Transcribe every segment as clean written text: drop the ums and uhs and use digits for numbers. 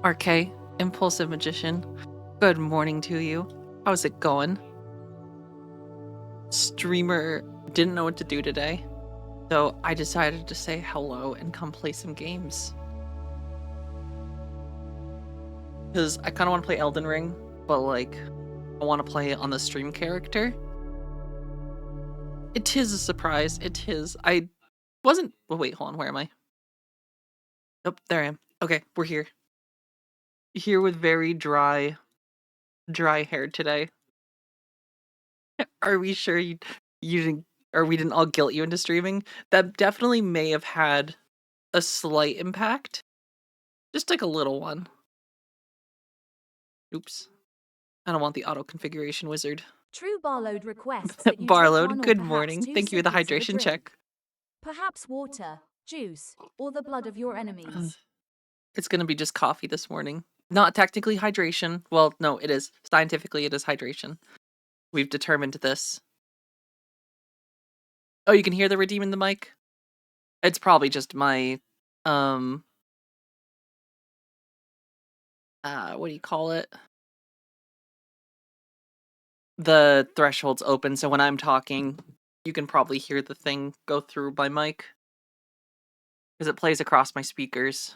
RK, Impulsive Magician. Good morning to you. How's it going? Streamer didn't know what to do today, so I decided to say hello and come play some games. Because I kind of want to play Elden Ring, but like, I want to play on the stream character. It is a surprise. It is. I wasn't. Oh, wait, hold on. Where am I? Nope, there I am. Okay, we're here. Here with very dry hair today. Are we sure you didn't, or we didn't all guilt you into streaming? That definitely may have had a slight impact. Just like a little one. Oops. I don't want the auto configuration wizard. True Barload requests that you take Barload, one or good perhaps morning. two Thank you for the sippings of a hydration drink. check. Perhaps water, juice, or the blood of your enemies. It's gonna be just coffee this morning. Not technically hydration. Well, no, it is. Scientifically, it is hydration. We've determined this. Oh, you can hear the redeem in the mic? It's probably just my, what do you call it? The threshold's open, so when I'm talking, you can probably hear the thing go through my mic. Because it plays across my speakers.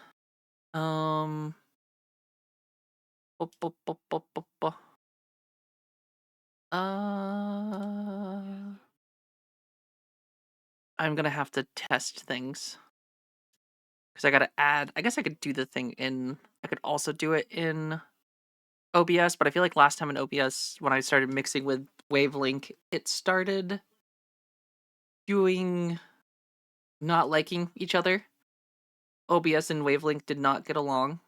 Bu- bu- bu- bu- bu- bu. I'm gonna have to test things. Because I gotta add, I guess I could do the thing in, I could also do it in OBS, but I feel like last time in OBS, when I started mixing with Wavelink, it started doing, not liking each other. OBS and Wavelink did not get along.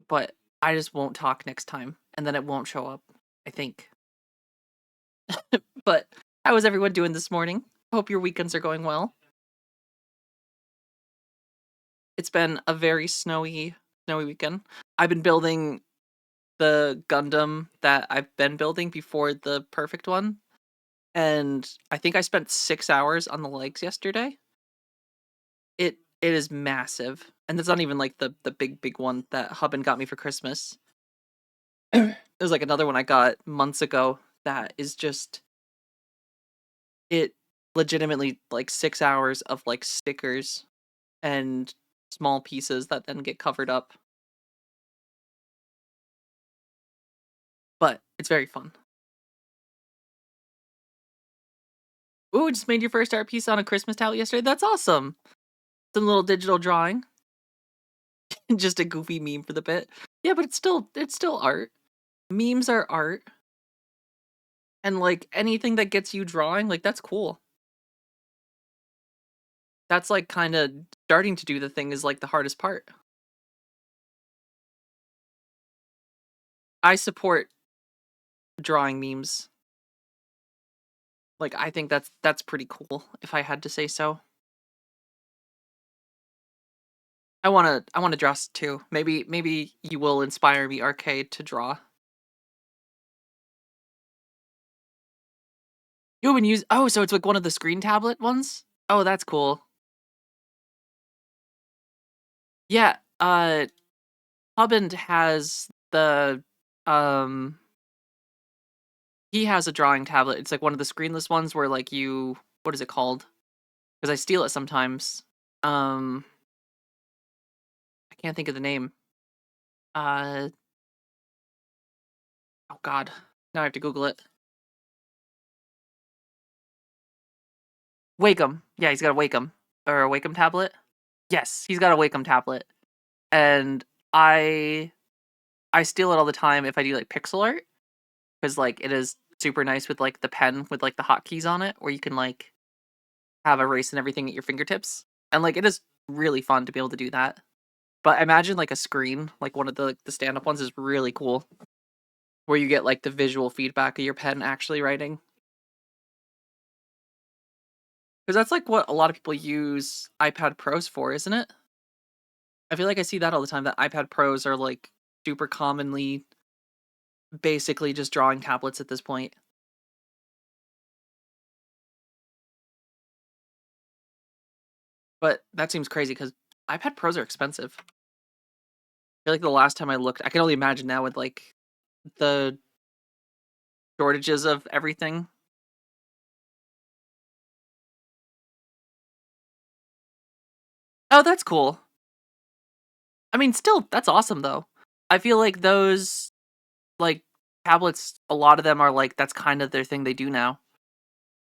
But I just won't talk next time, and then it won't show up, I think. But how is everyone doing this morning? Hope your weekends are going well. It's been a very snowy weekend. I've been building the Gundam that I've been building before the perfect one, and I think I spent 6 hours on the legs yesterday. It is massive, and it's not even like the big one that Hubin got me for Christmas. There's like another one I got months ago that is just, it legitimately like 6 hours of like stickers and small pieces that then get covered up. But it's very fun. Ooh, just made your first art piece on a Christmas tablet yesterday. That's awesome. Some little digital drawing. Just a goofy meme for the bit. Yeah, but it's still art. Memes are art. And like anything that gets you drawing, like that's cool. That's like kind of starting to do the thing is like the hardest part. I support drawing memes. Like I think that's pretty cool if I had to say so. I wanna draw too. Maybe you will inspire me, Arcade, to draw. You haven't used, oh, so it's like one of the screen tablet ones? Oh, that's cool. Yeah, Huband has the um he has a drawing tablet. It's like one of the screenless ones where like you, what is it called? Because I steal it sometimes. I can't think of the name. Uh oh god. Now I have to Google it. Wacom. Yeah, he's got a Wacom. Or a Wacom tablet. Yes, he's got a Wacom tablet. And I steal it all the time if I do like pixel art. Because like it is super nice with like the pen with like the hotkeys on it, where you can like have erase and everything at your fingertips. And like it is really fun to be able to do that. But imagine like a screen, like one of the stand-up ones is really cool. Where you get like the visual feedback of your pen actually writing. Because that's like what a lot of people use iPad Pros for, isn't it? I feel like I see that all the time, that iPad Pros are like super commonly basically just drawing tablets at this point. But that seems crazy because iPad Pros are expensive. I feel like the last time I looked, I can only imagine now with like the shortages of everything. Oh, that's cool. I mean, still, that's awesome though. I feel like those like tablets, a lot of them are like that's kind of their thing they do now.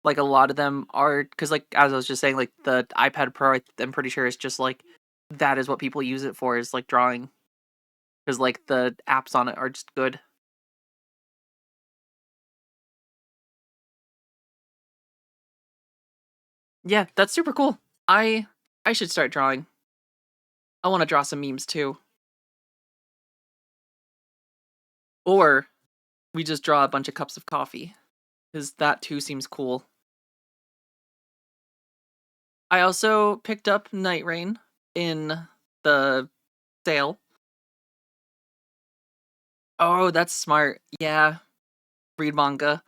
Like a lot of them are because like as I was just saying, like the iPad Pro, I'm pretty sure is just like that is what people use it for is like drawing because like the apps on it are just good. Yeah, that's super cool. I I should start drawing. I want to draw some memes too, or we just draw a bunch of cups of coffee because that too seems cool. I also picked up Night Rain in the sale. Oh, that's smart. Yeah, read manga.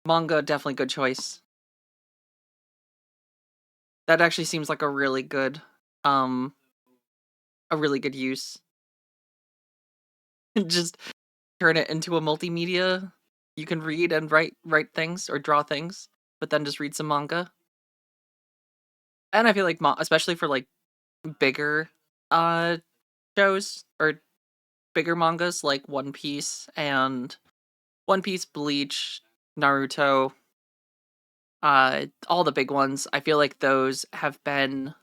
Manga definitely good choice. That actually seems like um a really good use. Just turn it into a multimedia. You can read and write things or draw things, but then just read some manga. And I feel like especially for like bigger uh shows or bigger mangas like One Piece, Bleach, Naruto, all the big ones. I feel like those have been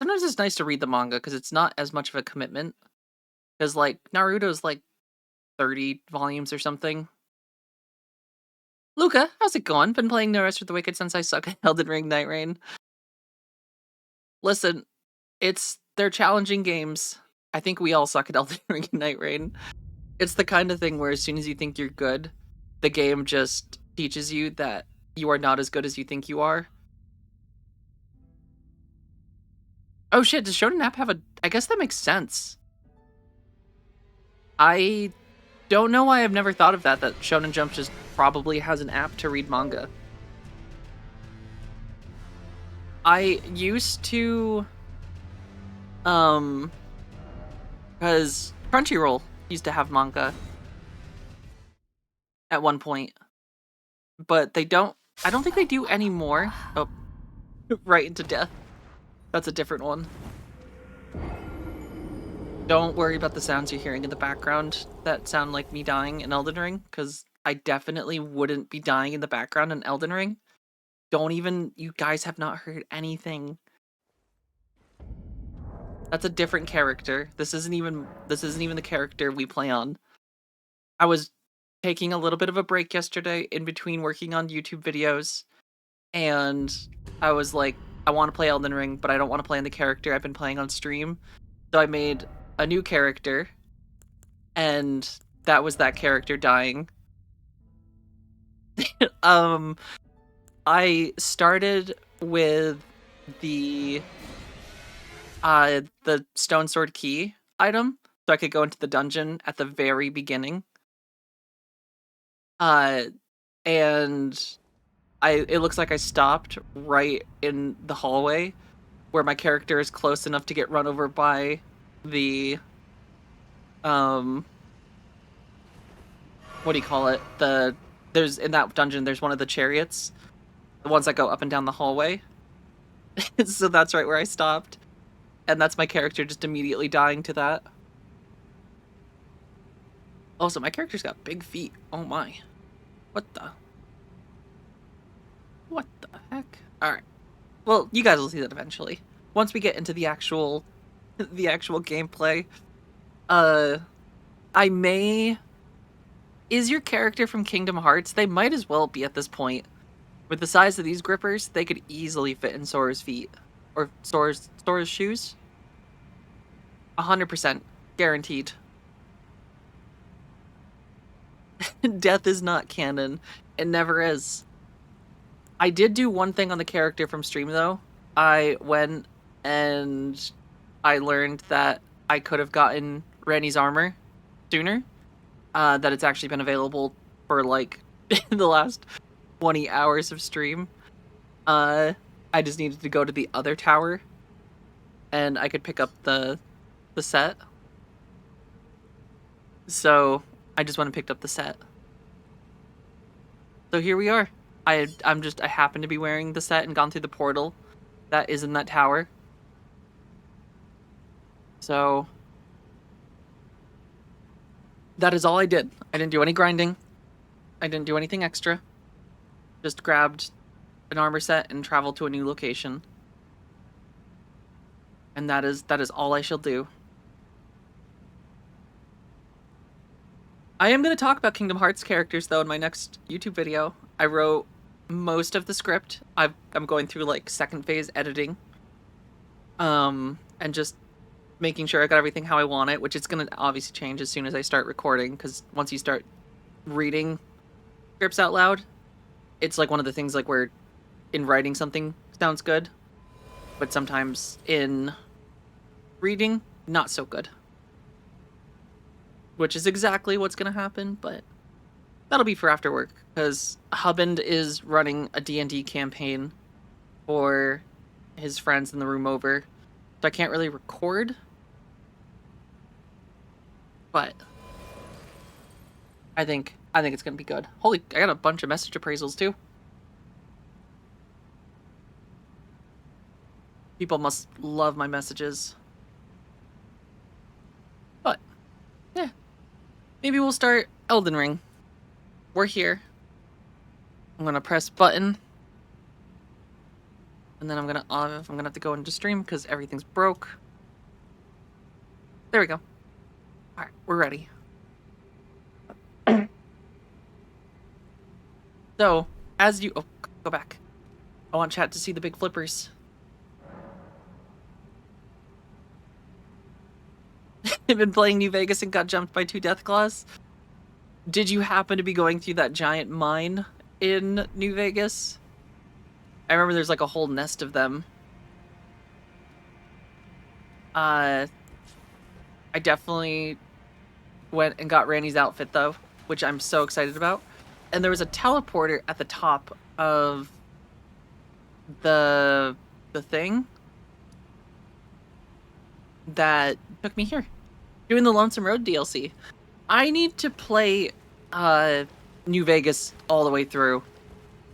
sometimes it's nice to read the manga because it's not as much of a commitment. Because like Naruto's like 30 volumes or something. Luca, how's it going? Been playing No Rest for the Wicked since I suck at Elden Ring Night Rain. Listen, they're challenging games. I think we all suck at Elden Ring and Night Rain. It's the kind of thing where as soon as you think you're good, the game just teaches you that you are not as good as you think you are. Oh shit, does Shonen App have a I guess that makes sense. I don't know why I've never thought of that Shonen Jump just probably has an app to read manga. I used to um because Crunchyroll used to have manga at one point, but I don't think they do anymore. Oh, right into death. That's a different one. Don't worry about the sounds you're hearing in the background that sound like me dying in Elden Ring, because I definitely wouldn't be dying in the background in Elden Ring. Don't even, you guys have not heard anything. That's a different character. This isn't even the character we play on. I was taking a little bit of a break yesterday in between working on YouTube videos, and I was like, I want to play Elden Ring, but I don't want to play on the character I've been playing on stream. So I made a new character, and that was that character dying. um, I started with the the stone sword key item, so I could go into the dungeon at the very beginning. Uh, and it looks like I stopped right in the hallway where my character is close enough to get run over by the um what do you call it? There's in that dungeon there's one of the chariots, the ones that go up and down the hallway. So that's right where I stopped. And that's my character just immediately dying to that. Also, my character's got big feet. Oh my. What the? What the heck? Alright. Well, you guys will see that eventually. Once we get into the actual the actual gameplay. Uh I may Is your character from Kingdom Hearts? They might as well be at this point. With the size of these grippers, they could easily fit in Sora's feet. Or Sora's shoes. 100%. Guaranteed. Death is not canon. It never is. I did do one thing on the character from stream, though. I went and I learned that I could have gotten Ranny's armor sooner. That it's actually been available for, like, the last 20 hours of stream. I just needed to go to the other tower and I could pick up the set. So I just went and picked up the set. So here we are. I happen to be wearing the set and gone through the portal that is in that tower. So that is all I did. I didn't do any grinding. I didn't do anything extra. Just grabbed an armor set and traveled to a new location. And that is all I shall do. I am going to talk about Kingdom Hearts characters though in my next YouTube video. I wrote most of the script. I'm going through like second phase editing. And just making sure I got everything how I want it, which is going to obviously change as soon as I start recording, because once you start reading scripts out loud, it's like one of the things like where in writing something sounds good, but sometimes in reading, not so good. Which is exactly what's going to happen, but that'll be for after work, because Hubband is running a D&D campaign for his friends in the room over, so I can't really record. But I think it's gonna be good. Holy, I got a bunch of message appraisals too. People must love my messages. But yeah, maybe we'll start Elden Ring. We're here. I'm gonna press button, and then I'm gonna have to go into stream because everything's broke. There we go. All right, we're ready. So as you go back, I want chat to see the big flippers. I've been playing New Vegas and got jumped by 2 Deathclaws. Did you happen to be going through that giant mine in New Vegas? I remember there's like a whole nest of them. I definitely went and got Randy's outfit though, which I'm so excited about. And there was a teleporter at the top of the thing that took me here. Doing the Lonesome Road DLC. I need to play New Vegas all the way through.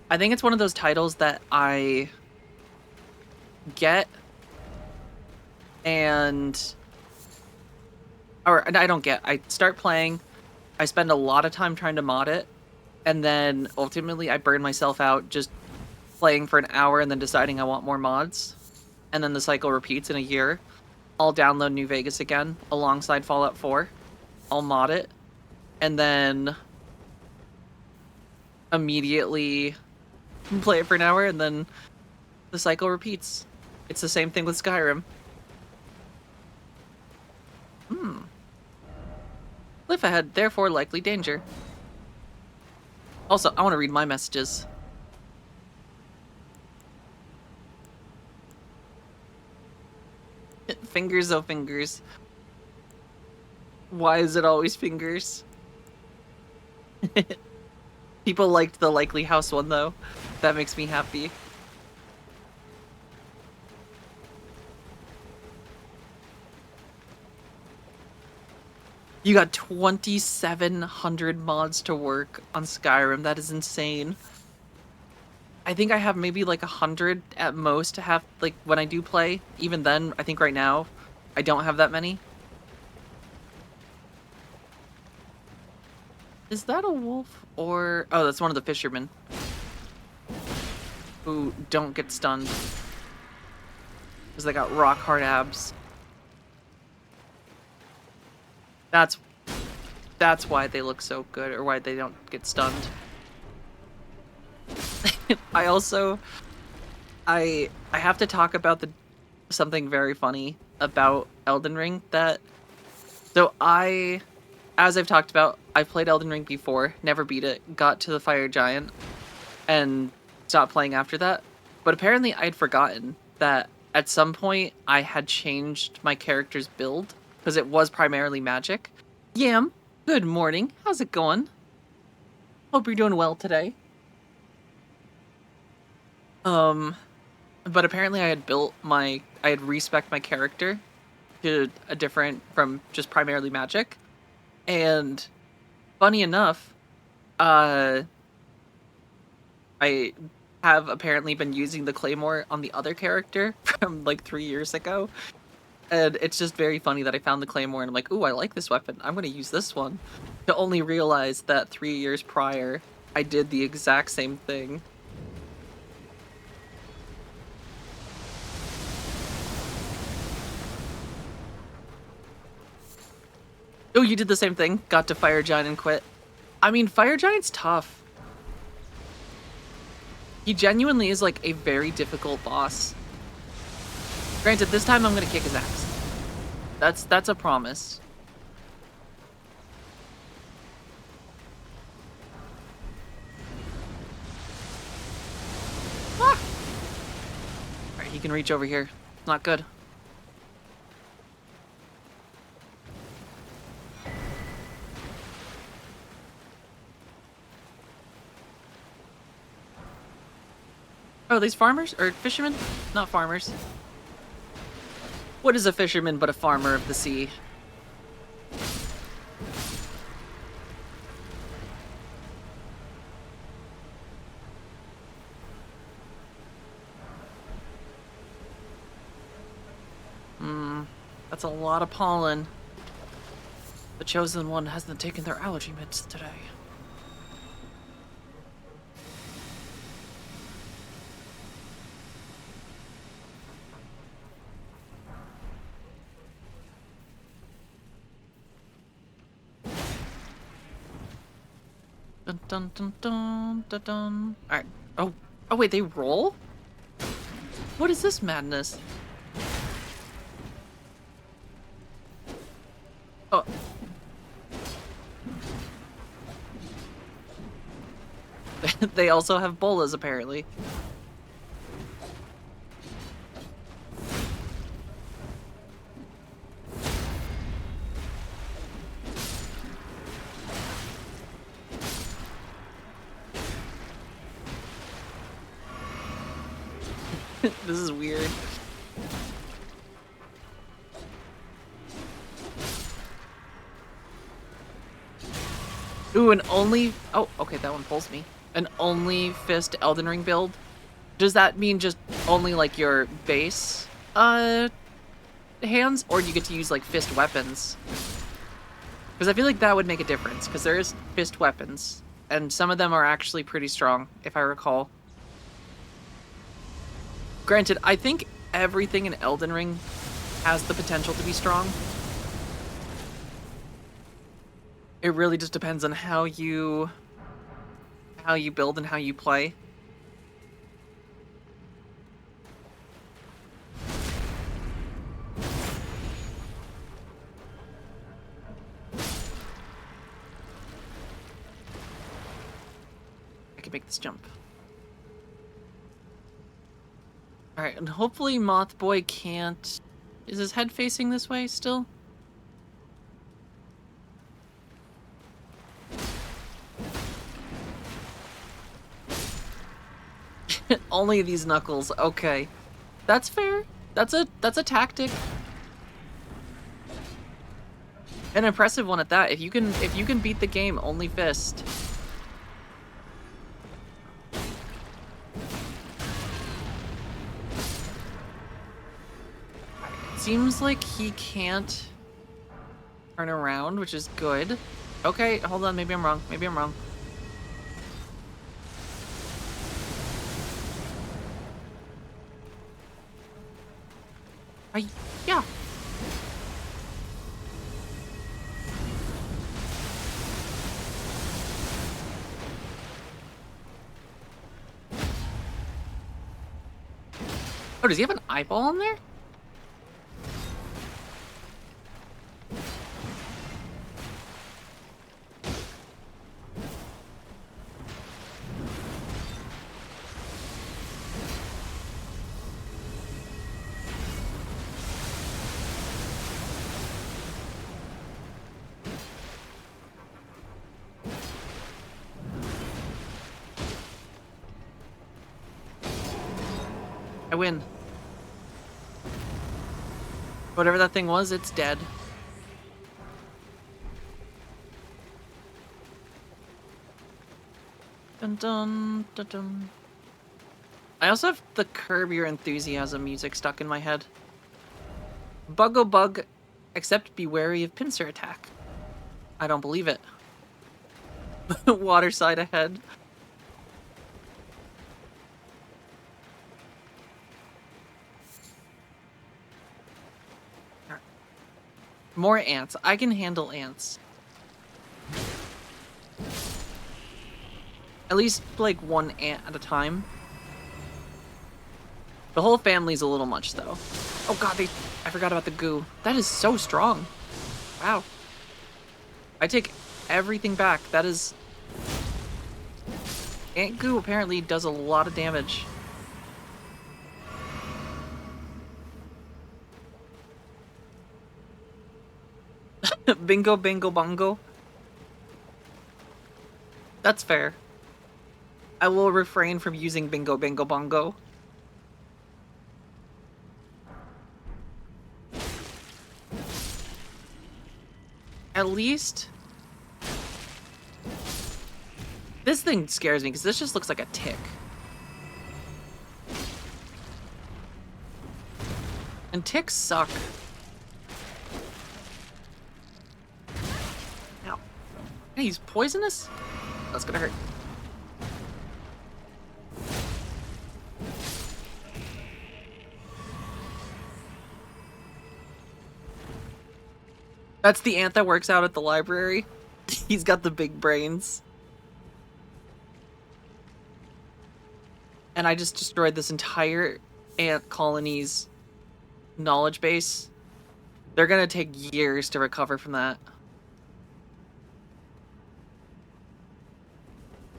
I think it's one of those titles that I get or I don't get. I start playing, I spend a lot of time trying to mod it, and then ultimately I burn myself out just playing for an hour and then deciding I want more mods. And then the cycle repeats in a year. I'll download New Vegas again alongside Fallout 4. I'll mod it, and then immediately play it for an hour, and then the cycle repeats. It's the same thing with Skyrim. Cliff ahead, therefore likely danger. Also, I want to read my messages. Fingers, oh fingers. Why is it always fingers? People liked the Likely House one though. That makes me happy. You got 2,700 mods to work on Skyrim. That is insane. I think I have maybe like 100 at most to have, like, when I do play. Even then, I think right now, I don't have that many. Is that a wolf or... Oh, that's one of the fishermen. Who don't get stunned. Because they got rock hard abs. That's why they look so good, or why they don't get stunned. I also... I have to talk about something very funny about Elden Ring that... So as I've talked about, I've played Elden Ring before, never beat it, got to the Fire Giant, and stopped playing after that. But apparently I'd forgotten that at some point I had changed my character's build, because it was primarily magic. Yam, good morning. How's it going? Hope you're doing well today. but apparently I had respec my character to a different from just primarily magic. And funny enough, uh, I have apparently been using the claymore on the other character from like 3 years ago. And it's just very funny that I found the claymore and I'm like, ooh, I like this weapon. I'm gonna use this one. To only realize that 3 years prior, I did the exact same thing. Oh, you did the same thing? Got to Fire Giant and quit. I mean, Fire Giant's tough. He genuinely is like a very difficult boss. Granted, this time I'm gonna kick his ass. That's a promise. Ah! Alright, he can reach over here. Not good. Oh, these farmers? Or fishermen? Not farmers. What is a fisherman but a farmer of the sea? That's a lot of pollen. The chosen one hasn't taken their allergy meds today. Dun dun dun dun dun dun. Alright. Oh wait, they roll? What is this madness? Oh. They also have bolas, apparently. This is weird. Ooh, an only... Oh, okay, that one pulls me. An only fist Elden Ring build? Does that mean just only, like, your base, hands? Or do you get to use, like, fist weapons? Because I feel like that would make a difference, because there is fist weapons. And some of them are actually pretty strong, if I recall. Granted, I think everything in Elden Ring has the potential to be strong. It really just depends on how you build and how you play. I can make this jump. Alright, and hopefully Mothboy can't... Is his head facing this way still? Only these knuckles. Okay. That's fair. That's a tactic. An impressive one at that. If you can beat the game only fist. Seems like he can't turn around, which is good. Okay, hold on, maybe I'm wrong. Maybe I'm wrong. Yeah. Oh, does he have an eyeball in there? I win. Whatever that thing was, it's dead. Dun dun dun dun. I also have the Curb Your Enthusiasm music stuck in my head. Bug-o bug, except be wary of pincer attack. I don't believe it. Water side ahead. More ants. I can handle ants. At least, like, one ant at a time. The whole family's a little much, though. Oh god, I forgot about the goo. That is so strong. Wow. I take everything back. That is... Ant goo apparently does a lot of damage. Bingo, bingo, bongo. That's fair. I will refrain from using bingo, bingo, bongo. At least... This thing scares me, because this just looks like a tick. And ticks suck. Ow. Hey, he's poisonous? That's gonna hurt. That's the ant that works out at the library. He's got the big brains. And I just destroyed this entire ant colony's knowledge base. They're gonna take years to recover from that.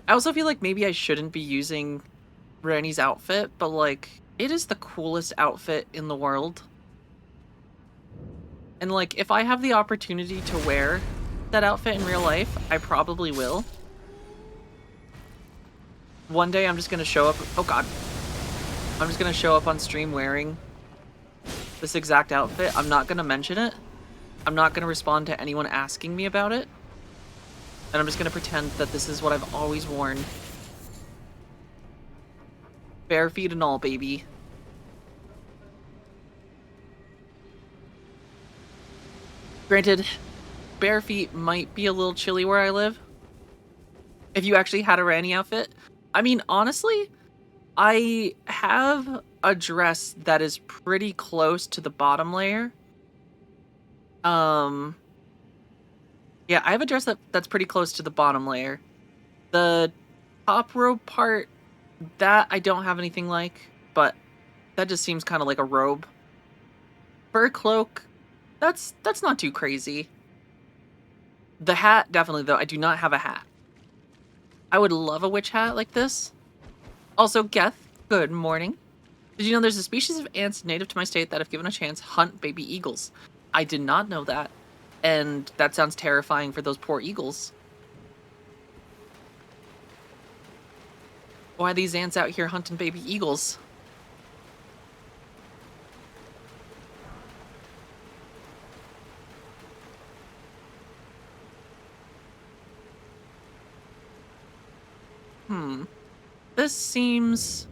I also feel like maybe I shouldn't be using Ranny's outfit, but like, it is the coolest outfit in the world. And like, if I have the opportunity to wear that outfit in real life, I probably will. One day I'm just gonna show up, oh god. I'm just gonna show up on stream wearing this exact outfit. I'm not gonna mention it. I'm not gonna respond to anyone asking me about it. And I'm just gonna pretend that this is what I've always worn. Bare feet and all, baby. Granted, bare feet might be a little chilly where I live. If you actually had a Ranny outfit. I mean, honestly, I have a dress that is pretty close to the bottom layer. Yeah, I have a dress that's pretty close to the bottom layer. The top robe part, that I don't have anything like, but that just seems kind of like a robe. Fur cloak, that's not too crazy. The hat, definitely, though. I do not have a hat. I would love a witch hat like this. Also, Geth, good morning. Did you know there's a species of ants native to my state that, if given a chance, hunt baby eagles? I did not know that. And that sounds terrifying for those poor eagles. Why are these ants out here hunting baby eagles? This seems...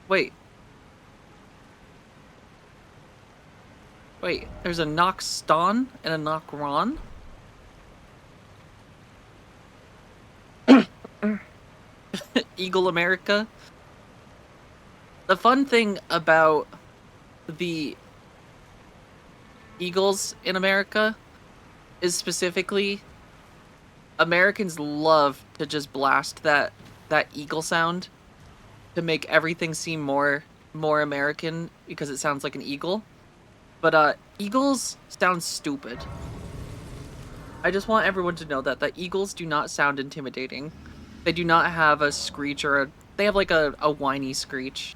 Wait. Wait, there's a Noxston and a Nockron? Eagle America. The fun thing about the eagles in America is specifically Americans love to just blast that eagle sound to make everything seem more American because it sounds like an eagle. But eagles sound stupid. I just want everyone to know that eagles do not sound intimidating. They do not have a screech or they have like a whiny screech.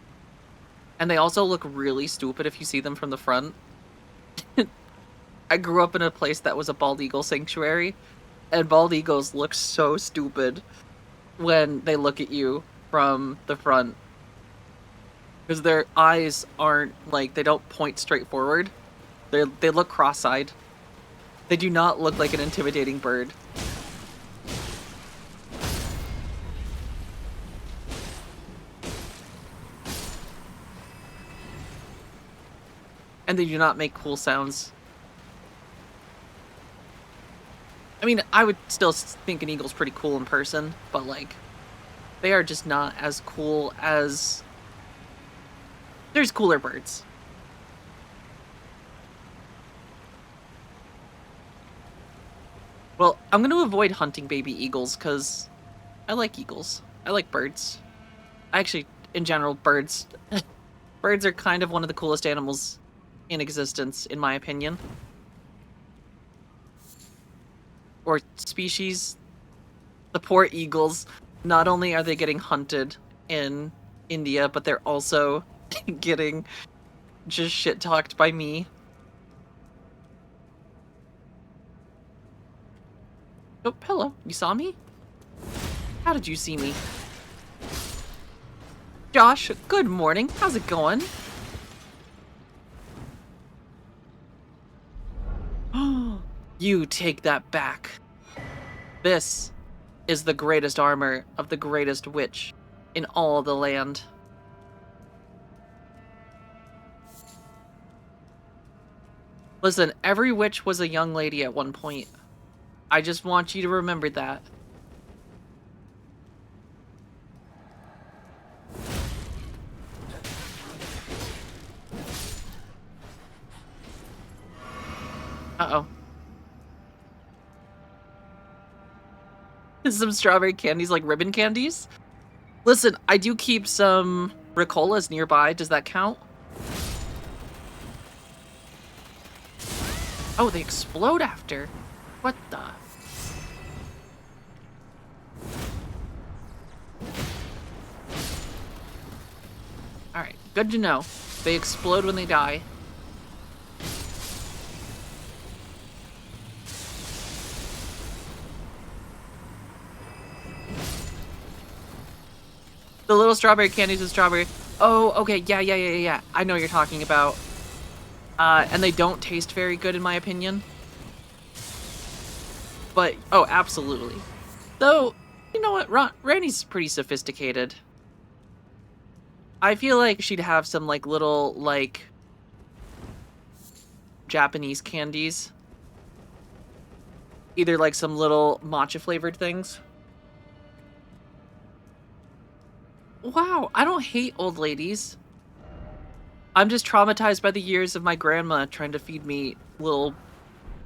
And they also look really stupid if you see them from the front. I grew up in a place that was a bald eagle sanctuary, and bald eagles look so stupid when they look at you from the front. because their eyes aren't like they don't point straight forward. They look cross-eyed. They do not look like an intimidating bird. And they do not make cool sounds. I mean, I would still think an eagle's pretty cool in person, but like, they are just not as cool as... There's cooler birds. Well, I'm going to avoid hunting baby eagles because I like eagles. I like birds. Actually, in general, birds. Birds are kind of one of the coolest animals in existence, in my opinion. Or species. The poor eagles. Not only are they getting hunted in India, but they're also getting just shit-talked by me. Oh, hello. You saw me? How did you see me? Josh, good morning. How's it going? You take that back. This is the greatest armor of the greatest witch in all the land. Listen, every witch was a young lady at one point. I just want you to remember that. Uh-oh. Some strawberry candies like ribbon candies? Listen, I do keep some Ricolas nearby. Does that count? Oh, they explode after. What the? Alright, good to know. They explode when they die. The little strawberry candies with strawberry. Oh, okay, yeah. I know what you're talking about. And they don't taste very good in my opinion. But, oh, absolutely. Though, you know what, Randy's pretty sophisticated. I feel like she'd have some, like, little, like, Japanese candies. Either, like, some little matcha-flavored things. Wow, I don't hate old ladies. I'm just traumatized by the years of my grandma trying to feed me little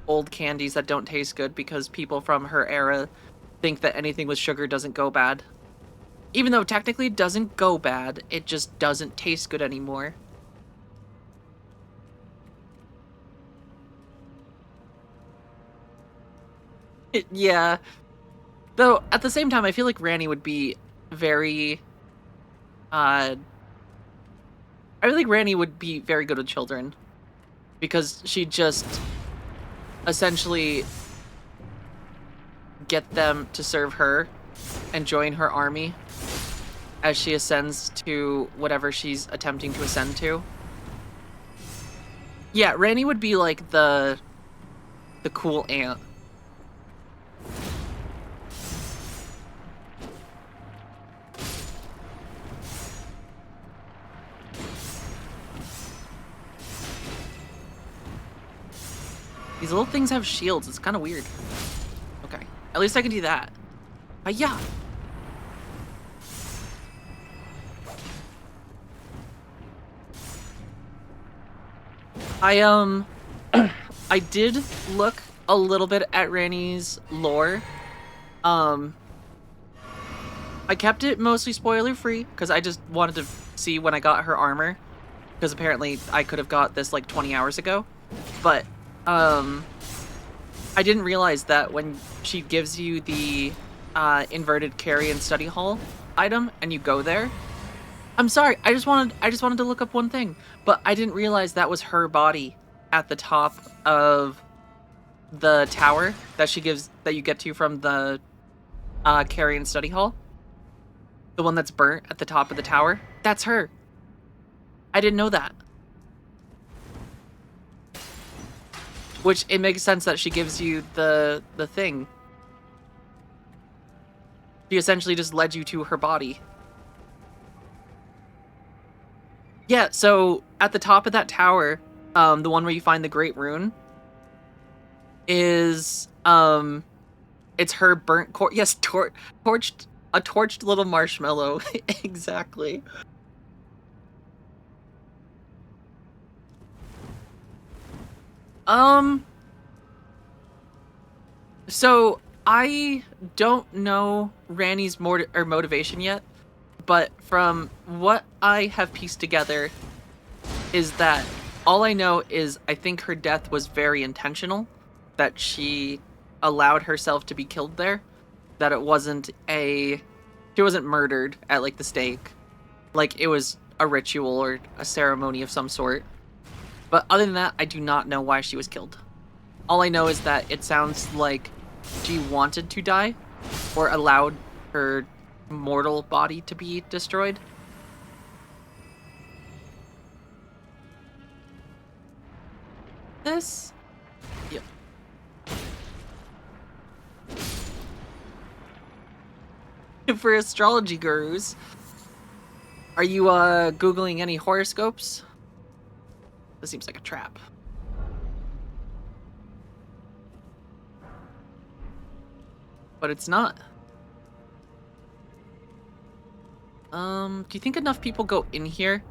old candies that don't taste good because people from her era think that anything with sugar doesn't go bad. Even though technically it doesn't go bad, it just doesn't taste good anymore. Yeah. Though, at the same time, I feel like Ranny would be very... I feel like Ranny would be very good with children. Because she'd just essentially get them to serve her and join her army as she ascends to whatever she's attempting to ascend to. Yeah, Ranny would be like the cool aunt. These little things have shields. It's kind of weird. Okay. At least I can do that. Yeah. I did look a little bit at Ranny's lore. I kept it mostly spoiler-free, because I just wanted to see when I got her armor. Because apparently I could have got this like 20 hours ago. But, I didn't realize that when she gives you the inverted carry and study hall item and you go there. I'm sorry, I just wanted to look up one thing, but I didn't realize that was her body at the top of the tower that you get to from the carry and study hall. The one that's burnt at the top of the tower. That's her. I didn't know that. Which, it makes sense that she gives you the thing. She essentially just led you to her body. Yeah, so at the top of that tower, the one where you find the Great Rune, is, it's her burnt yes, torched, a torched little marshmallow. Exactly. So I don't know Ranny's motivation yet, but from what I have pieced together is that all I know is I think her death was very intentional, that she allowed herself to be killed there, that it wasn't she wasn't murdered at like the stake, like it was a ritual or a ceremony of some sort. But other than that, I do not know why she was killed. All I know is that it sounds like she wanted to die or allowed her mortal body to be destroyed. This? Yep. For astrology gurus, are you Googling any horoscopes? This seems like a trap. But it's not. Do you think enough people go in here?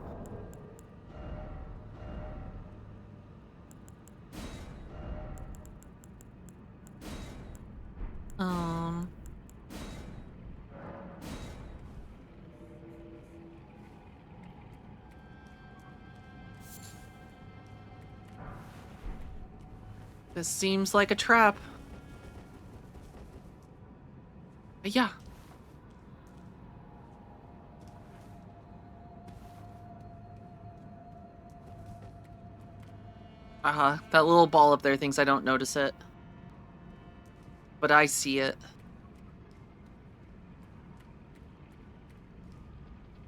This seems like a trap. Yeah. That little ball up there thinks I don't notice it. But I see it.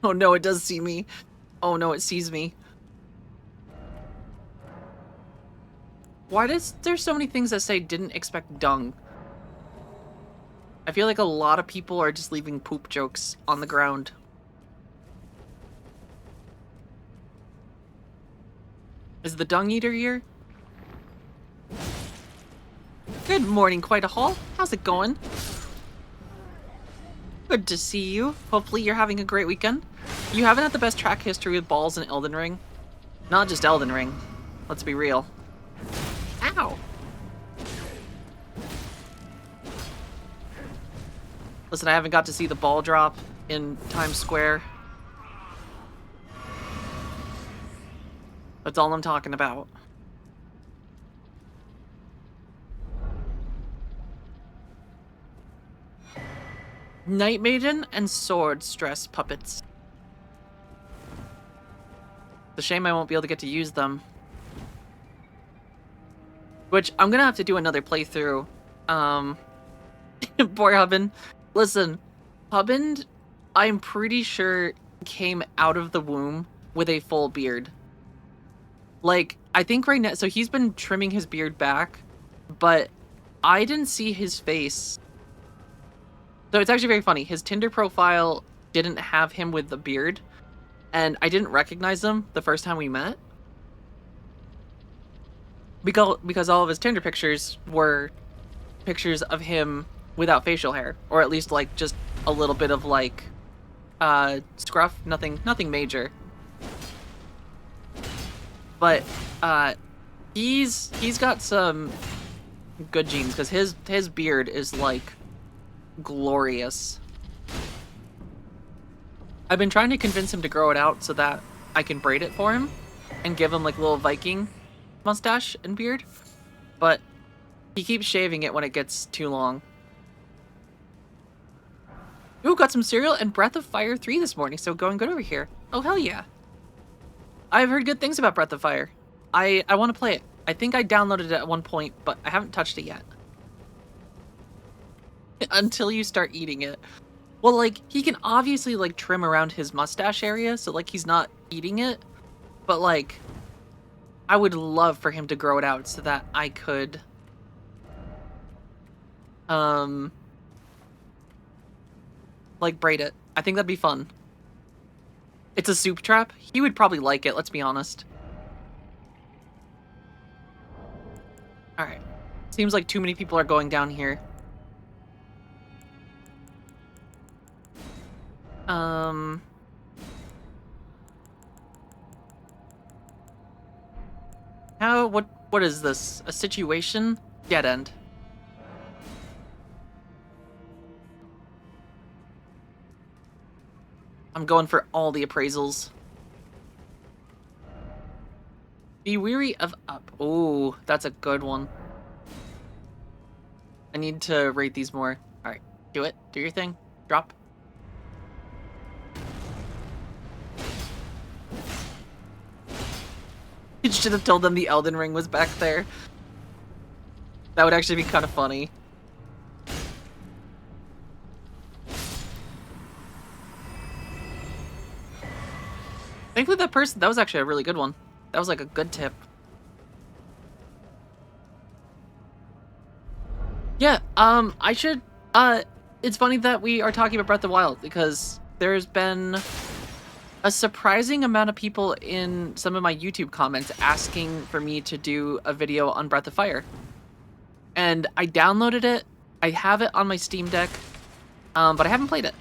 Oh no, it does see me. Oh no, it sees me. Why does there so many things that say didn't expect dung? I feel like a lot of people are just leaving poop jokes on the ground. Is the dung eater here? Good morning, quite a haul. How's it going? Good to see you. Hopefully you're having a great weekend. You haven't had the best track history with balls in Elden Ring. Not just Elden Ring. Let's be real. Ow! Listen, I haven't got to see the ball drop in Times Square. That's all I'm talking about. Night Maiden and Sword Stress puppets. It's a shame I won't be able to get to use them. Which, I'm gonna have to do another playthrough. Poor Hubbin. Listen, Hubbin, I'm pretty sure, came out of the womb with a full beard. Like, I think right now, so he's been trimming his beard back, but I didn't see his face. So it's actually very funny. His Tinder profile didn't have him with the beard, and I didn't recognize him the first time we met. Because all of his Tinder pictures were pictures of him without facial hair, or at least like just a little bit of like scruff, nothing major. But he's got some good genes, because his beard is like glorious. I've been trying to convince him to grow it out so that I can braid it for him and give him like a little Viking mustache and beard, but he keeps shaving it when it gets too long. Ooh, got some cereal and Breath of Fire 3 this morning, so going good over here. Oh, hell yeah. I've heard good things about Breath of Fire. I want to play it. I think I downloaded it at one point, but I haven't touched it yet. Until you start eating it. Well, like, he can obviously, like, trim around his mustache area, so, like, he's not eating it. But, like, I would love for him to grow it out so that I could, um, like, braid it. I think that'd be fun. It's a soup trap. He would probably like it, let's be honest. Alright. Seems like too many people are going down here. Um... what is this? A situation? Dead end. I'm going for all the appraisals. Be weary of up. Oh, that's a good one. I need to rate these more. Alright, do it. Do your thing. Drop. You should have told them the Elden Ring was back there. That would actually be kind of funny. Thankfully that was actually a really good one. That was like a good tip. Yeah, I should, it's funny that we are talking about Breath of the Wild because there's been a surprising amount of people in some of my YouTube comments asking for me to do a video on Breath of Fire. And I downloaded it. I have it on my Steam Deck, but I haven't played it.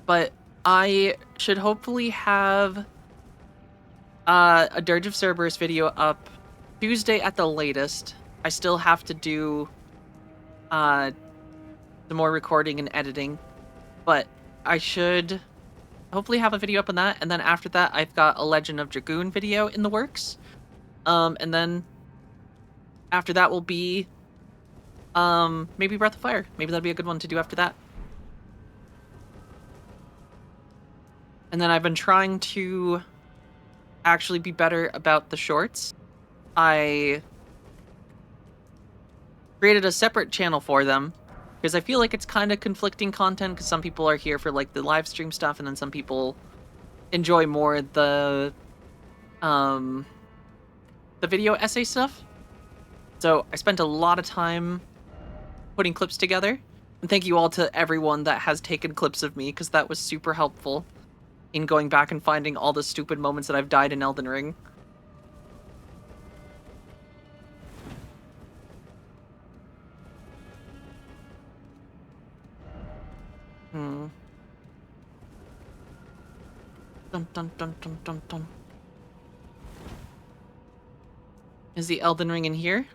But I should hopefully have a Dirge of Cerberus video up Tuesday at the latest. I still have to do some more recording and editing, but I should hopefully have a video up on that, and then after that I've got a Legend of Dragoon video in the works. And then after that will be maybe Breath of Fire. Maybe that'd be a good one to do after that. And then I've been trying to actually be better about the shorts. I created a separate channel for them because I feel like it's kind of conflicting content because some people are here for like the live stream stuff and then some people enjoy more the video essay stuff. So I spent a lot of time putting clips together, and thank you all to everyone that has taken clips of me because that was super helpful in going back and finding all the stupid moments that I've died in Elden Ring. Dun dun dun dun dun dun. Is the Elden Ring in here?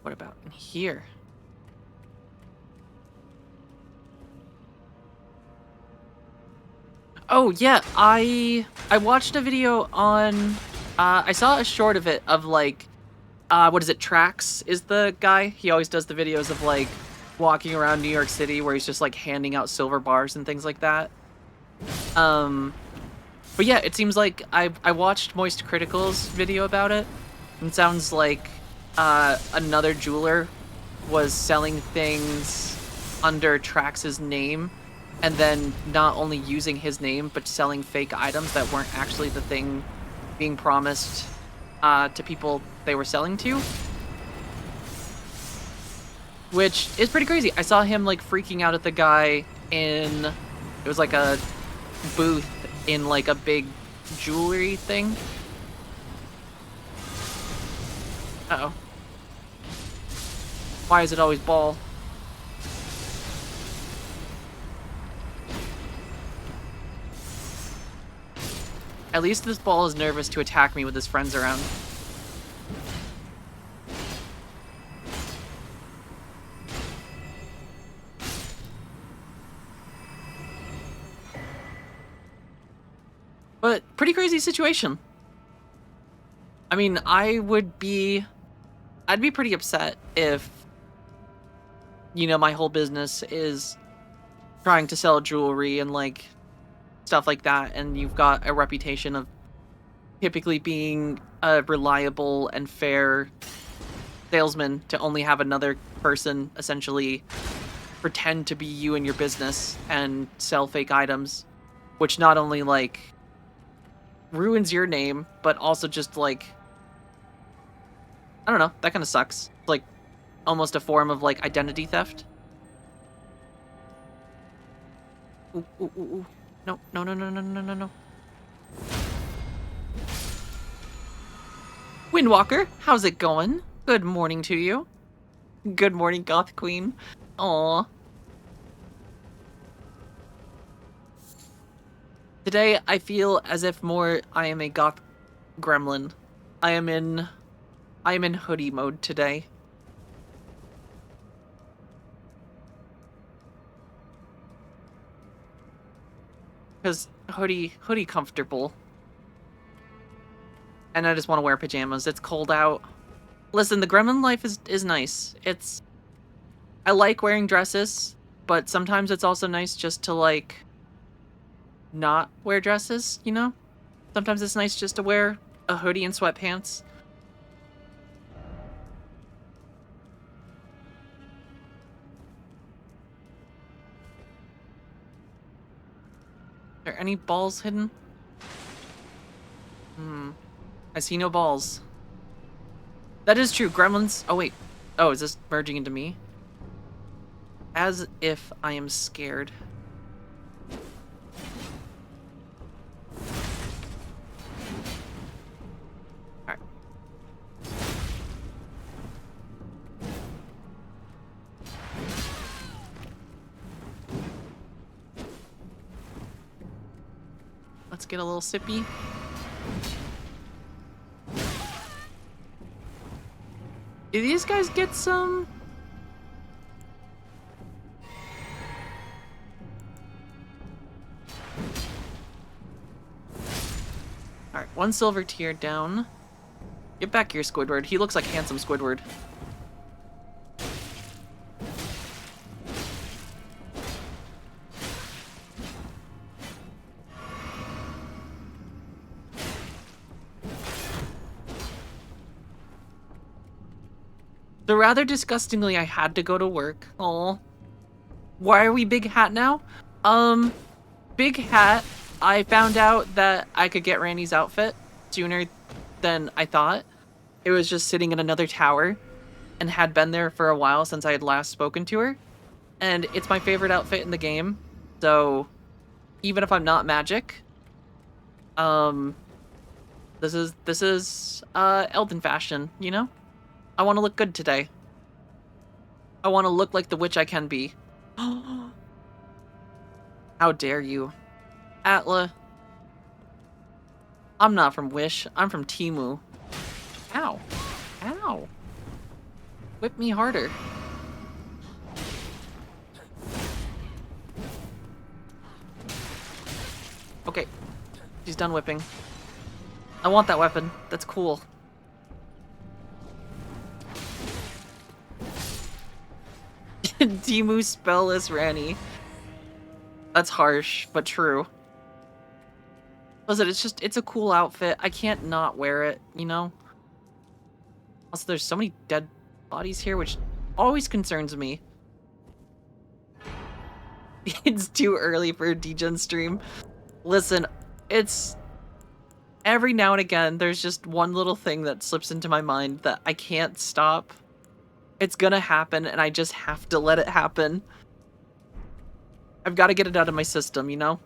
What about in here? Oh yeah, I watched a video on I saw a short of it of like what is it, Trax is the guy. He always does the videos of like walking around New York City where he's just like handing out silver bars and things like that. But yeah, it seems like I watched Moist Critical's video about it. And it sounds like another jeweler was selling things under Trax's name, and then not only using his name, but selling fake items that weren't actually the thing being promised to people they were selling to. Which is pretty crazy. I saw him like freaking out at the guy in, it was like a booth in like a big jewelry thing. Uh-oh. Why is it always ball? At least this ball is nervous to attack me with his friends around. But pretty crazy situation. I mean, I'd be pretty upset if, you know, my whole business is trying to sell jewelry and like stuff like that, and you've got a reputation of typically being a reliable and fair salesman to only have another person essentially pretend to be you and your business and sell fake items, which not only like ruins your name, but also just like, I don't know, that kind of sucks. Like almost a form of like identity theft. Ooh, ooh, ooh, ooh. No, no, no, no, no, no, no, no. Windwalker, how's it going? Good morning to you. Good morning, Goth Queen. Aw. Today, I feel as if more I am a Goth Gremlin. I am in hoodie mode today. Cause hoodie comfortable. And I just want to wear pajamas. It's cold out. Listen, the Gremlin life is nice. I like wearing dresses, but sometimes it's also nice just to like not wear dresses, you know? Sometimes it's nice just to wear a hoodie and sweatpants. Are there any balls hidden? I see no balls. That is true. Gremlins. Oh, wait. Oh, is this merging into me? As if I am scared. Alright. Let's get a little sippy. Do these guys get some? Alright, one silver tier down. Get back here, Squidward. He looks like handsome Squidward. So rather disgustingly, I had to go to work. Oh, why are we Big Hat now? Big Hat, I found out that I could get Randy's outfit sooner than I thought. It was just sitting in another tower and had been there for a while since I had last spoken to her. And it's my favorite outfit in the game. So even if I'm not magic, this is Elden fashion, you know? I want to look good today. I want to look like the witch I can be. How dare you. Atla. I'm not from Wish. I'm from Timu. Ow. Ow. Whip me harder. Okay. She's done whipping. I want that weapon. That's cool. Timu spellless Ranny. That's harsh, but true. Listen, it's a cool outfit. I can't not wear it, you know? Also, there's so many dead bodies here, which always concerns me. It's too early for a degen stream. Listen, it's... Every now and again, there's just one little thing that slips into my mind that I can't stop. It's gonna happen, and I just have to let it happen. I've got to get it out of my system, you know?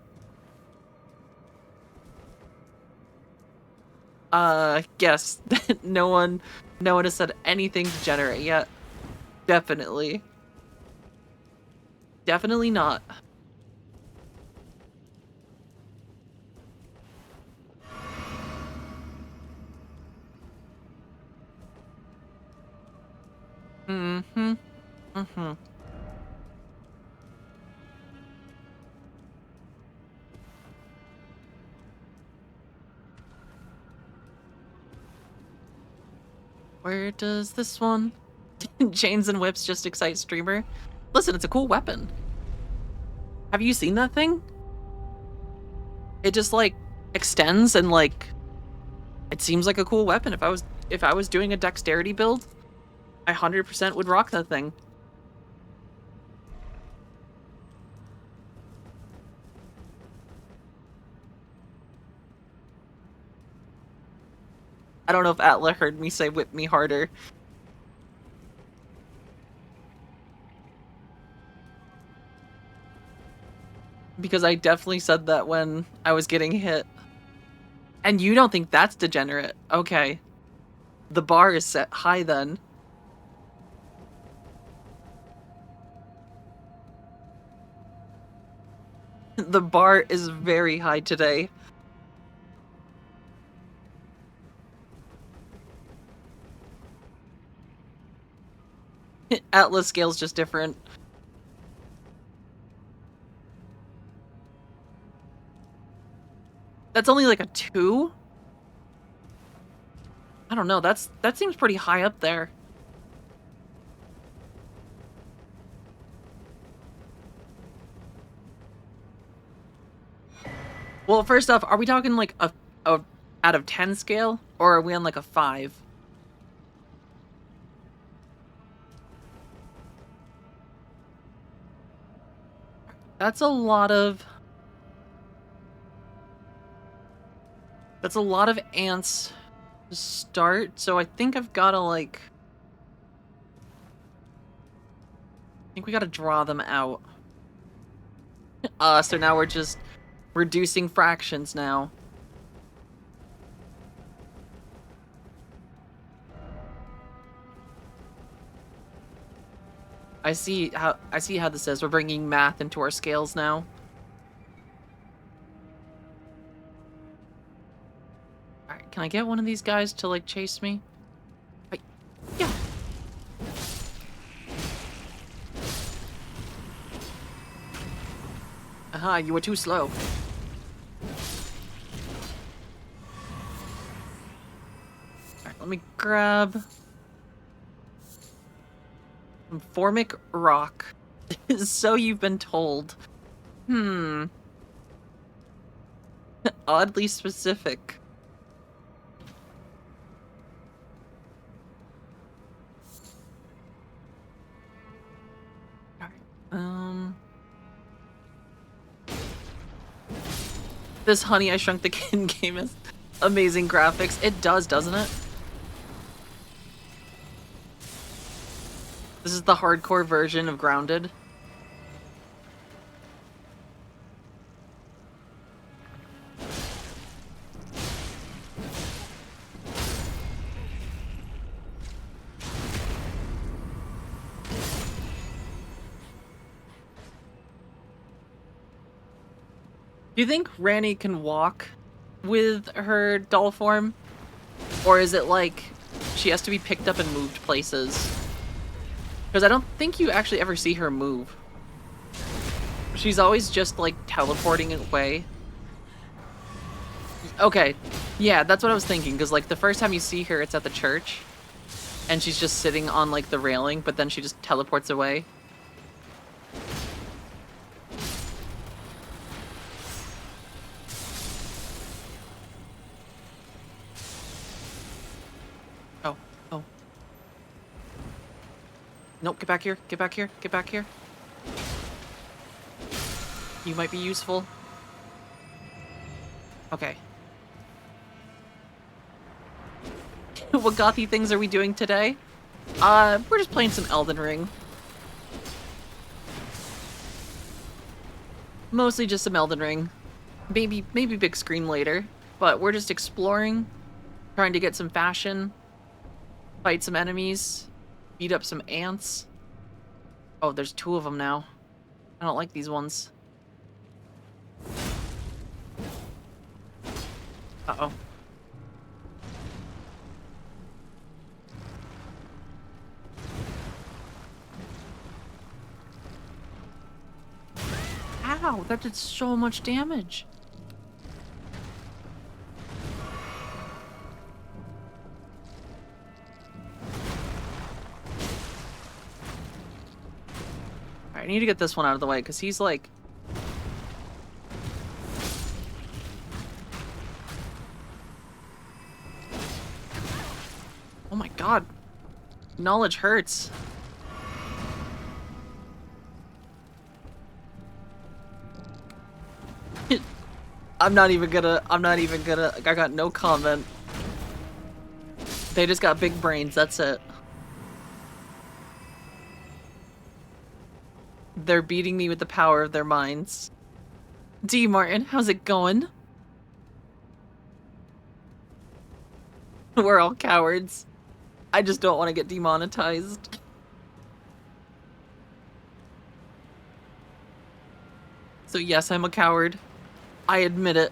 Guess. No one has said anything degenerate yet. Definitely. Definitely not. Mm-hmm. Mm-hmm. Where does this one? Chains and whips just excite streamer. Listen, it's a cool weapon. Have you seen that thing? It just like extends and like it seems like a cool weapon. If I was doing a dexterity build, I 100% would rock that thing. I don't know if Atla heard me say whip me harder. Because I definitely said that when I was getting hit. And you don't think that's degenerate. Okay. The bar is set high then. The bar is very high today. Atlas scale's just different. That's only like a 2? I don't know, that seems pretty high up there. Well, first off, are we talking like a out of 10 scale? Or are we on like a 5? That's a lot of... That's a lot of ants to start, so I think I've gotta like... I think we gotta draw them out. So now we're just reducing fractions now. I see how this is. We're bringing math into our scales now. Alright, can I get one of these guys to like chase me? Yeah. Aha, you were too slow. Alright, let me grab some formic rock. So you've been told. Oddly specific. Alright, this Honey, I Shrunk the Kid game is amazing graphics. It does, doesn't it? This is the hardcore version of Grounded. Do you think Ranny can walk with her doll form? Or is it like she has to be picked up and moved places? Because I don't think you actually ever see her move. She's always just like teleporting away. Okay, yeah, that's what I was thinking, because like the first time you see her, it's at the church. And she's just sitting on like the railing, but then she just teleports away. Oh, oh. Nope, get back here, get back here, get back here. You might be useful. Okay. What gothy things are we doing today? We're just playing some Elden Ring. Mostly just some Elden Ring. Maybe big screen later. But we're just exploring, trying to get some fashion, fight some enemies, beat up some ants. Oh, there's 2 of them now. I don't like these ones. Uh-oh. Ow, that did so much damage. Alright, I need to get this one out of the way, because he's like... Oh my god. Knowledge hurts. I'm not even gonna, I got no comment. They just got big brains, that's it. They're beating me with the power of their minds. D. Martin, how's it going? We're all cowards. I just don't want to get demonetized. So yes, I'm a coward. I admit it.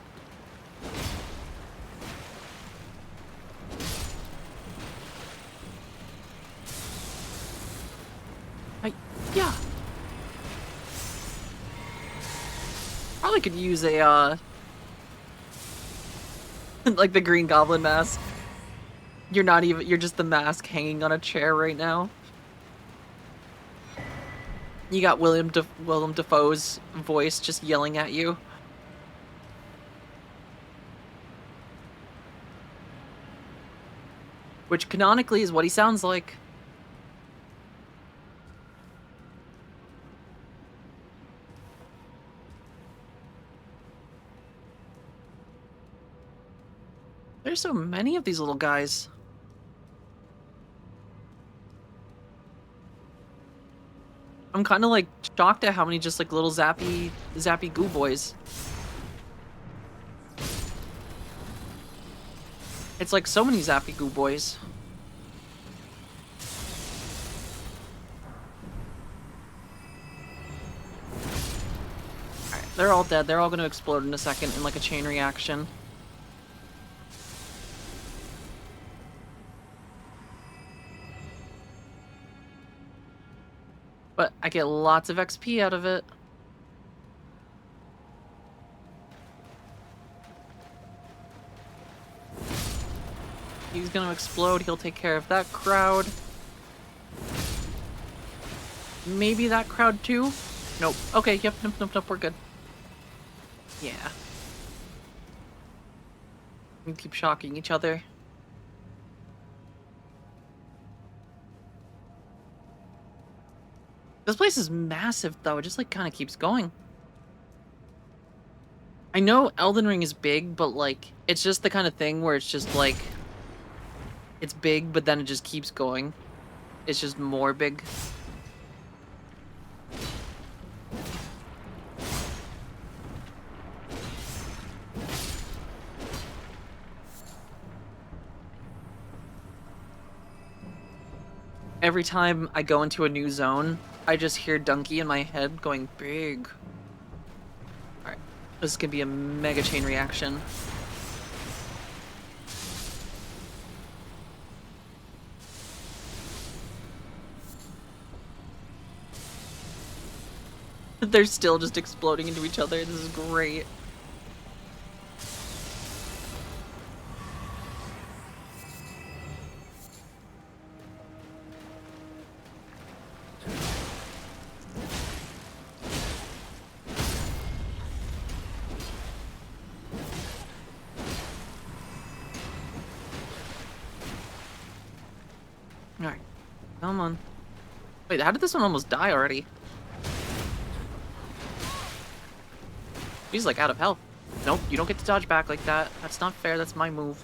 Yeah. Probably could use a, like the Green Goblin mask. You're just the mask hanging on a chair right now. You got Willem Dafoe's voice just yelling at you. Which canonically is what he sounds like. There's so many of these little guys. I'm kind of like shocked at how many just like little zappy goo boys. It's like so many zappy goo boys. Alright, they're all dead. They're all gonna explode in a second in like a chain reaction. But I get lots of XP out of it. He's gonna explode. He'll take care of that crowd. Maybe that crowd too? Nope. Okay, yep, nope, we're good. Yeah. We keep shocking each other. This place is massive, though. It just, like, kind of keeps going. I know Elden Ring is big, but, like, it's just the kind of thing where it's just, like... It's big, but then it just keeps going. It's just more big. Every time I go into a new zone, I just hear Donkey in my head going big. Alright, this is gonna be a mega chain reaction. They're still just exploding into each other. This is great. Alright, come on. Wait, how did this one almost die already? He's like out of health. Nope, you don't get to dodge back like that. That's not fair, that's my move.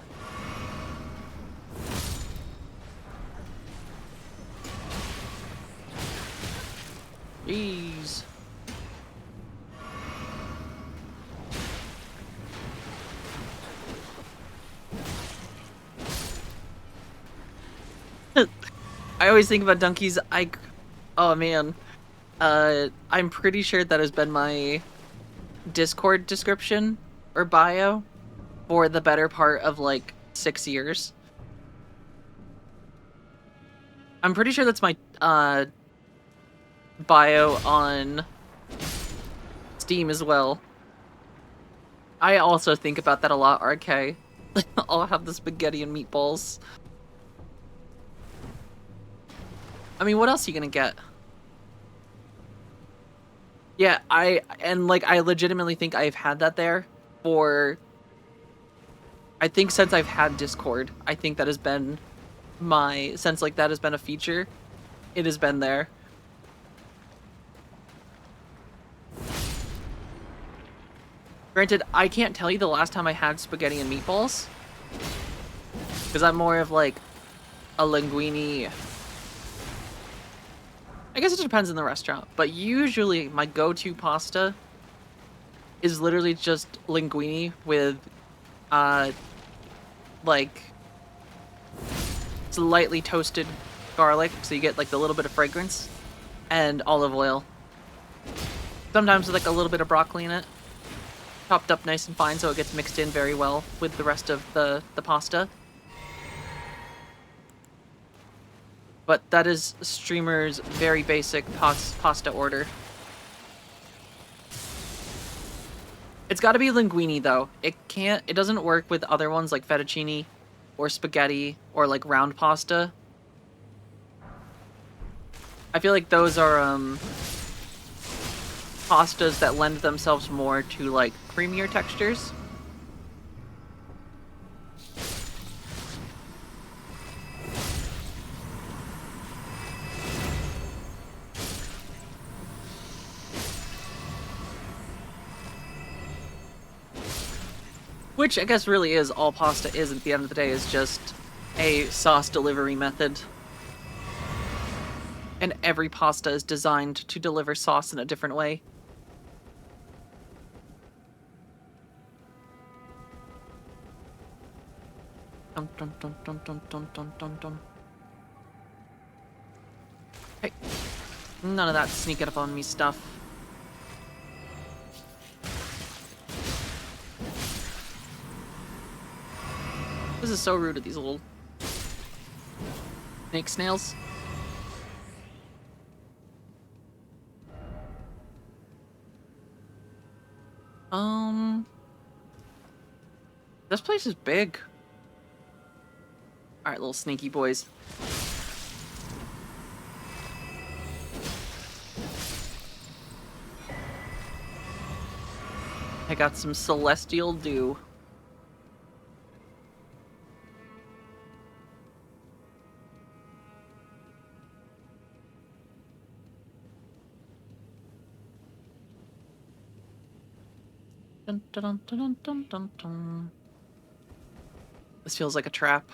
Jeez. I always think about donkeys. Oh man. I'm pretty sure that has been my Discord description or bio for the better part of like 6 years. I'm pretty sure that's my bio on Steam as well. I also think about that a lot, RK. I'll have the spaghetti and meatballs. I mean, what else are you gonna get? Yeah, I legitimately think I've had that there for... I think since I've had Discord, I think that has been since like that has been a feature, it has been there. Granted, I can't tell you the last time I had spaghetti and meatballs, because I'm more of like a linguine. I guess it depends on the restaurant, but usually my go-to pasta is literally just linguine with uh like slightly toasted garlic, so you get like the little bit of fragrance, and olive oil. Sometimes with like a little bit of broccoli in it, chopped up nice and fine so it gets mixed in very well with the rest of the pasta. But that is Streamer's very basic pasta order. It's got to be linguine though. It doesn't work with other ones like fettuccine or spaghetti or like round pasta. I feel like those are pastas that lend themselves more to like creamier textures. Which I guess really is all pasta is at the end of the day, is just a sauce delivery method. And every pasta is designed to deliver sauce in a different way. Dum dum dum dum dum dum dum dum dum. Hey, none of that sneaking up on me stuff. This is so rude of these little snake snails. This place is big. Alright, little sneaky boys. I got some celestial dew. Dun, dun, dun, dun, dun, dun, dun. This feels like a trap.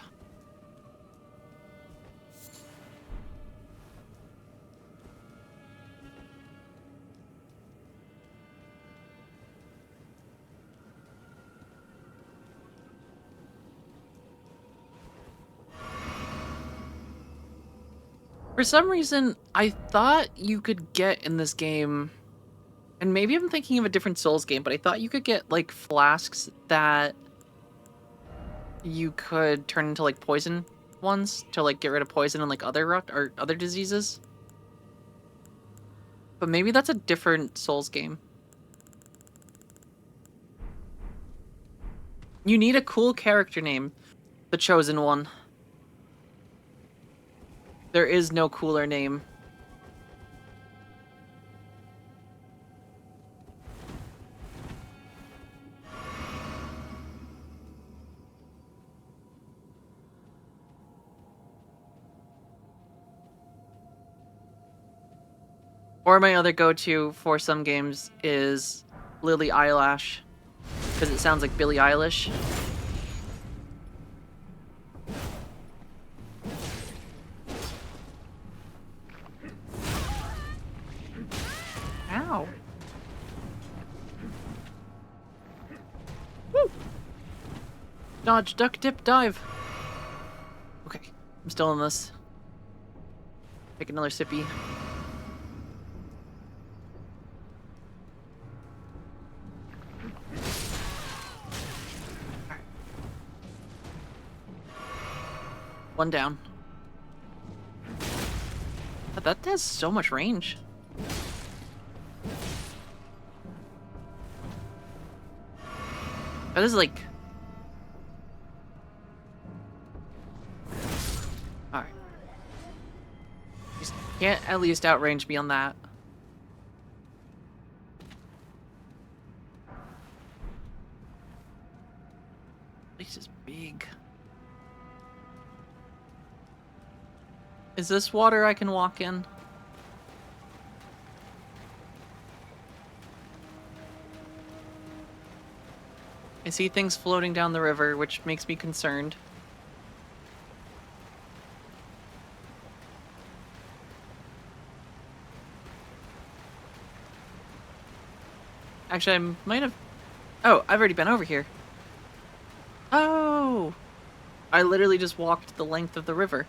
For some reason, I thought you could get in this game, and maybe I'm thinking of a different Souls game, but I thought you could get like flasks that you could turn into like poison ones to like get rid of poison and like other or other diseases. But maybe that's a different Souls game. You need a cool character name, the chosen one. There is no cooler name. Or my other go-to for some games is Lily Eyelash, because it sounds like Billie Eilish. Ow. Woo! Dodge, duck, dip, dive. Okay, I'm still in this. Take another sippy. One down. That has so much range. That is like... Alright. You can't at least outrange me on that. This is big. Is this water I can walk in? I see things floating down the river, which makes me concerned. Actually, I might have... Oh, I've already been over here. Oh! I literally just walked the length of the river.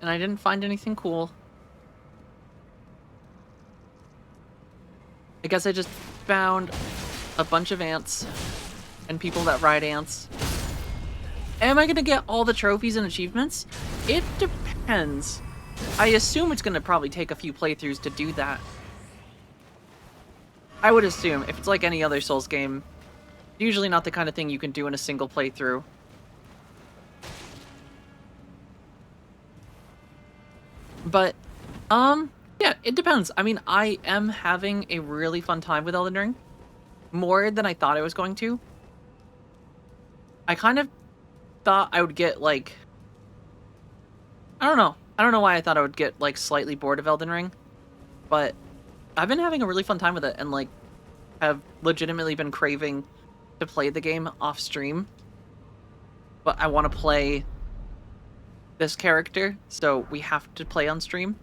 And I didn't find anything cool. I guess I just found a bunch of ants and people that ride ants. Am I gonna get all the trophies and achievements? It depends. I assume it's gonna probably take a few playthroughs to do that. I would assume, if it's like any other Souls game, usually not the kind of thing you can do in a single playthrough. But, yeah, it depends. I mean, I am having a really fun time with Elden Ring. More than I thought I was going to. I kind of thought I would get, like... I don't know. I don't know why I thought I would get, like, slightly bored of Elden Ring. But I've been having a really fun time with it, and, like, have legitimately been craving to play the game off stream. But I want to play this character, so we have to play on stream.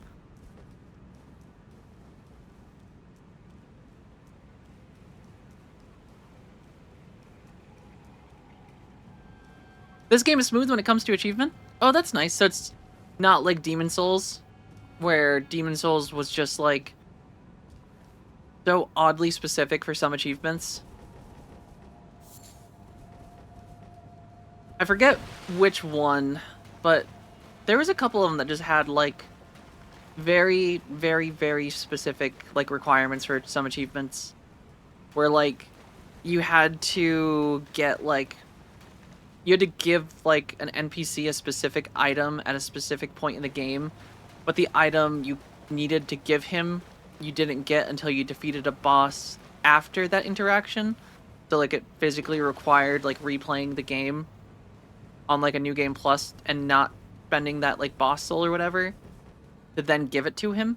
This game is smooth when it comes to achievement. Oh, that's nice. So it's not like Demon Souls, where Demon Souls was just like so oddly specific for some achievements. I forget which one, but there was a couple of them that just had like very, very, very specific like requirements for some achievements, where like you had to get like you had to give like an NPC a specific item at a specific point in the game, but the item you needed to give him you didn't get until you defeated a boss after that interaction. So like it physically required like replaying the game on like a new game plus and not spending that like boss soul or whatever to then give it to him.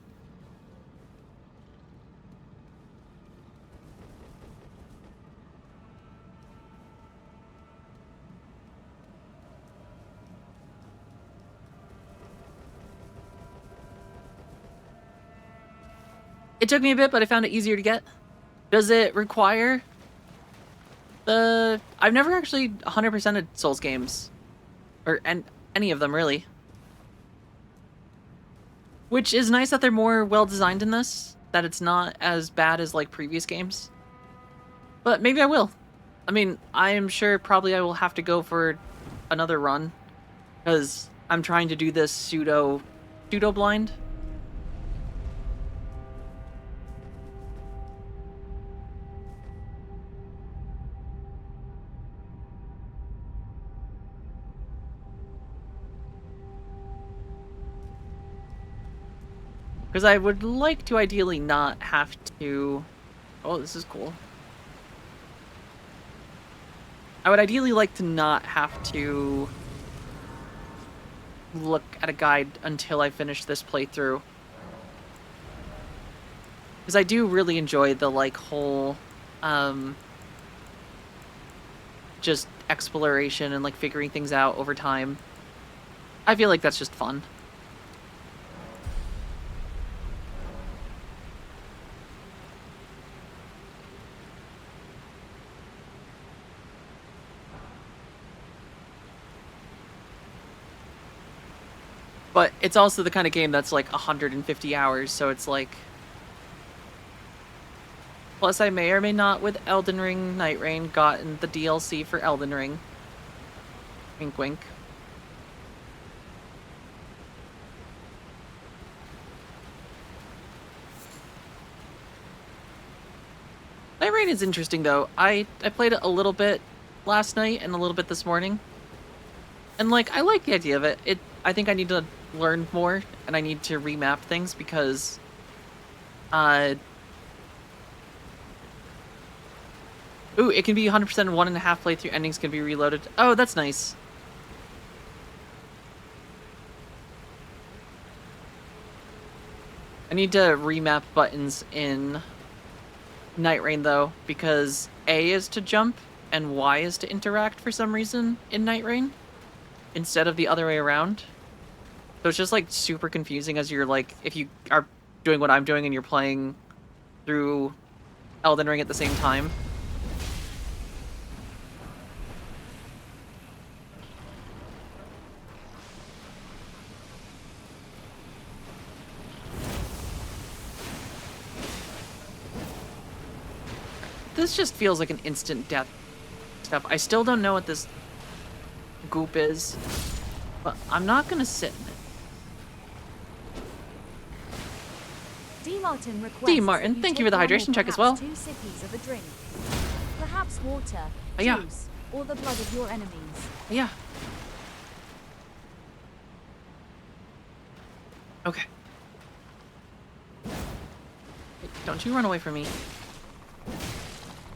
It took me a bit, but I found it easier to get. Does it require the... I've never actually 100%ed Souls games. Or any of them, really. Which is nice that they're more well-designed in this. That it's not as bad as, like, previous games. But maybe I will. I mean, I am sure probably I will have to go for another run. Because I'm trying to do this pseudo-blind. Because I would like to ideally not have to... Oh, this is cool. I would ideally like to not have to look at a guide until I finish this playthrough. Because I do really enjoy the, like, whole, just exploration and, like, figuring things out over time. I feel like that's just fun. But it's also the kind of game that's like 150 hours, so it's like... Plus I may or may not, with Elden Ring Night Rain, gotten the DLC for Elden Ring. Wink wink. Night Rain is interesting though. I played it a little bit last night and a little bit this morning. And like, I like the idea of it. I think I need to learn more, and I need to remap things because... Ooh, it can be 100% 1.5 playthrough endings can be reloaded. Oh, that's nice. I need to remap buttons in Night Rain, though, because A is to jump, and Y is to interact for some reason in Night Rain. instead of the other way around. So it's just like super confusing as you're like, if you are doing what I'm doing and you're playing through Elden Ring at the same time. This just feels like an instant death stuff. I still don't know what this goop is, but I'm not gonna sit in it. D. Martin requests D. Martin, that thank you take for the one or hydration check as well. perhaps 2 sippies of a drink. Perhaps water, Yeah. juice, or the blood of your enemies. Yeah. Okay. Hey, don't you run away from me.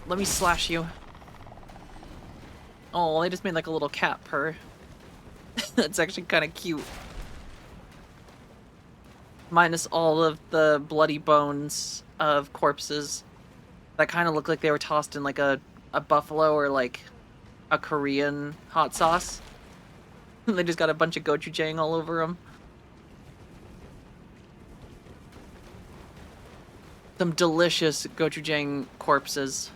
Let me slash you. Oh, they just made like a little cat purr. That's actually kind of cute. Minus all of the bloody bones of corpses that kind of look like they were tossed in like a buffalo or like a Korean hot sauce. They just got a bunch of gochujang all over them. Some delicious gochujang corpses.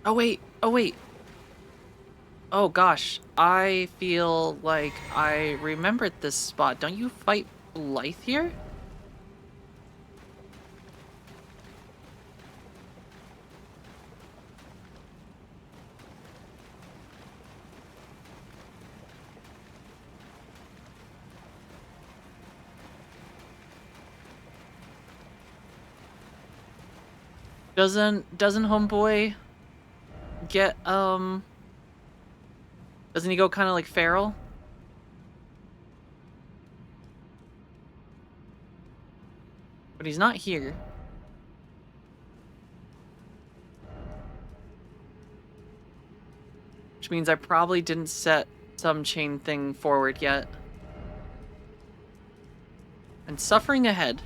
Oh wait, oh wait. Oh gosh, I feel like I remembered this spot. Don't you fight Blythe here? Doesn't homeboy get doesn't he go kind of like feral? But he's not here. Which means I probably didn't set some chain thing forward yet. And suffering ahead.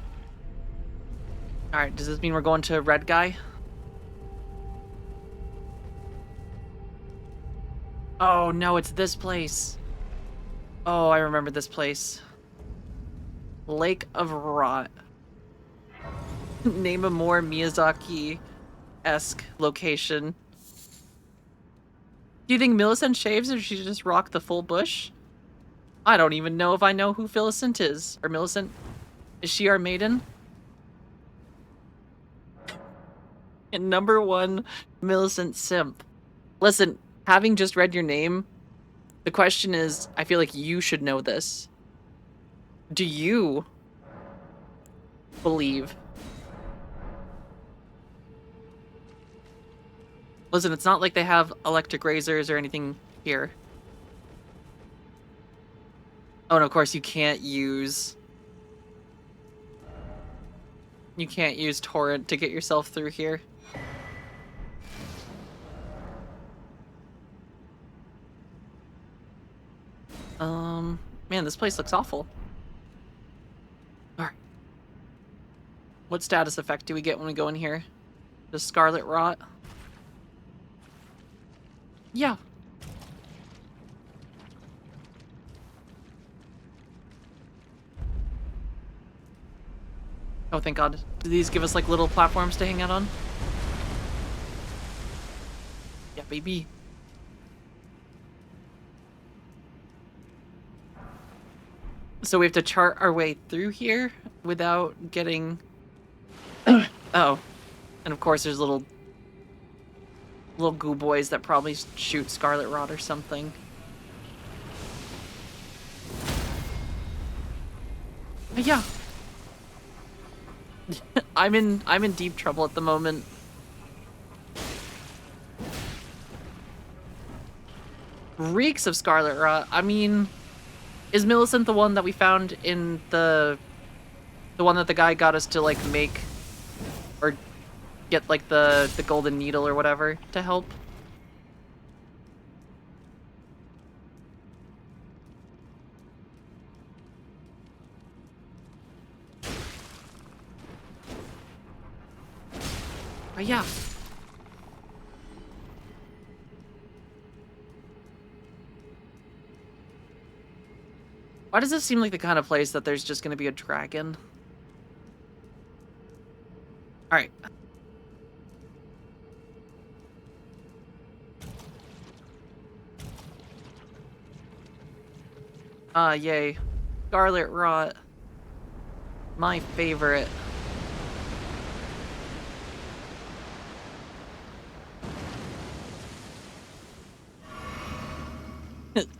Alright, does this mean we're going to Red Guy? Oh no, it's this place. Oh, I remember this place. Lake of Rot. Name a more Miyazaki-esque location. Do you think Millicent shaves or she just rock the full bush? I don't even know if I know who Millicent is. Or Millicent? Is she our maiden? And #1 Millicent simp. Listen, having just read your name, the question is, I feel like you should know this. Do you believe? Listen, it's not like they have electric razors or anything here. Oh, and of course you can't use... You can't use torrent to get yourself through here. Man, this place looks awful. Alright. What status effect do we get when we go in here? Does Scarlet Rot? Yeah. Oh, thank God. Do these give us like little platforms to hang out on? Yeah, baby. So we have to chart our way through here without getting... Oh. And of course there's little goo boys that probably shoot Scarlet Rot or something. Yeah. I'm in deep trouble at the moment. Reeks of Scarlet Rot. I mean, is Millicent the one that we found in the one that the guy got us to like make or get like the golden needle or whatever to help? Yeah. Why does this seem like the kind of place that there's just gonna be a dragon? Alright. Yay. Scarlet Rot. My favorite.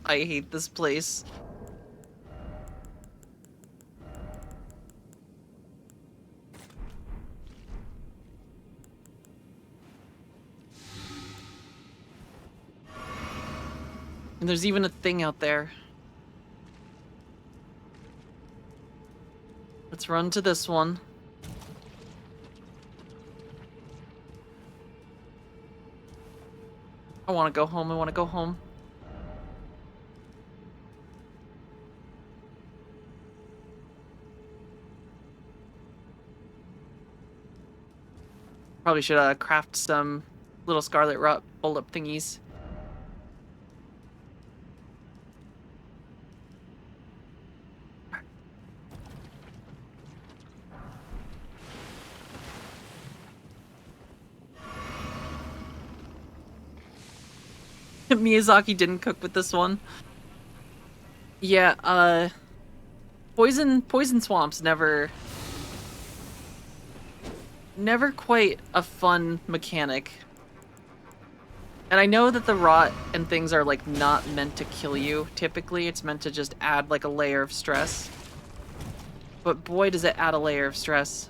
I hate this place. And there's even a thing out there. Let's run to this one. I want to go home. I want to go home. Probably should craft some little Scarlet Rot bullet thingies. Miyazaki didn't cook with this one. Yeah, poison swamps never quite a fun mechanic. And I know that the rot and things are like not meant to kill you. Typically, it's meant to just add like a layer of stress. But boy, does it add a layer of stress.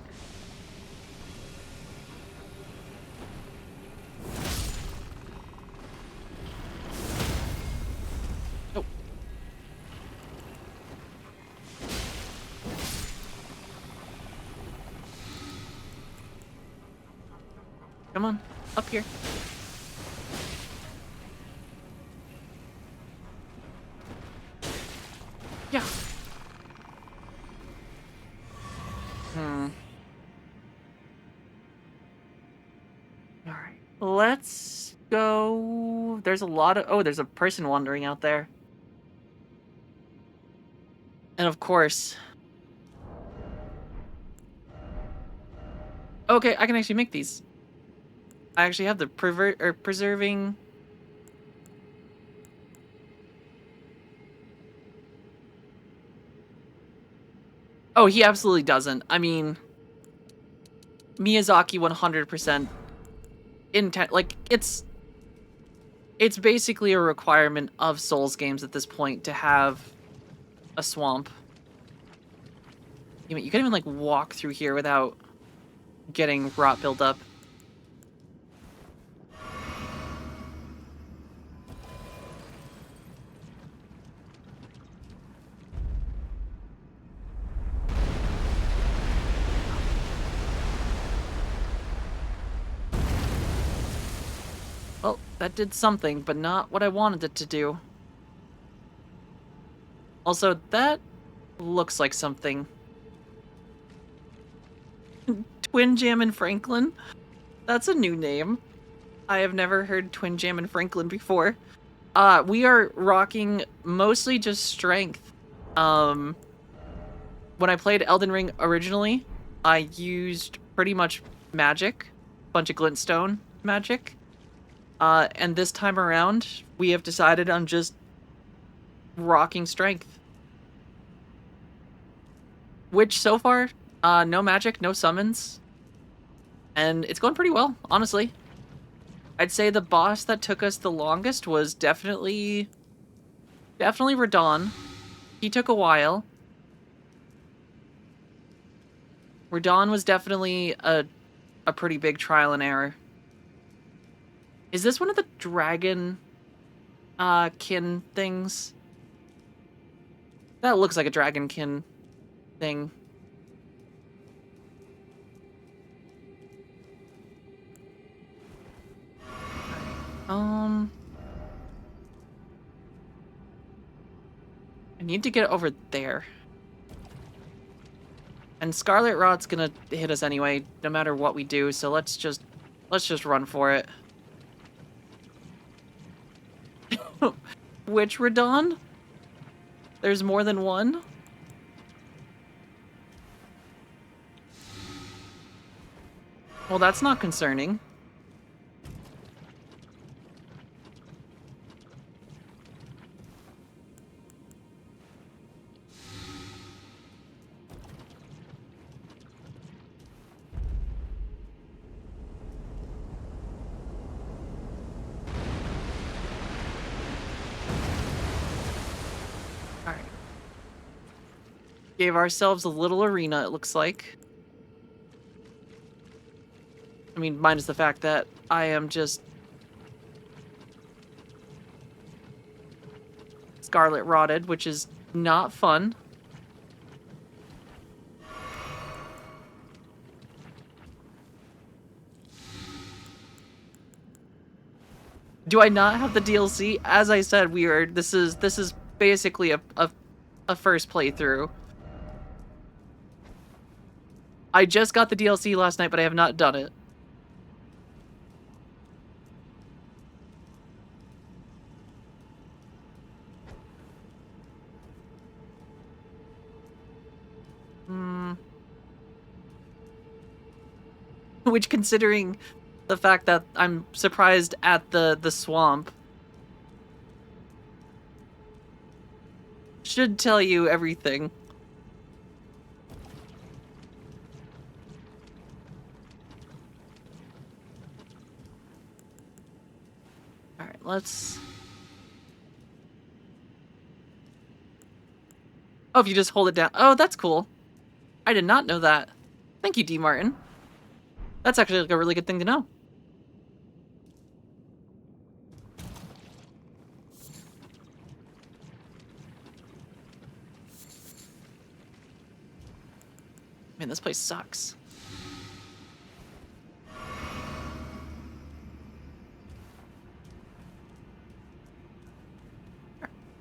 Oh. Come on, up here. Yeah. Alright. Let's go. There's a lot of. Oh, there's a person wandering out there. And of course. Okay, I can actually make these. I actually have the preserving. Oh, he absolutely doesn't. I mean, Miyazaki 100% intent. Like, it's basically a requirement of Souls games at this point to have a swamp. You can't even like walk through here without getting rot buildup. Well, that did something, but not what I wanted it to do. Also, that looks like something. Twin Jam and Franklin? That's a new name. I have never heard Twin Jam and Franklin before. We are rocking mostly just strength. When I played Elden Ring originally, I used pretty much magic, bunch of glintstone magic. And this time around, we have decided on just rocking strength. Which so far, no magic, no summons. And it's going pretty well, honestly. I'd say the boss that took us the longest was definitely Radon. He took a while. Radon was definitely a pretty big trial and error. Is this one of the dragon kin things? That looks like a dragonkin thing. I need to get over there. And Scarlet Rot's gonna hit us anyway, no matter what we do, so let's just run for it. Which Radon? There's more than one? Well, that's not concerning. All right. Gave ourselves a little arena, it looks like. I mean, minus the fact that I am just scarlet rotted, which is not fun. Do I not have the DLC? As I said, this is basically a first playthrough. I just got the DLC last night, but I have not done it. Which, considering the fact that I'm surprised at the swamp, should tell you everything. All right, let's... Oh, if you just hold it down. Oh, that's cool. I did not know that. Thank you, D. Martin. That's actually like a really good thing to know. Man, this place sucks.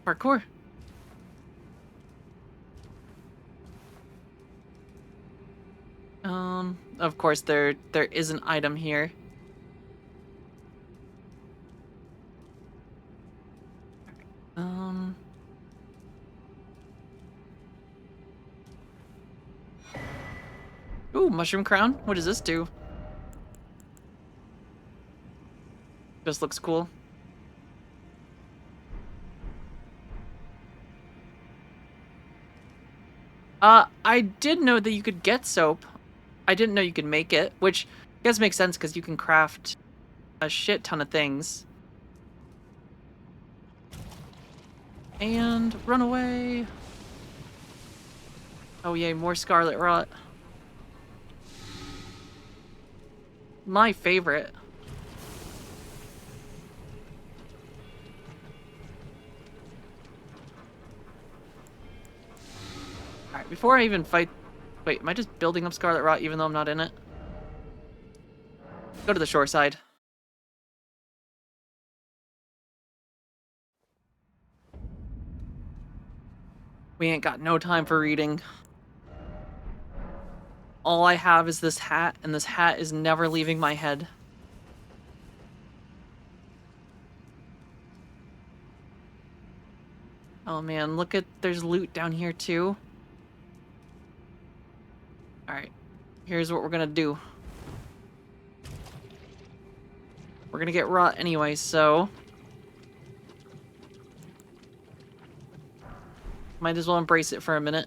Parkour. Of course there is an item here. Ooh, mushroom crown. What does this do? Just looks cool. I did know that you could get soap. I didn't know you could make it, which I guess makes sense because you can craft a shit ton of things. And run away. Oh yay, more scarlet rot. My favorite. Alright, before I even fight... Wait, am I just building up scarlet rot even though I'm not in it? Go to the shore side. We ain't got no time for reading. All I have is this hat, and this hat is never leaving my head. Oh man, look at... There's loot down here too. Alright, here's what we're gonna do. We're gonna get rot anyway, so... Might as well embrace it for a minute.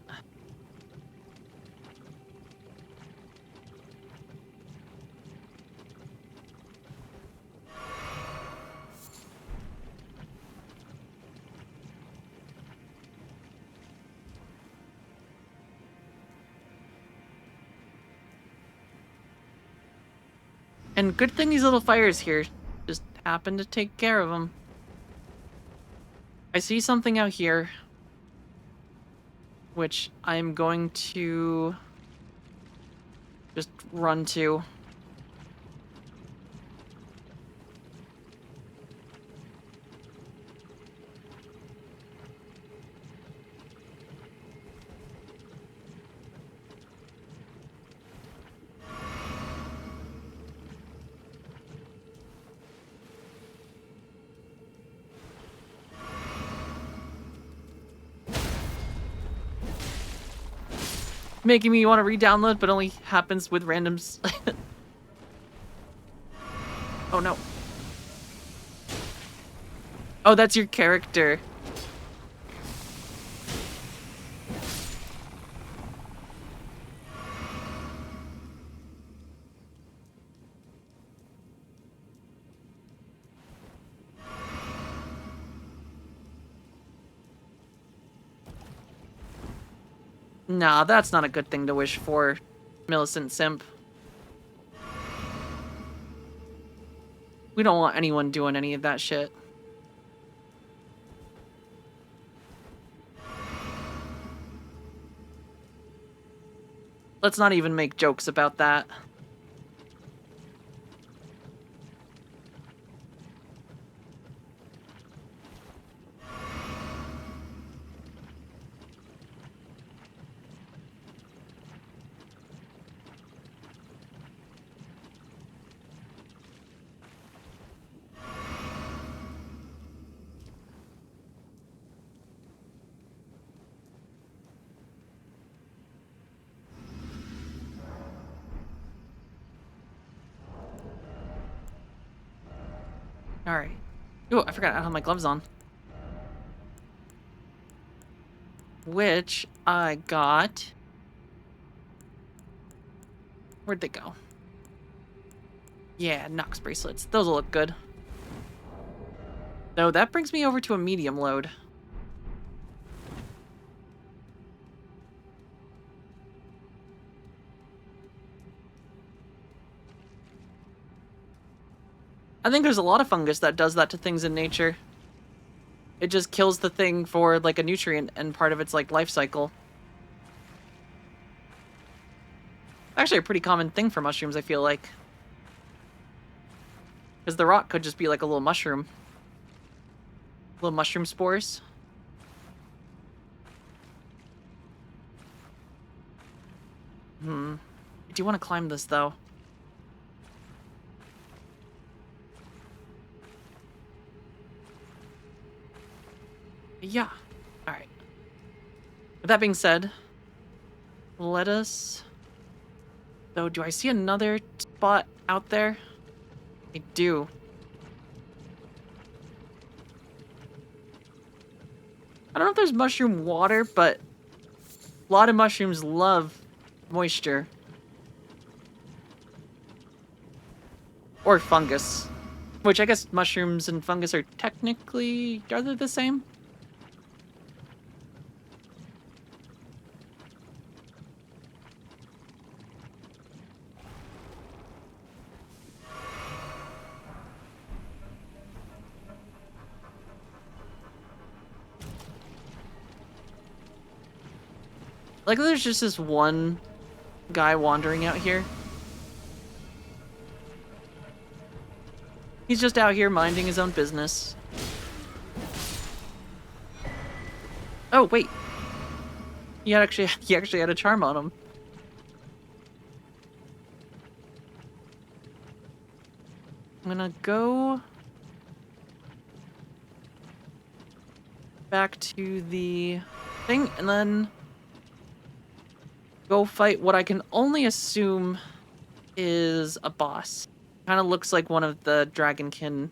And good thing these little fires here just happen to take care of them. I see something out here, which I'm going to just run to. Making me want to re-download, but only happens with randoms. Oh no. Oh, that's your character. Nah, that's not a good thing to wish for, Millicent Simp. We don't want anyone doing any of that shit. Let's not even make jokes about that. Alright. Oh, I forgot I have my gloves on. Which I got... Where'd they go? Yeah, Nox bracelets. Those will look good. So that brings me over to a medium load. I think there's a lot of fungus that does that to things in nature. It just kills the thing for, like, a nutrient and part of its, like, life cycle. Actually a pretty common thing for mushrooms, I feel like. Because the rock could just be like a little mushroom. Little mushroom spores. I do want to climb this, though. Yeah. Alright. With that being said, let us... Though, do I see another spot out there? I do. I don't know if there's mushroom water, but a lot of mushrooms love moisture. Or fungus. Which I guess mushrooms and fungus are technically... Are they the same? Like, there's just this one guy wandering out here. He's just out here minding his own business. Oh, wait. He actually had a charm on him. I'm gonna go back to the thing and then go fight what I can only assume is a boss. Kind of looks like one of the dragonkin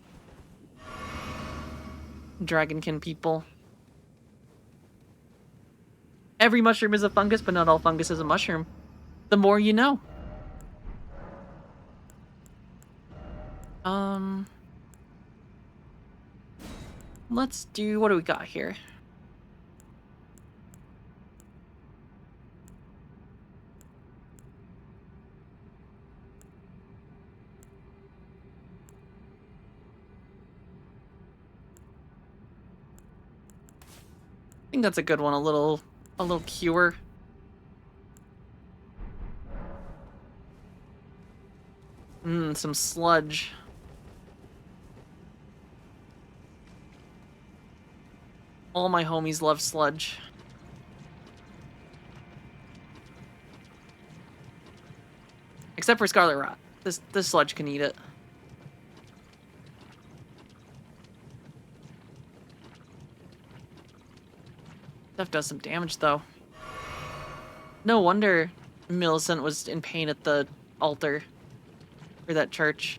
people. Every mushroom is a fungus, but not all fungus is a mushroom. The more you know. Let's do, what do we got here? I think that's a good one, a little cure. Some sludge. All my homies love sludge. Except for Scarlet Rot. This sludge can eat it. Stuff does some damage, though. No wonder Millicent was in pain at the altar for that church.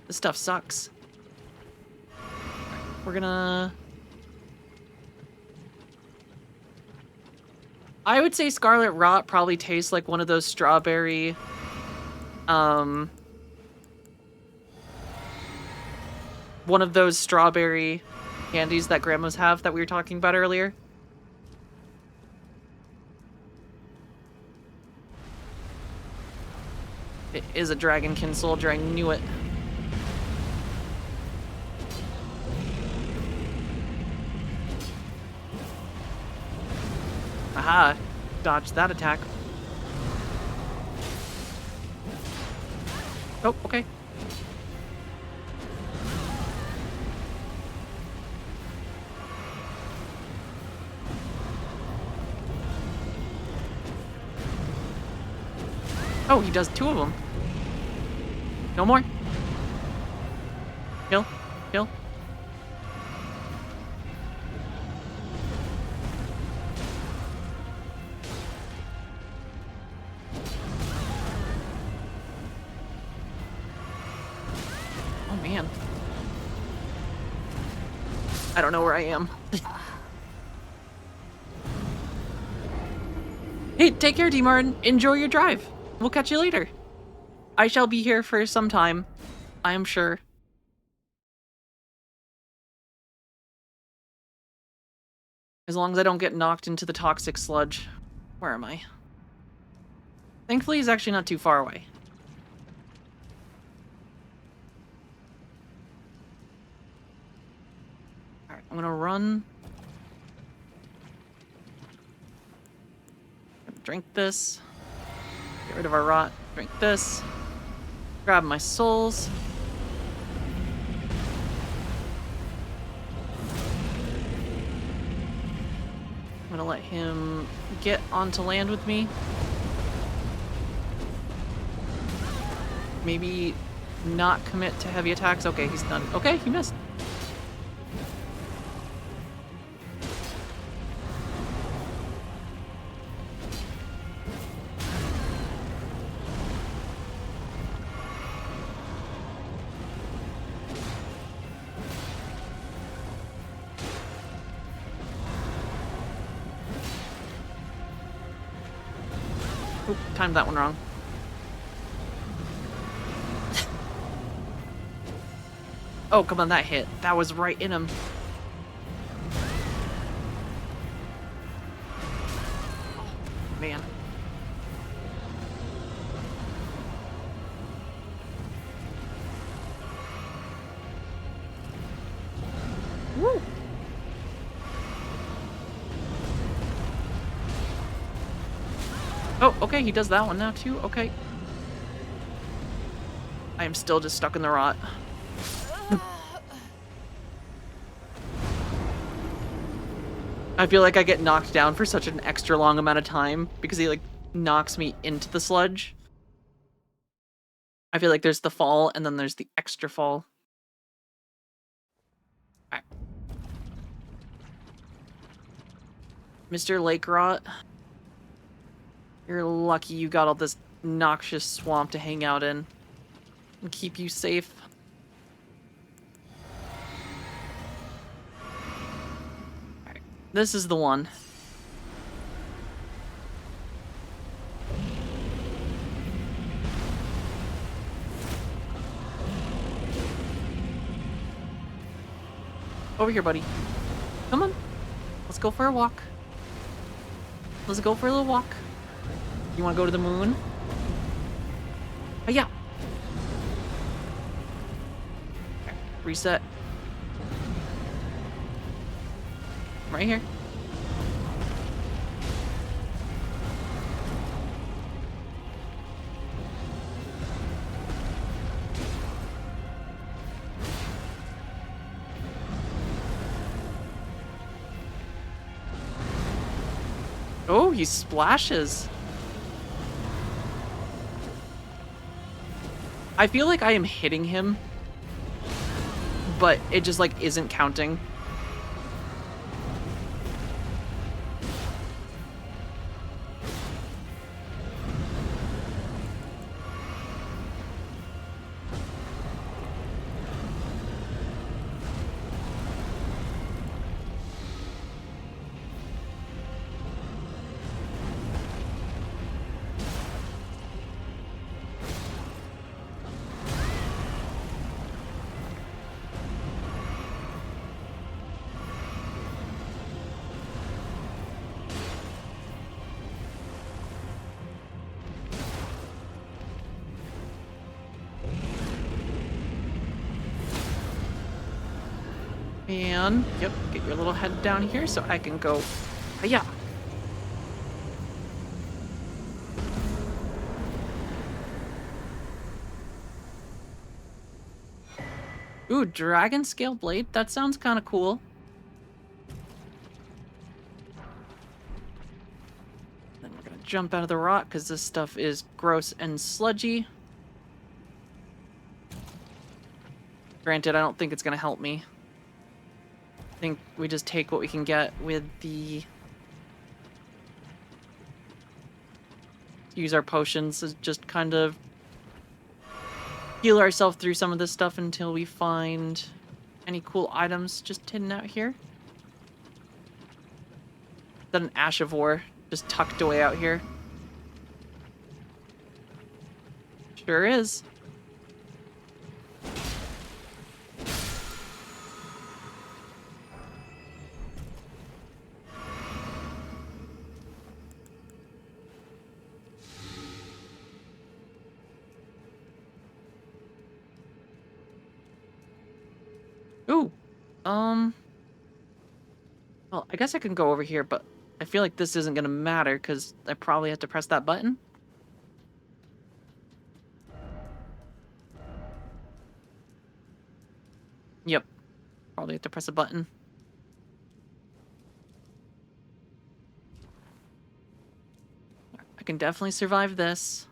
This stuff sucks. We're gonna... I would say Scarlet Rot probably tastes like one of those strawberry... one of those strawberry candies that grandmas have that we were talking about earlier. It is a dragonkin soldier, I knew it. Aha! Dodged that attack. Oh, okay. Oh, he does 2 of them. No more. Kill. Kill. Oh, man. I don't know where I am. Hey, take care, D. Martin. Enjoy your drive. We'll catch you later. I shall be here for some time, I am sure. As long as I don't get knocked into the toxic sludge. Where am I? Thankfully, he's actually not too far away. Alright, I'm gonna run. Drink this. Get rid of our rot. Drink this. Grab my souls. I'm gonna let him get onto land with me. Maybe not commit to heavy attacks. Okay, he's done. Okay, he missed. Oop, timed that one wrong. Oh, come on, that hit. That was right in him. Man. Woo! Oh, okay, he does that one now too. Okay. I am still just stuck in the rot. I feel like I get knocked down for such an extra long amount of time because he like knocks me into the sludge. I feel like there's the fall and then there's the extra fall. Alright. Mr. Lake Rot. You're lucky you got all this noxious swamp to hang out in and keep you safe. Alright, this is the one. Over here, buddy. Come on. Let's go for a walk. Let's go for a little walk. You want to go to the moon? Oh, yeah. Okay, reset. Right here. Oh, he splashes. I feel like I am hitting him, but it just like isn't counting. And, yep, get your little head down here so I can go. Yeah. Ooh, dragon scale blade. That sounds kind of cool. Then we're gonna jump out of the rock because this stuff is gross and sludgy. Granted, I don't think it's gonna help me. I think we just take what we can get with the... Use our potions to just kind of heal ourselves through some of this stuff until we find any cool items just hidden out here. Is that an Ash of War just tucked away out here? Sure is. Ooh. Well, I guess I can go over here, but I feel like this isn't gonna matter because I probably have to press that button. Yep. Probably have to press a button. I can definitely survive this.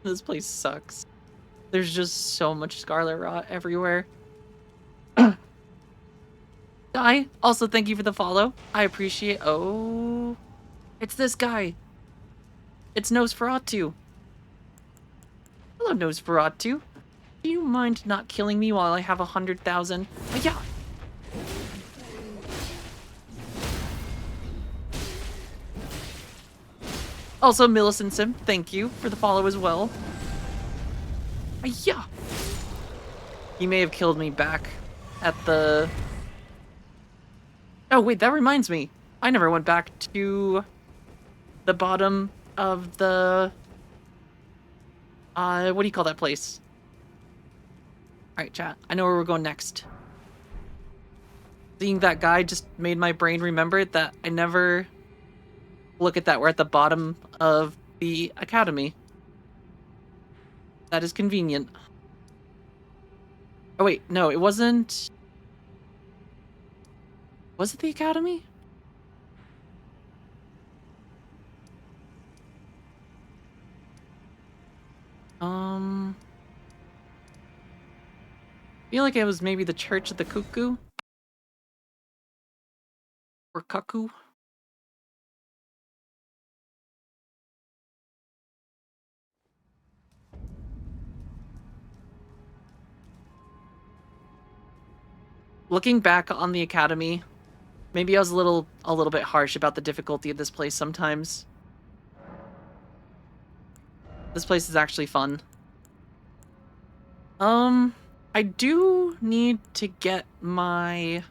This place sucks. There's just so much scarlet rot everywhere. Guy, also thank you for the follow. I appreciate... Oh... It's this guy. It's Nosferatu. Hello, Nosferatu. Do you mind not killing me while I have 100,000? Yeah. Also, Millicent Sim, thank you for the follow as well. Yeah. He may have killed me back at the... Oh, wait, that reminds me. I never went back to the bottom of the... what do you call that place? Alright, chat. I know where we're going next. Seeing that guy just made my brain remember that I never look at that. We're at the bottom of the academy. That is convenient. Oh, wait. No, it wasn't... Was it the academy? I feel like it was maybe the Church of the Cuckoo? Or Cuckoo? Looking back on the academy, maybe I was a little bit harsh about the difficulty of this place sometimes. This place is actually fun. I do need to get my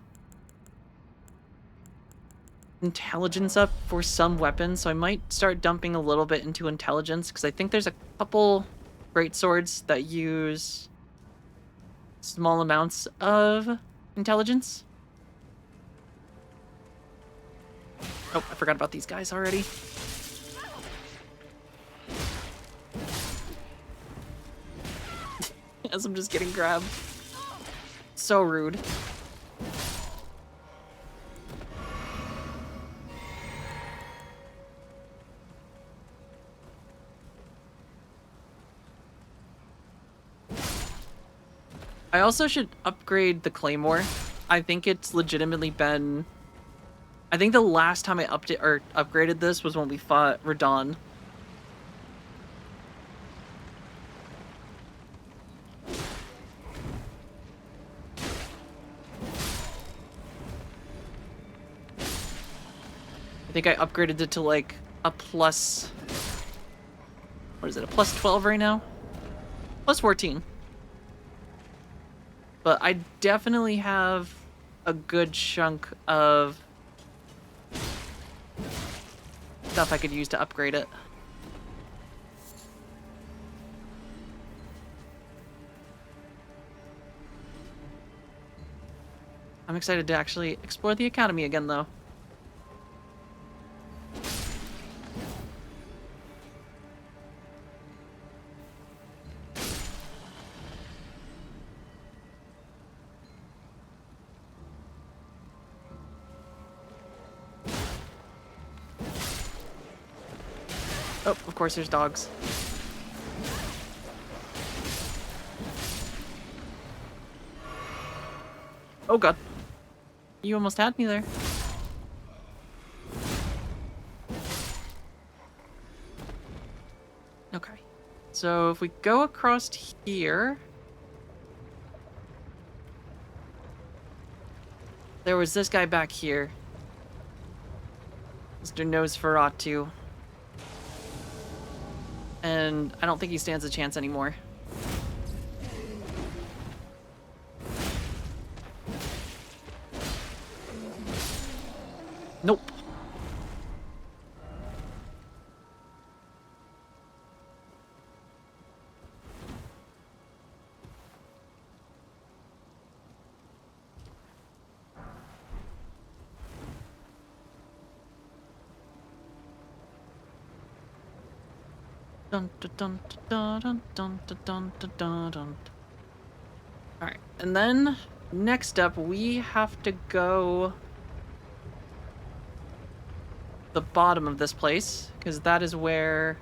intelligence up for some weapons, so I might start dumping a little bit into intelligence, because I think there's a couple great swords that use small amounts of intelligence. Oh, I forgot about these guys already. As I'm just getting grabbed. So rude. I also should upgrade the Claymore. I think it's legitimately been... I think the last time I upgraded this was when we fought Radon. I think I upgraded it to like a plus... What is it, a plus 12 right now? Plus 14. But I definitely have a good chunk of stuff I could use to upgrade it. I'm excited to actually explore the academy again, though. Oh, of course there's dogs. Oh god. You almost had me there. Okay. So if we go across here... There was this guy back here. Mr. Nosferatu. And I don't think he stands a chance anymore. Nope. Dun dun dun dun dun dun dun dun dun dun. Alright, and then next up we have to go the bottom of this place, because that is where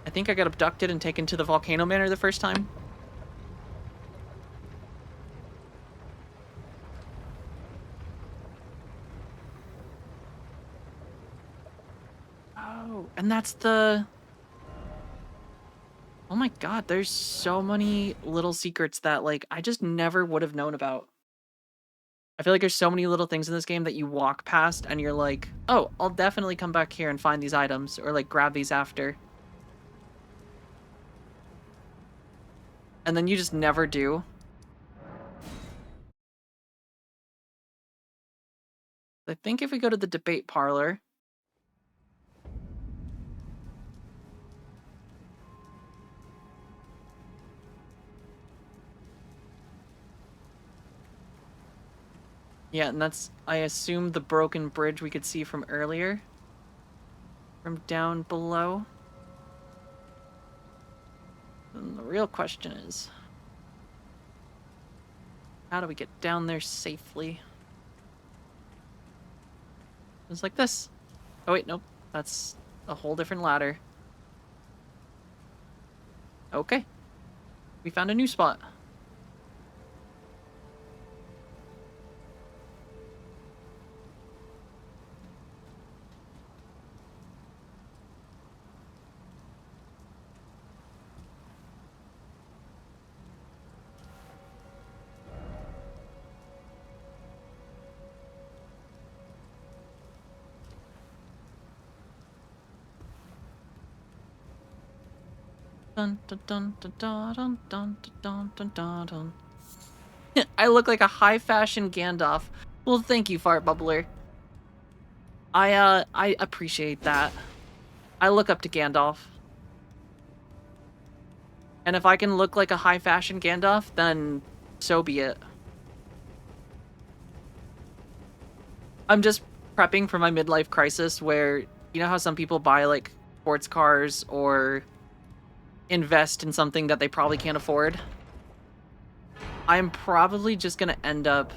I think I got abducted and taken to the Volcano Manor the first time. Oh, and that's the... Oh my god, there's so many little secrets that, like, I just never would have known about. I feel like there's so many little things in this game that you walk past and you're like, oh, I'll definitely come back here and find these items, or like grab these after. And then you just never do. I think if we go to the debate parlor... Yeah, and that's, I assume, the broken bridge we could see from earlier. From down below. And the real question is, how do we get down there safely? It's like this. Oh wait, nope. That's a whole different ladder. Okay. We found a new spot. Dun dun dun dun dun dun dun dun dun dun. I look like a high fashion Gandalf. Well, thank you, Fart Bubbler. I appreciate that. I look up to Gandalf. And if I can look like a high fashion Gandalf, then so be it. I'm just prepping for my midlife crisis where, you know how some people buy like sports cars or invest in something that they probably can't afford? I'm probably just gonna end up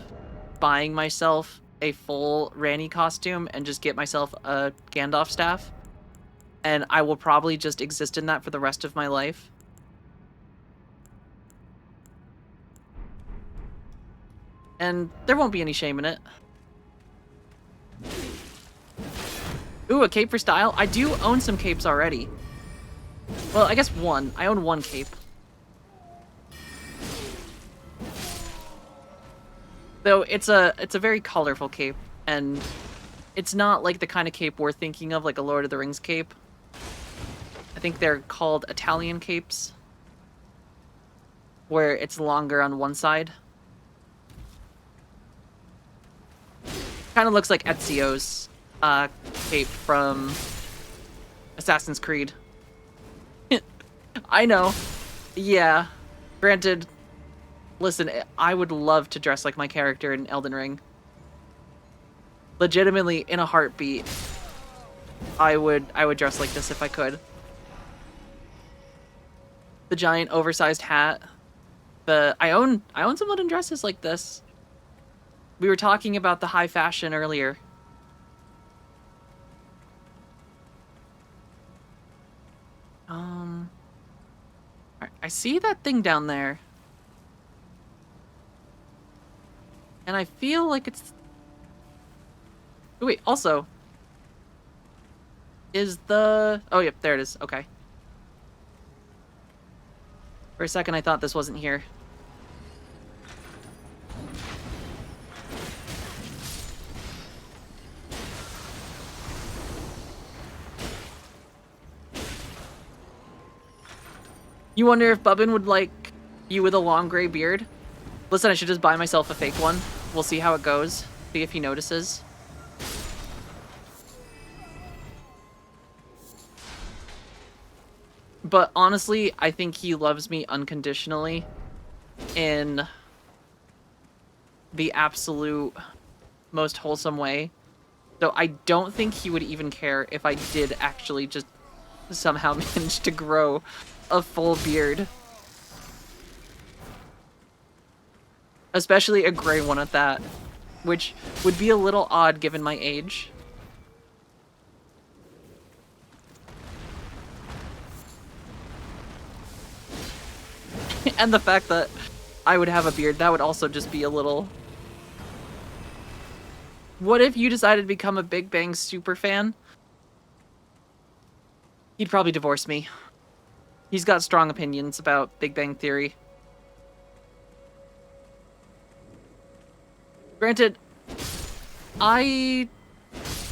buying myself a full Ranny costume and just get myself a Gandalf staff. And I will probably just exist in that for the rest of my life. And there won't be any shame in it. Ooh, a cape for style? I do own some capes already. Well, I guess one. I own one cape. Though it's a very colorful cape, and it's not like the kind of cape we're thinking of, like a Lord of the Rings cape. I think they're called Italian capes. where it's longer on one side. Kind of looks like Ezio's cape from Assassin's Creed. I know. Yeah. Granted, listen, I would love to dress like my character in Elden Ring. Legitimately, in a heartbeat, I would dress like this if I could. The giant oversized hat. I own some wooden dresses like this. We were talking about the high fashion earlier. I see that thing down there. And I feel like it's... Oh, wait, also... Is the... Oh, yep, there it is. Okay. For a second, I thought this wasn't here. You wonder if Bubbin would like you with a long gray beard? Listen, I should just buy myself a fake one. We'll see how it goes. See if he notices. But honestly, I think he loves me unconditionally in the absolute most wholesome way. So I don't think he would even care if I did actually just somehow manage to grow a full beard. Especially a gray one at that, which would be a little odd given my age. And the fact that I would have a beard, that would also just be a little... What if you decided to become a Big Bang super fan? He'd probably divorce me. He's got strong opinions about Big Bang Theory. Granted, I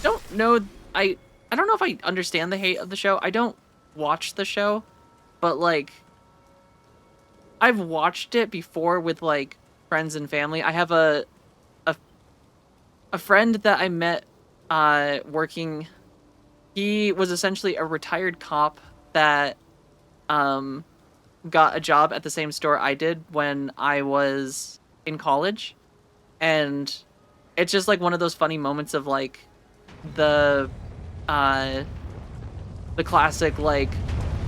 don't know... I don't know if I understand the hate of the show. I don't watch the show, but, like... I've watched it before with, like, friends and family. I have a friend that I met working... He was essentially a retired cop that got a job at the same store I did when I was in college. And it's just, like, one of those funny moments of, like, the classic, like,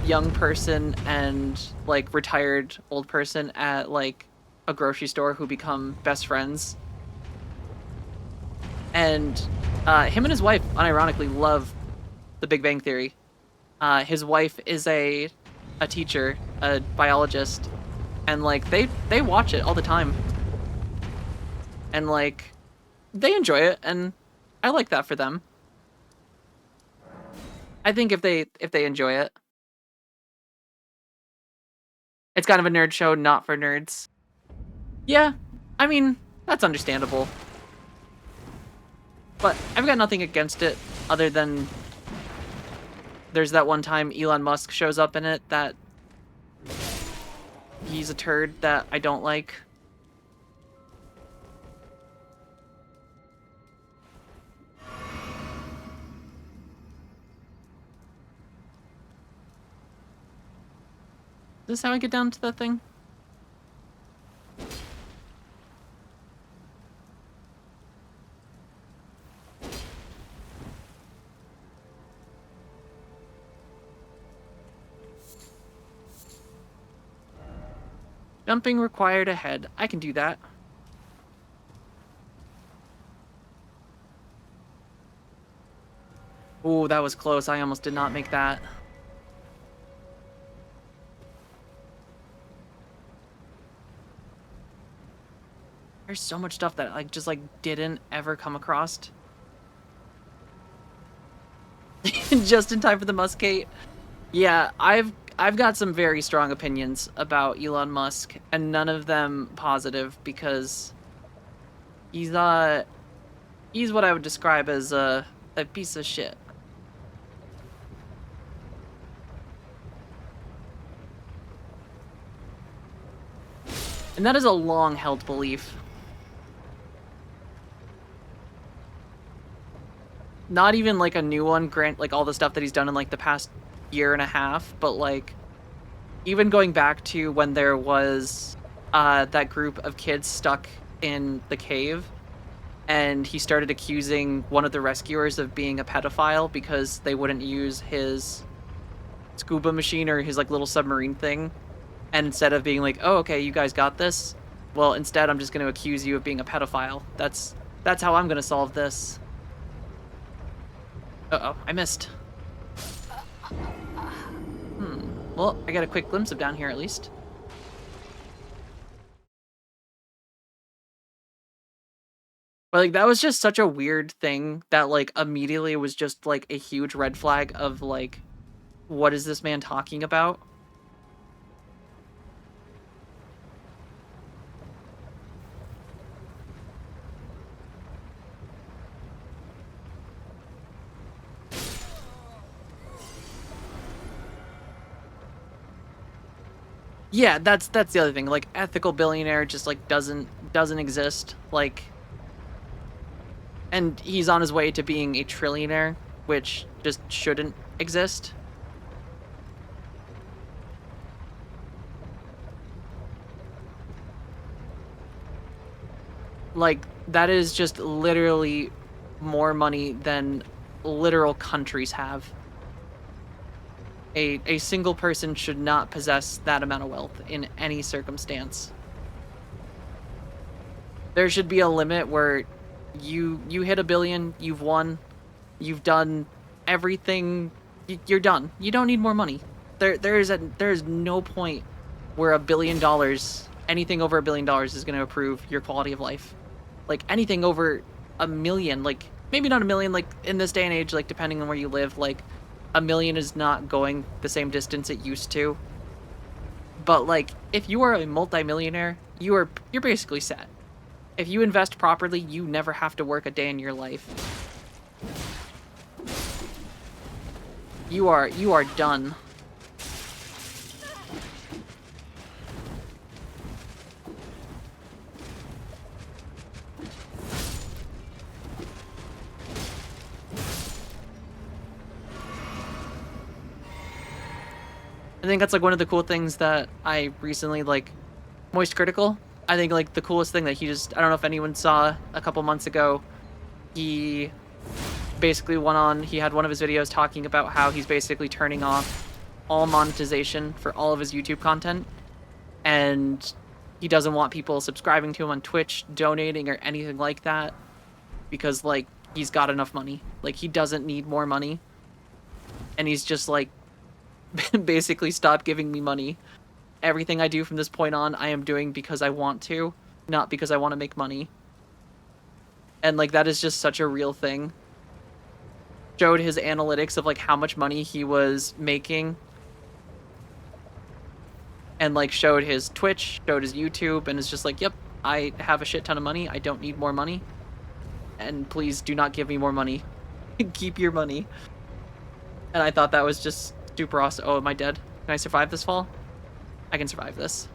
young person and, like, retired old person at, like, a grocery store who become best friends. And him and his wife, unironically, love The Big Bang Theory. His wife is a teacher, a biologist, and, like, they watch it all the time. And, like, they enjoy it, and I like that for them. I think if they enjoy it. It's kind of a nerd show, not for nerds. Yeah, I mean, that's understandable. But I've got nothing against it, other than there's that one time Elon Musk shows up in it that he's a turd that I don't like. Is this how I get down to that thing? Jumping required ahead. I can do that. Ooh, that was close. I almost did not make that. There's so much stuff that, like, just, like, didn't ever come across. Just in time for the Muskate. Yeah, I've got some very strong opinions about Elon Musk, and none of them positive, because he's what I would describe as a piece of shit. And that is a long-held belief. Not even, like, a new one, like, all the stuff that he's done in, like, the past year and a half, but, like, even going back to when there was, that group of kids stuck in the cave, and he started accusing one of the rescuers of being a pedophile because they wouldn't use his scuba machine or his, like, little submarine thing, and instead of being like, "Oh, okay, you guys got this," well, instead, I'm just gonna accuse you of being a pedophile. That's how I'm gonna solve this. Uh-oh, I missed. Well, I got a quick glimpse of down here at least. But, like, that was just such a weird thing that, like, immediately was just, like, a huge red flag of, like, what is this man talking about? Yeah, that's the other thing, like, ethical billionaire just, like, doesn't exist, like, and he's on his way to being a trillionaire, which just shouldn't exist. Like, that is just literally more money than literal countries have. A single person should not possess that amount of wealth in any circumstance. There should be a limit where you hit 1 billion, you've won, you've done everything, you're done. You don't need more money. There's no point where $1 billion, anything over $1 billion is going to improve your quality of life. Like anything over 1 million, like maybe not 1 million, like in this day and age, like depending on where you live, like 1 million is not going the same distance it used to. But like if you are a multimillionaire, you're basically set. If you invest properly, you never have to work a day in your life. You are done. I think that's like one of the cool things that I recently like Moist Critical. I think like the coolest thing that he just I don't know if anyone saw a couple months ago, he basically went on he had one of his videos talking about how he's basically turning off all monetization for all of his YouTube content, and he doesn't want people subscribing to him on Twitch, donating or anything like that because like he's got enough money. Like he doesn't need more money. And he's just like basically stop giving me money. Everything I do from this point on, I am doing because I want to, not because I want to make money. And like that is just such a real thing. Showed his analytics of like how much money he was making. And like showed his Twitch, showed his YouTube, and it's just like, yep, I have a shit ton of money. I don't need more money. And please do not give me more money. Keep your money. And I thought that was just super awesome. Oh, am I dead? Can I survive this fall? I can survive this.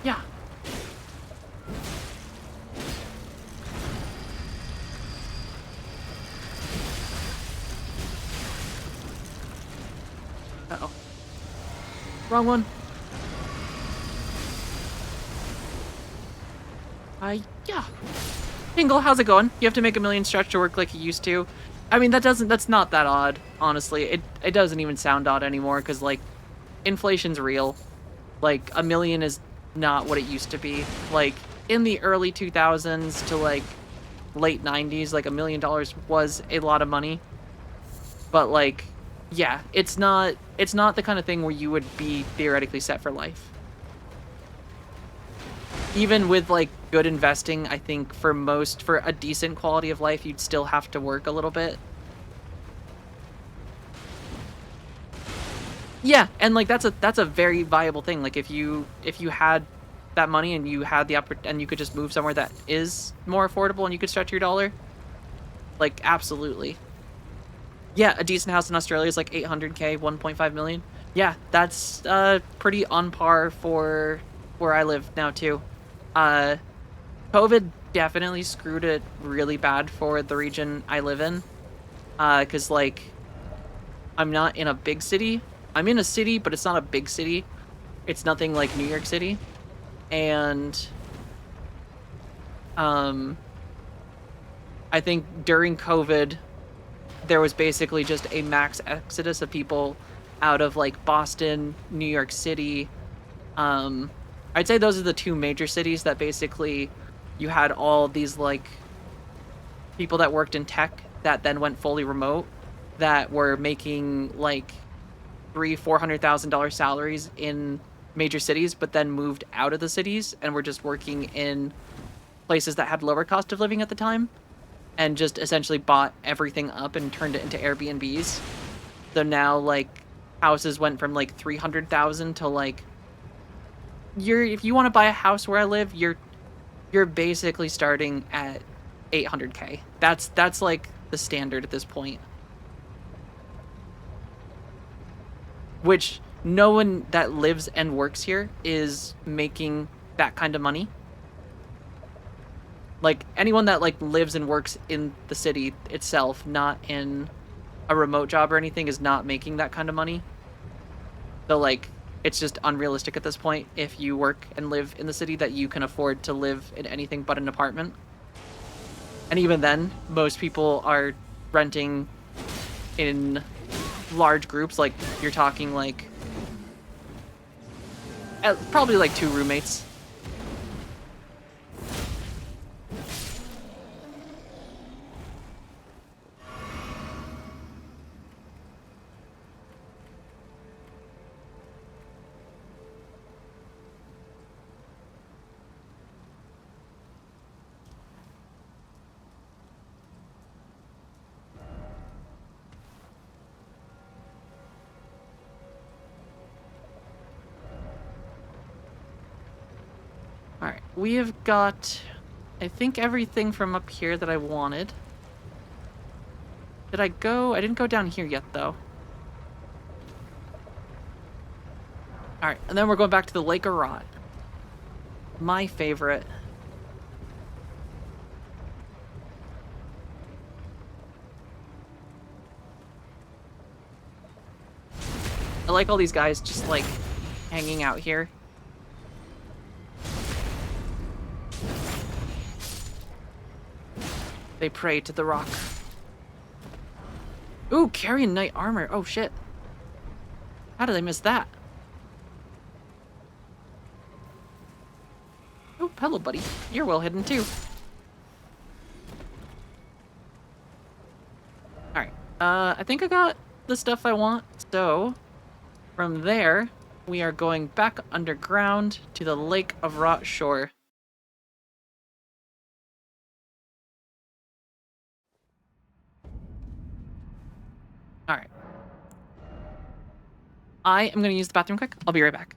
Yeah. Uh-oh. Wrong one. Yeah. Tingle, how's it going? You have to make 1 million stretch to work like you used to. I mean, that's not that odd, honestly. It doesn't even sound odd anymore, because, like, inflation's real. Like, 1 million is not what it used to be. Like, in the early 2000s to, like, late 90s, like, $1 million was a lot of money. But, like, yeah, it's not the kind of thing where you would be theoretically set for life. Even with like good investing, I think for a decent quality of life, you'd still have to work a little bit. Yeah, and like that's a very viable thing. Like if you had that money and you had and you could just move somewhere that is more affordable and you could stretch your dollar, like absolutely. Yeah, a decent house in Australia is like 800K, 1.5 million. Yeah, that's pretty on par for where I live now too. Uh COVID definitely screwed it really bad for the region I live in. Cuz like I'm not in a big city. I'm in a city, but it's not a big city. It's nothing like New York City. And um I think during COVID there was basically just a max exodus of people out of like Boston, New York City. Um, I'd say those are the two major cities that basically you had all these like people that worked in tech that then went fully remote that were making like $400,000 salaries in major cities, but then moved out of the cities and were just working in places that had lower cost of living at the time and just essentially bought everything up and turned it into Airbnbs. So now like houses went from like 300,000 to like if you want to buy a house where I live, you're basically starting at 800K. That's like the standard at this point. Which no one that lives and works here is making that kind of money. Like anyone that like lives and works in the city itself, not in a remote job or anything, is not making that kind of money. So like it's just unrealistic at this point if you work and live in the city that you can afford to live in anything but an apartment. And even then, most people are renting in large groups. Like you're talking like probably like two roommates. All right, we have got, I think, everything from up here that I wanted. Did I go? I didn't go down here yet, though. All right, and then we're going back to the Lake of Rot. My favorite. I like all these guys just like hanging out here. They pray to the rock. Ooh, carrying knight armor. Oh shit. How did I miss that? Oh, hello, buddy. You're well hidden too. All right. I think I got the stuff I want. So from there, we are going back underground to the Lake of Rot Shore. All right. I am going to use the bathroom quick. I'll be right back.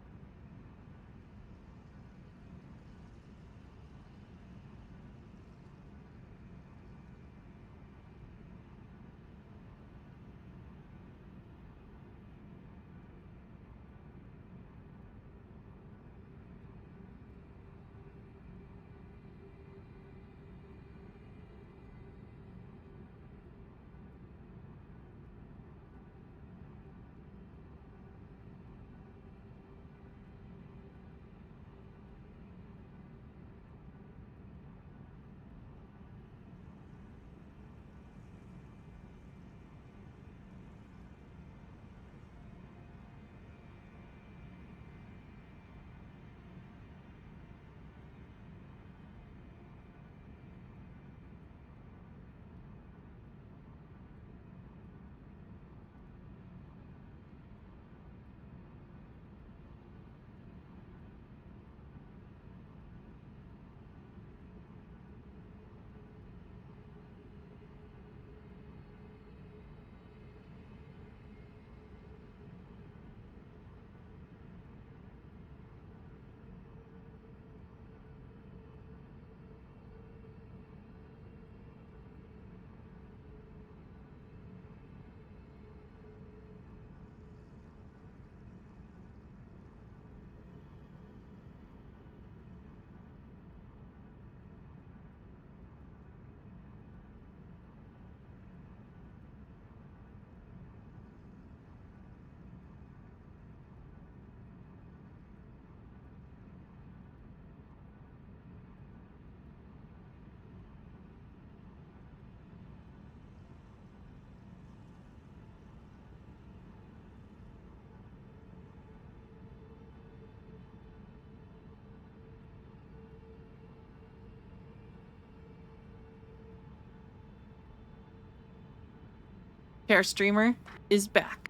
Hair streamer is back.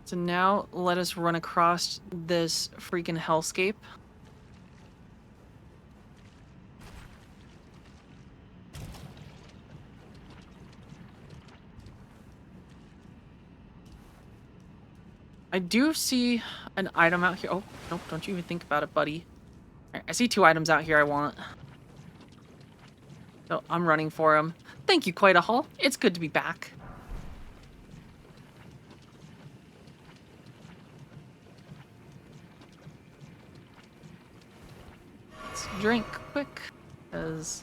So now let us run across this freaking hellscape. I do see an item out here. Oh, nope, don't you even think about it, buddy. Right, I see 2 items out here I want. So I'm running for them. Thank you, quite a haul. It's good to be back. Let's drink quick, because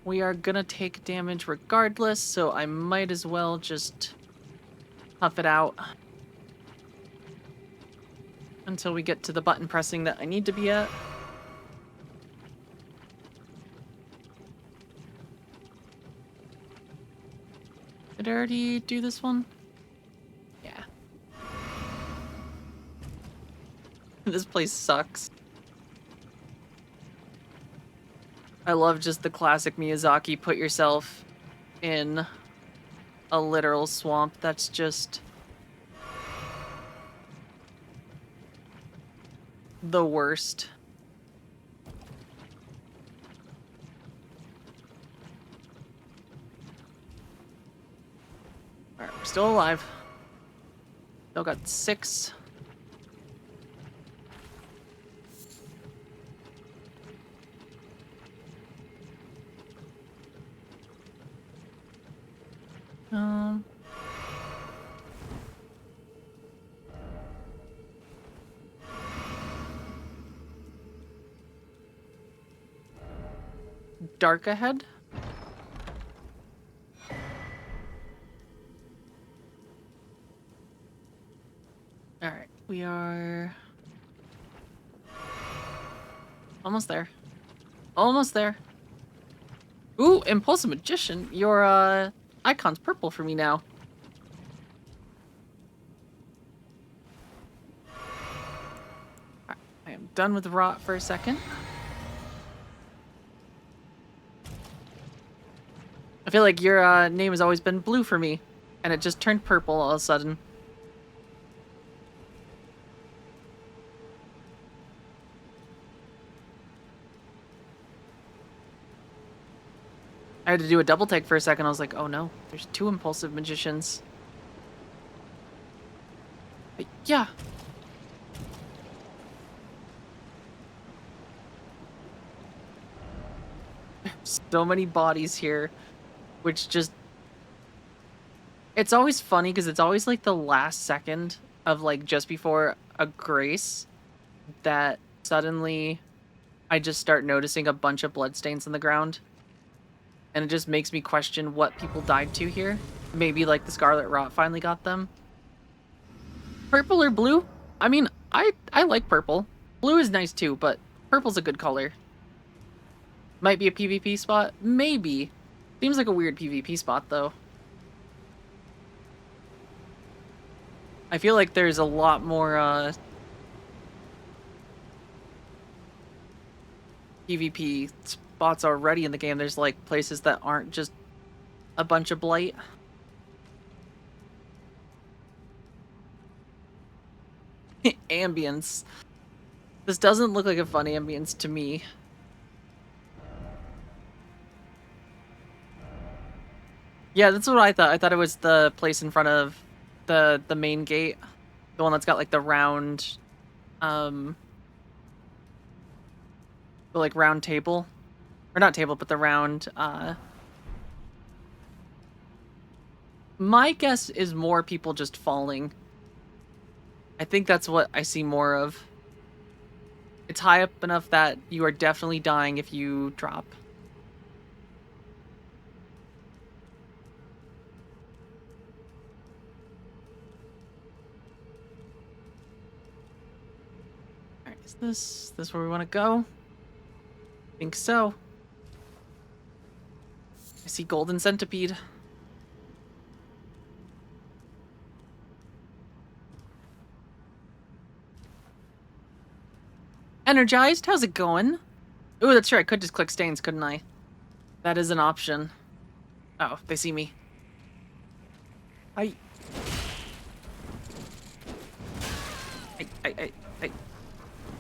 we are gonna take damage regardless, so I might as well just tough it out until we get to the button pressing that I need to be at. Did I already do this one? Yeah. This place sucks. I love just the classic Miyazaki, put yourself in a literal swamp. That's just the worst. Alright, we're still alive. Still got 6. Um... Dark ahead? Alright, we are almost there. Almost there. Ooh, Impulsive Magician. Your icon's purple for me now. Alright, I am done with rot for a second. I feel like your name has always been blue for me, and it just turned purple all of a sudden. I had to do a double take for a second. I was like, oh no, there's 2 Impulsive Magicians. But yeah. So many bodies here, which just... It's always funny because it's always like the last second of like just before a grace that suddenly I just start noticing a bunch of bloodstains on the ground. And it just makes me question what people died to here. Maybe like the Scarlet Rot finally got them. Purple or blue? I mean, I like purple. Blue is nice too, but purple's a good color. Might be a PvP spot? Maybe. Seems like a weird PvP spot though. I feel like there's a lot more PvP spots already in the game. There's like places that aren't just a bunch of blight. Ambience. This doesn't look like a fun ambience to me. Yeah, that's what I thought. I thought it was the place in front of the main gate. The one that's got like the round the like round table. Or not table, but the round my guess is more people just falling. I think that's what I see more of. It's high up enough that you are definitely dying if you drop. Alright, is this where we want to go? I think so. I see Golden Centipede. Energized, how's it going? Ooh, that's true. I could just click stains, couldn't I? That is an option. Oh, they see me. I. I.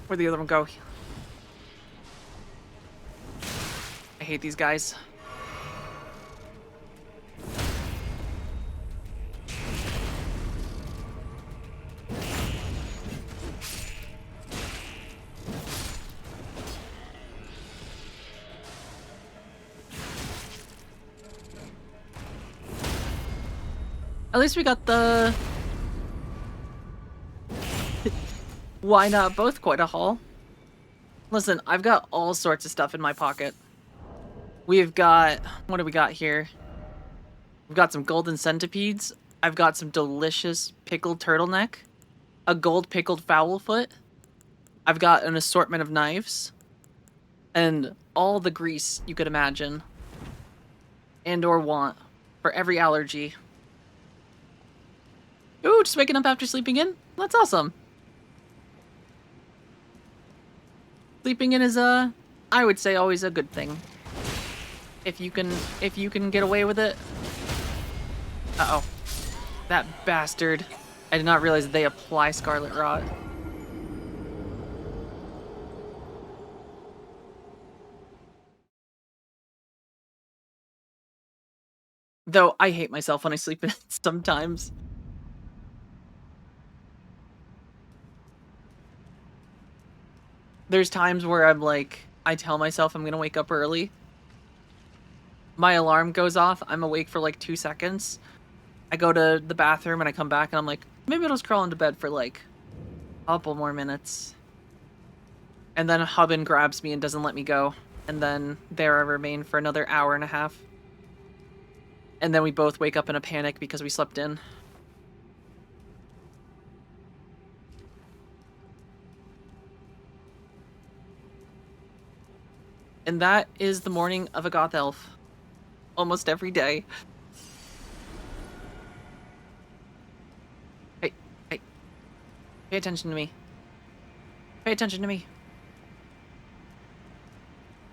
Where'd the other one go? I hate these guys. At least we got the... Why not both quite a haul? Listen, I've got all sorts of stuff in my pocket. We've got... What do we got here? We've got some golden centipedes. I've got some delicious pickled turtleneck. A gold pickled fowl foot. I've got an assortment of knives. And all the grease you could imagine. And or want. For every allergy. Ooh, just waking up after sleeping in? That's awesome. Sleeping in is I would say always a good thing. If you can get away with it. Uh-oh. That bastard. I did not realize they apply Scarlet Rot. Though I hate myself when I sleep in it sometimes. There's times where I'm like, I tell myself I'm gonna wake up early. My alarm goes off, I'm awake for like 2 seconds. I go to the bathroom and I come back and I'm like, maybe I'll just crawl into bed for like a couple more minutes. And then Hubbin grabs me and doesn't let me go. And then there I remain for another hour and a half. And then we both wake up in a panic because we slept in. And that is the morning of a goth elf. Almost every day. Hey, hey. Pay attention to me. Pay attention to me.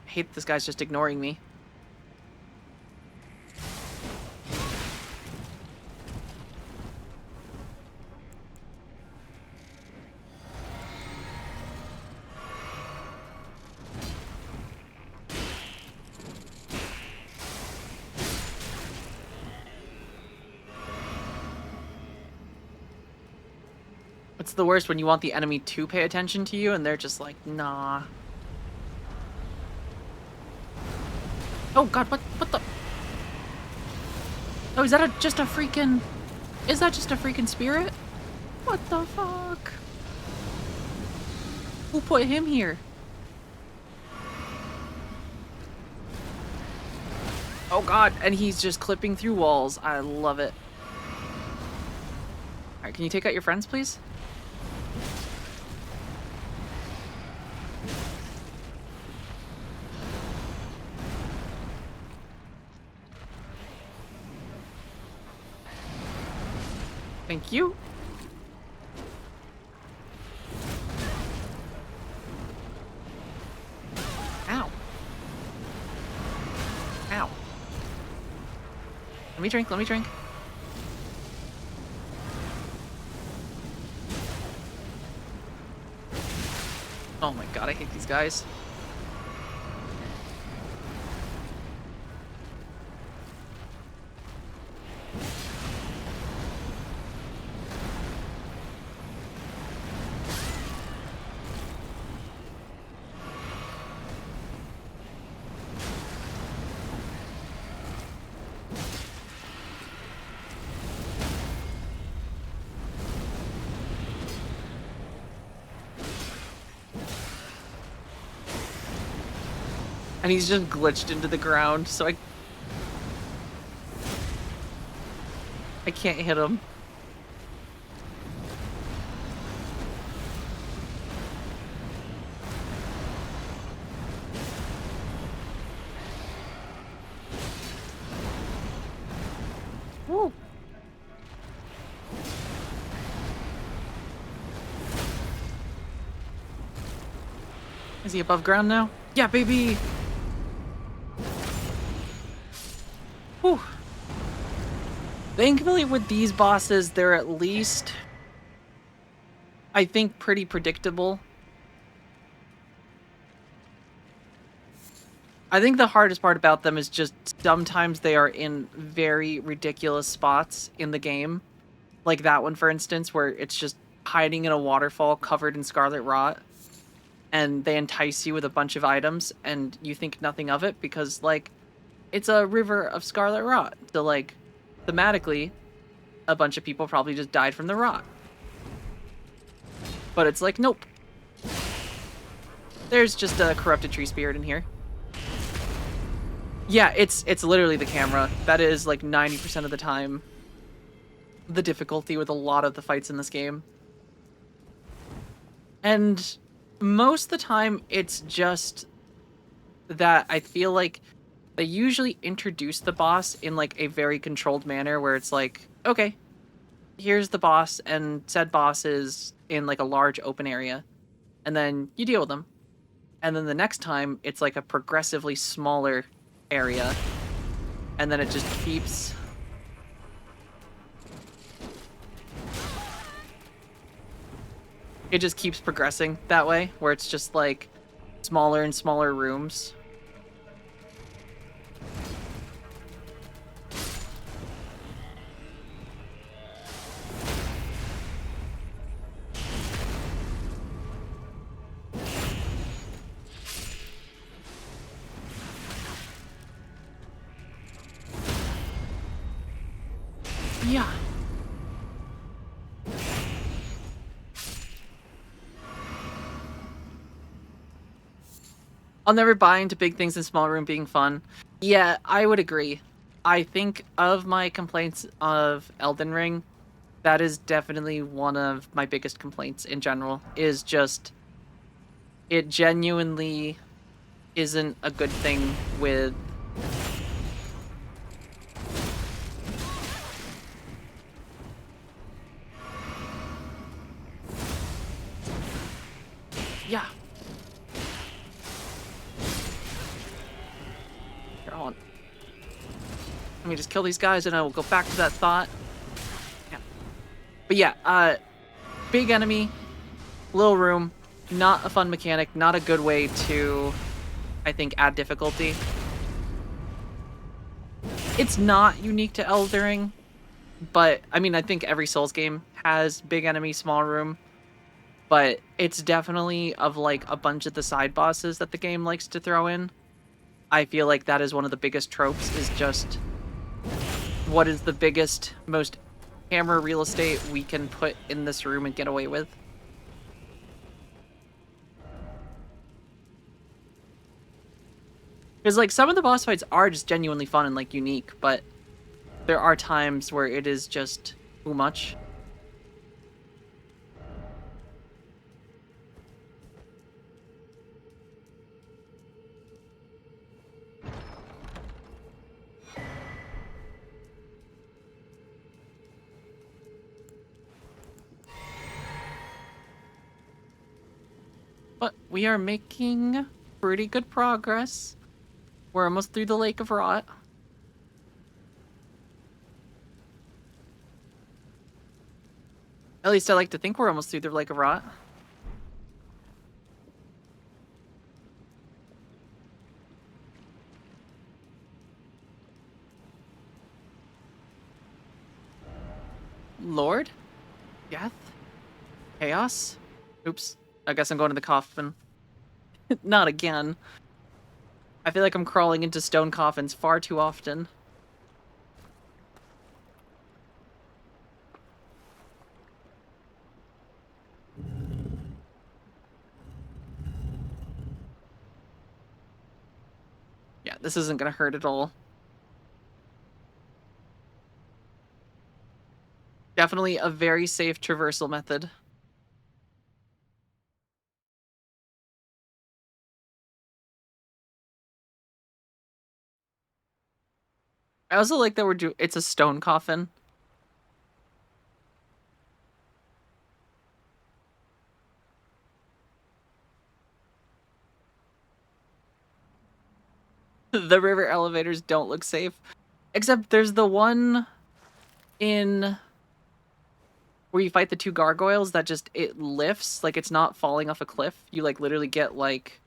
I hate this guy's just ignoring me. It's the worst when you want the enemy to pay attention to you and they're just like, nah. Oh god, what the? Oh, is that just a freaking... Is that just a freaking spirit? What the fuck? Who put him here? Oh god, and he's just clipping through walls. I love it. Alright, can you take out your friends, please? Thank you. Ow. Ow. Let me drink, let me drink. Oh my god, I hate these guys. And he's just glitched into the ground, so I can't hit him. Woo. Is he above ground now? Yeah, baby! Whew. Thankfully, with these bosses, they're at least, I think, pretty predictable. I think the hardest part about them is just sometimes they are in very ridiculous spots in the game. Like that one, for instance, where it's just hiding in a waterfall covered in scarlet rot, and they entice you with a bunch of items, and you think nothing of it because, like, it's a river of scarlet rot. So, like, thematically, a bunch of people probably just died from the rot. But it's like, nope. There's just a corrupted tree spirit in here. Yeah, it's literally the camera. That is like 90% of the time the difficulty with a lot of the fights in this game. And most of the time it's just that I feel like they usually introduce the boss in like a very controlled manner where it's like, okay, here's the boss, and said boss is in like a large open area, and then you deal with them. And then the next time it's like a progressively smaller area, and then it just keeps progressing that way, where it's just like smaller and smaller rooms. Yeah. I'll never buy into big things in small room being fun. Yeah, I would agree. I think of my complaints of Elden Ring, that is definitely one of my biggest complaints in general, is just it genuinely isn't a good thing with yeah. Here, hold on. Let me just kill these guys and I will go back to that thought. Yeah. But yeah, big enemy, little room, not a fun mechanic, not a good way to, I think, add difficulty. It's not unique to Elden Ring, but I mean, I think every Souls game has big enemy, small room, but it's definitely of like a bunch of the side bosses that the game likes to throw in. I feel like that is one of the biggest tropes, is just what is the biggest, most camera real estate we can put in this room and get away with. Because like some of the boss fights are just genuinely fun and like unique, but there are times where it is just too much. But we are making pretty good progress. We're almost through the Lake of Rot. At least I like to think we're almost through the Lake of Rot. Lord? Death? Chaos? Oops. I guess I'm going to the coffin. Not again. I feel like I'm crawling into stone coffins far too often. Yeah, this isn't gonna hurt at all. Definitely a very safe traversal method. I also like that it's a stone coffin. The river elevators don't look safe. Except there's the one in where you fight the two gargoyles that just, it lifts, like it's not falling off a cliff. You like literally get like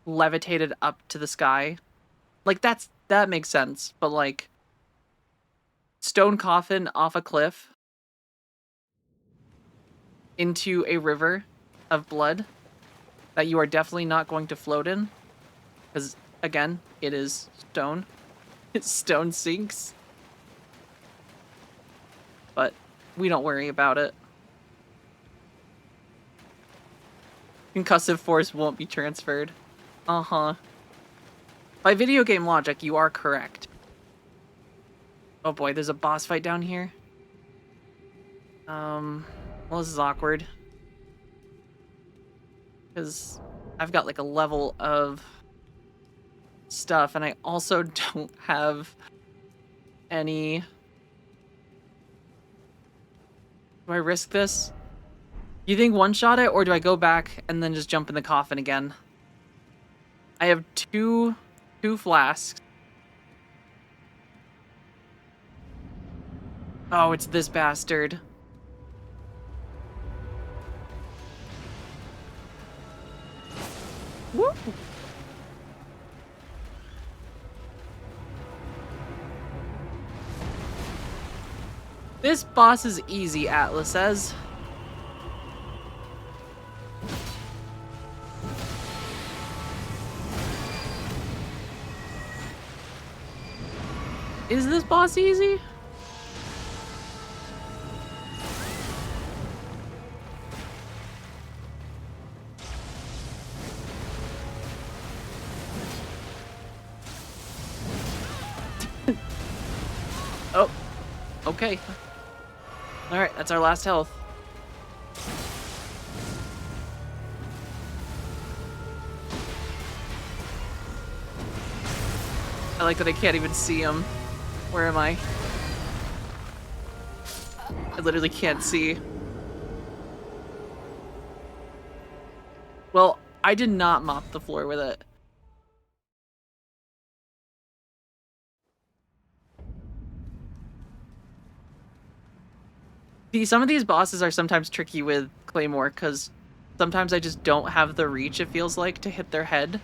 levitated up to the sky. Like that makes sense, but like stone coffin off a cliff into a river of blood that you are definitely not going to float in, because again, it is stone. Stone sinks. But we don't worry about it. Concussive force won't be transferred. Uh-huh. By video game logic, you are correct. Oh boy, there's a boss fight down here. Well, this is awkward. Because I've got like a level of stuff, and I also don't have any... Do I risk this? You think one-shot it, or do I go back and then just jump in the coffin again? I have two flasks. Oh, it's this bastard. Woo! This boss is easy, Atlas says. Is this boss easy? Oh, okay. Alright, that's our last health. I like that I can't even see him. Where am I? I literally can't see. Well, I did not mop the floor with it. See, some of these bosses are sometimes tricky with Claymore, because sometimes I just don't have the reach, it feels like, to hit their head.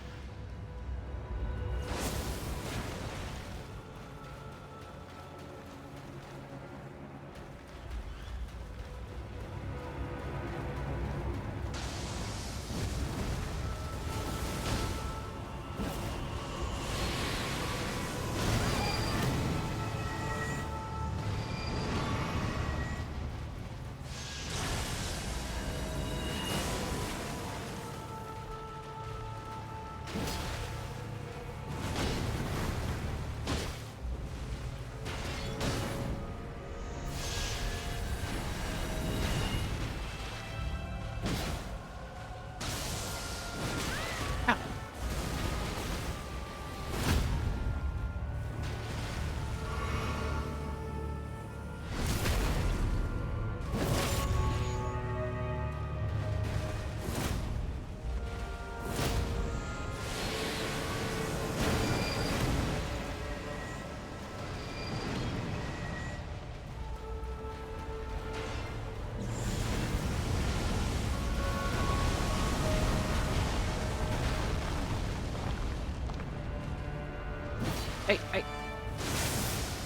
Hey.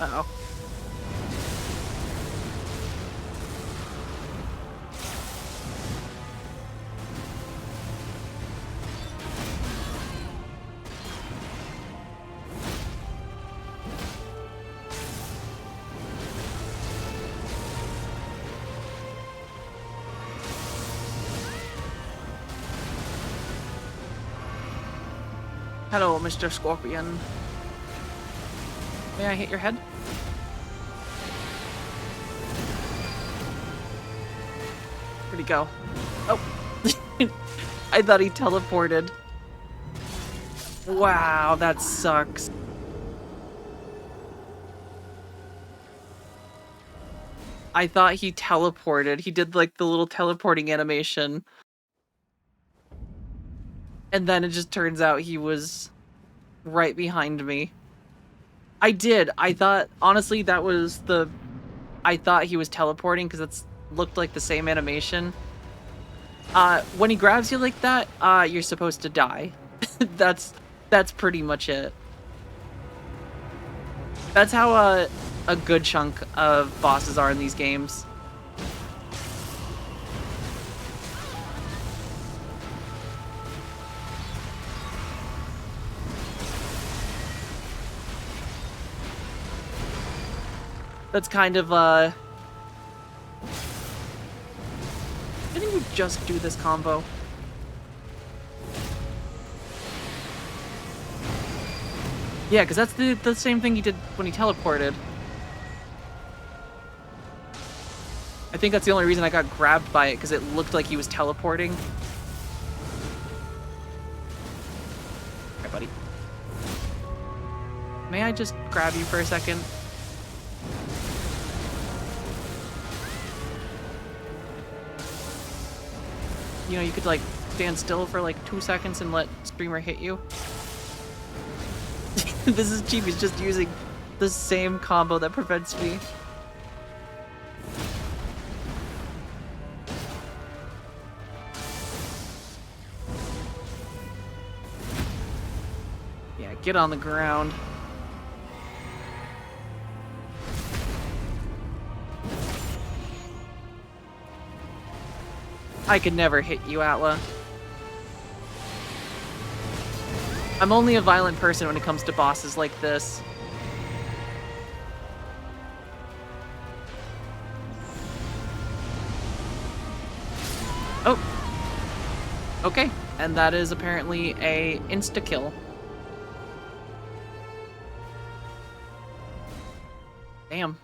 Uh-oh. Hello, Mr. Scorpion. May I hit your head? Where'd he go? Oh. I thought he teleported. Wow, that sucks. I thought he teleported. He did like the little teleporting animation. And then it just turns out he was right behind me. I did. I thought, honestly, that was the... I thought he was teleporting because it's looked like the same animation. When he grabs you like that, you're supposed to die. That's that's pretty much it. That's how a good chunk of bosses are in these games. That's kind of didn't you just do this combo? Yeah, because that's the same thing he did when he teleported. I think that's the only reason I got grabbed by it, because it looked like he was teleporting. Alright, buddy. May I just grab you for a second? You know, you could, like, stand still for, like, 2 seconds and let Streamer hit you. This is cheap, he's just using the same combo that prevents me. Yeah, get on the ground. I could never hit you, Atla. I'm only a violent person when it comes to bosses like this. Oh. Okay, and that is apparently a insta-kill. Damn.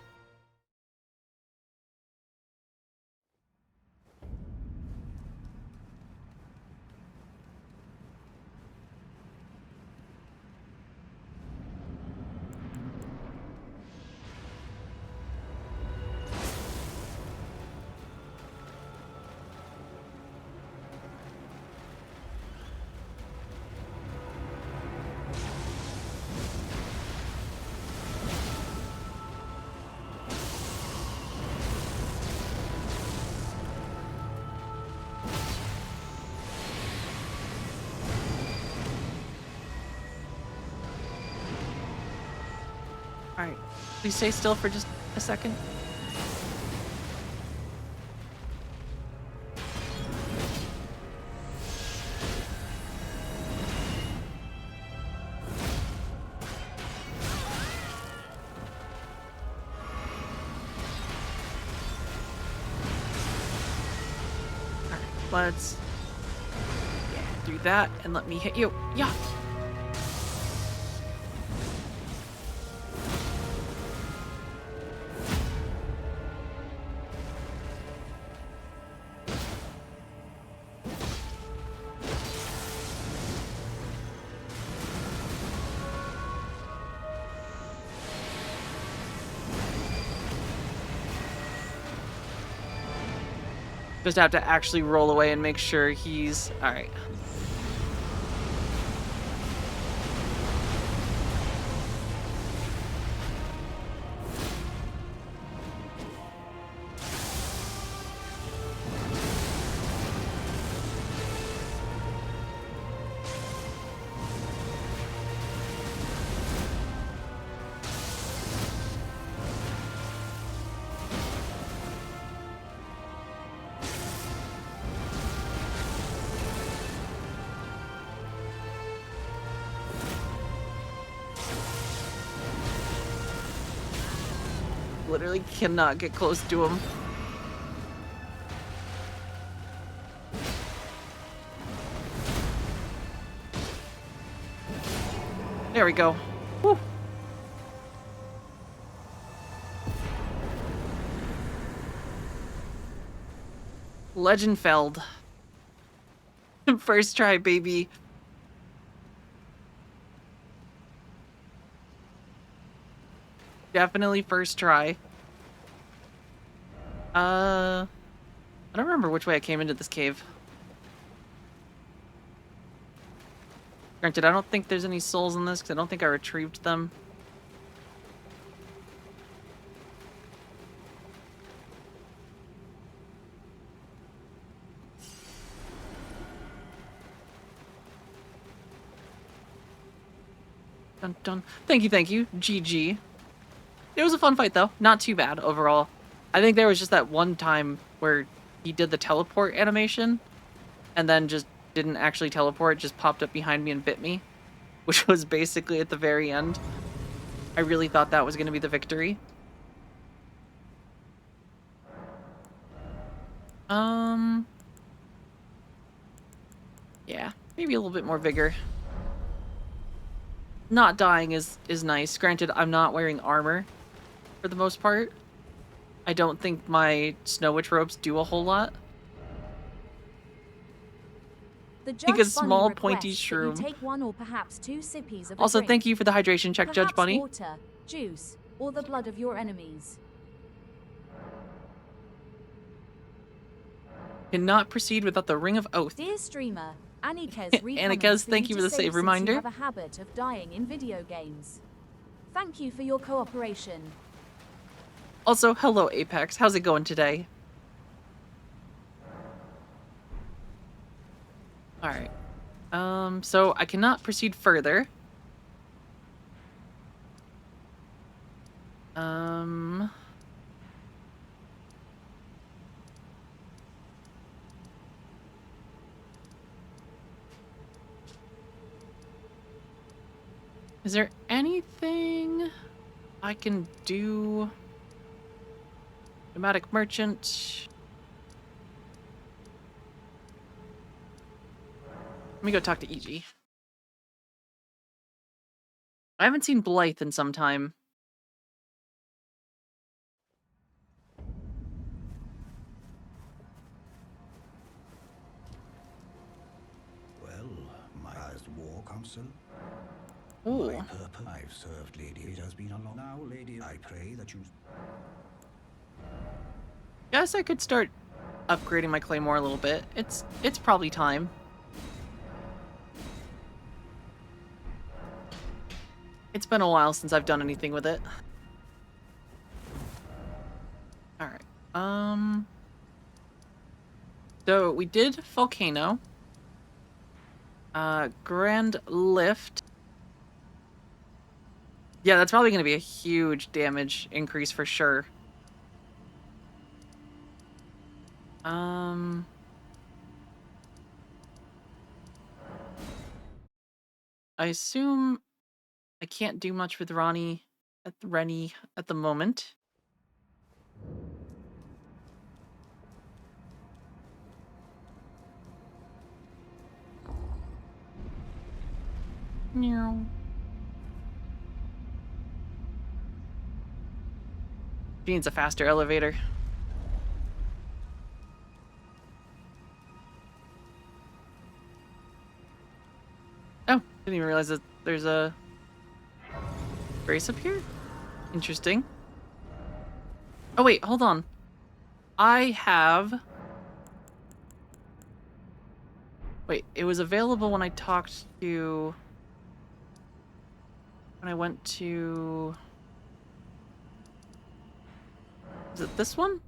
Alright, please stay still for just a second. Alright, let's do that and let me hit you. Yeah. Just have to actually roll away and make sure he's... Alright. Literally cannot get close to him. There we go. Woo. Legendfeld. First try, baby. Definitely first try. I don't remember which way I came into this cave. Granted, I don't think there's any souls in this because I don't think I retrieved them. Dun dun. Thank you. GG. It was a fun fight, though. Not too bad overall. I think there was just that one time where he did the teleport animation and then just didn't actually teleport, just popped up behind me and bit me, which was basically at the very end. I really thought that was going to be the victory. Yeah, maybe a little bit more vigor. Not dying is nice. Granted, I'm not wearing armor for the most part. I don't think my Snow Witch robes do a whole lot. The Like a Judge Bunny small pointy requests that you shroom. take 1 or perhaps 2 sippies of a Also, drink. thank you for the hydration check, Judge Perhaps Bunny. water, juice, or the blood of your enemies. Cannot proceed without the Ring of Oath. Dear streamer, Anikez Anikez, thank you for the save reminder. You have a habit of dying in video games. Thank you for your cooperation. Also, hello Apex. How's it going today? Alright. So I cannot proceed further. Is there anything I can do? Nomadic Merchant. Let me go talk to EG. I haven't seen Blythe in some time. Well, my war council. Ooh. My purpose. I've served Lady. It has been a long. Now, Lady, I pray that you. Guess I could start upgrading my claymore a little bit. It's probably time. It's been a while since I've done anything with it. Alright. So we did Volcano. Grand Lift. Yeah, that's probably going to be a huge damage increase for sure. I assume I can't do much with Rennie at the moment. Meow. She needs a faster elevator. Oh, didn't even realize that there's a brace up here? Interesting. Oh wait, hold on. I have... Wait, it was available when I talked to... When I went to... Is it this one?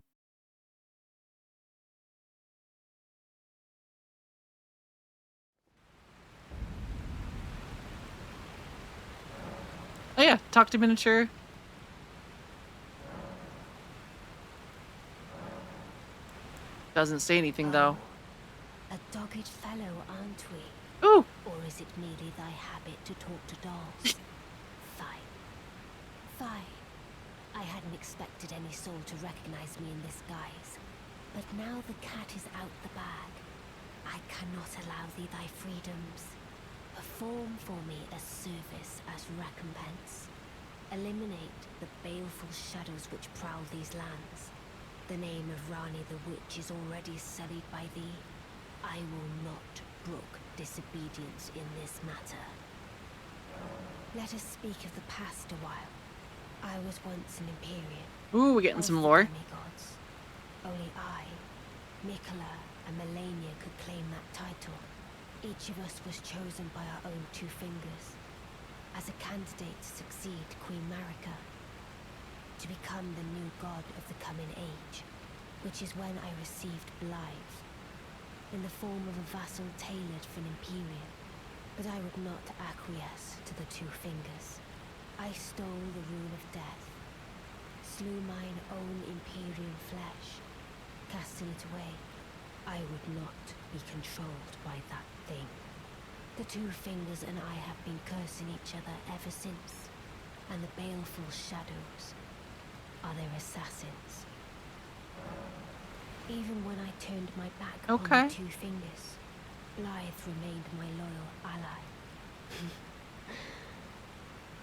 Oh yeah, talk to miniature. Doesn't say anything though. A dogged fellow, aren't we? Ooh! Or is it merely thy habit to talk to dolls? Fine. Fine. I hadn't expected any soul to recognize me in this guise. But now the cat is out the bag. I cannot allow thee thy freedoms. Perform for me a service as recompense. Eliminate the baleful shadows which prowl these lands. The name of Rani the Witch is already sullied by thee. I will not brook disobedience in this matter. Let us speak of the past a while. I was once an Imperial. Ooh, we're getting of some the lore. demigods. Only I, Nicola, and Melania could claim that title. Each of us was chosen by our own two fingers as a candidate to succeed Queen Marika, to become the new god of the coming age, which is when I received Blythe, in the form of a vassal tailored for an Imperium. But I would not acquiesce to the two fingers. I stole the rune of death, slew mine own Imperial flesh, casting it away. I would not be controlled by that thing. The two fingers and I have been cursing each other ever since, and the baleful shadows are their assassins. Even when I turned my back on the two fingers, Blythe remained my loyal ally.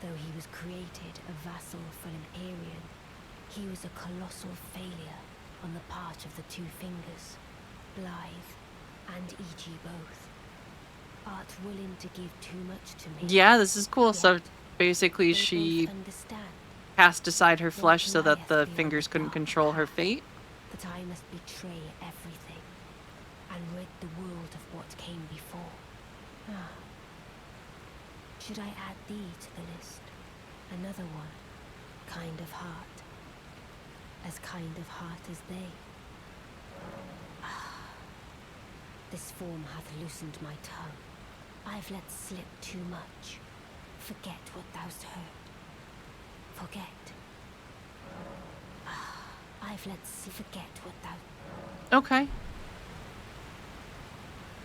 Though he was created a vassal for an Imperium, he was a colossal failure on the part of the two fingers. Blythe and E.G. both. Art willing to give too much to me. Yeah, this is cool. Yet So basically they she both understand cast aside her what flesh so that lieth the beyond fingers the couldn't dark control her path, fate. that I must betray everything and rid the world of what came before. Ah. Should I add thee to the list? Another one. Kind of heart. As kind of heart as they. Ah. This form hath loosened my tongue. I've let slip too much. Forget what thou'st heard. Forget. Ah. I've let forget what thou... Okay.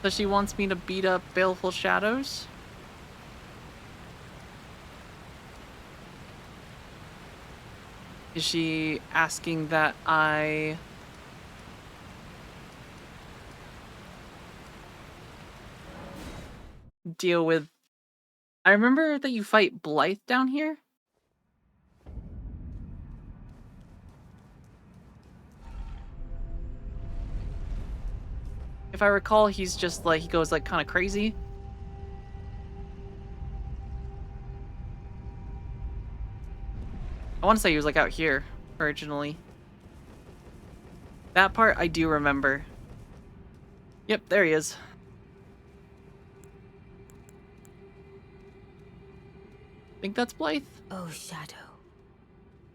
So she wants me to beat up baleful shadows? Is she asking that I... deal with... I remember that you fight Blythe down here? If I recall, he's just like, he goes like kind of crazy. I want to say he was like out here originally. That part I do remember. Yep, there he is. Think that's Blythe? O shadow,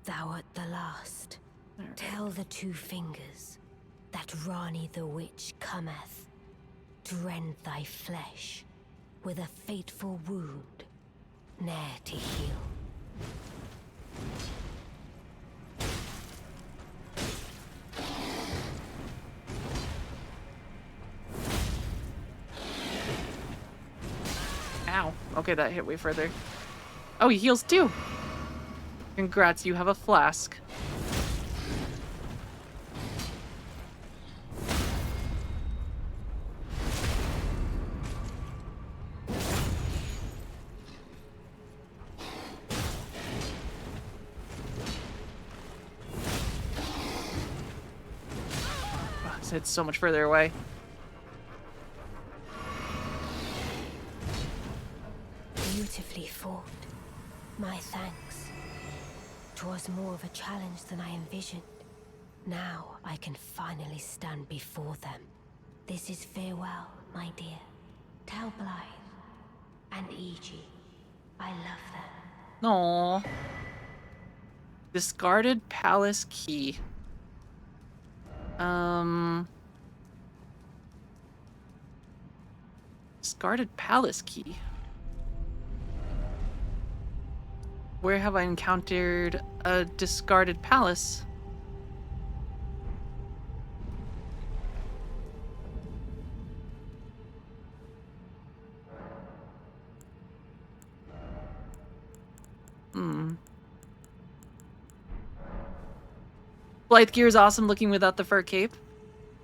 thou art the last. Tell the two fingers that Rani the witch cometh to rend thy flesh with a fateful wound, ne'er to heal. Ow. Okay, that hit way further. Oh, he heals too. Congrats, you have a flask. Oh, it's so much further away. Beautifully fought. My thanks. 'Twas more of a challenge than I envisioned. Now I can finally stand before them. This is farewell, my dear. Tell Blythe and E.G. I love them. Aww. Discarded palace key. Discarded palace key. Where have I encountered a discarded palace? Blythe gear is awesome looking without the fur cape.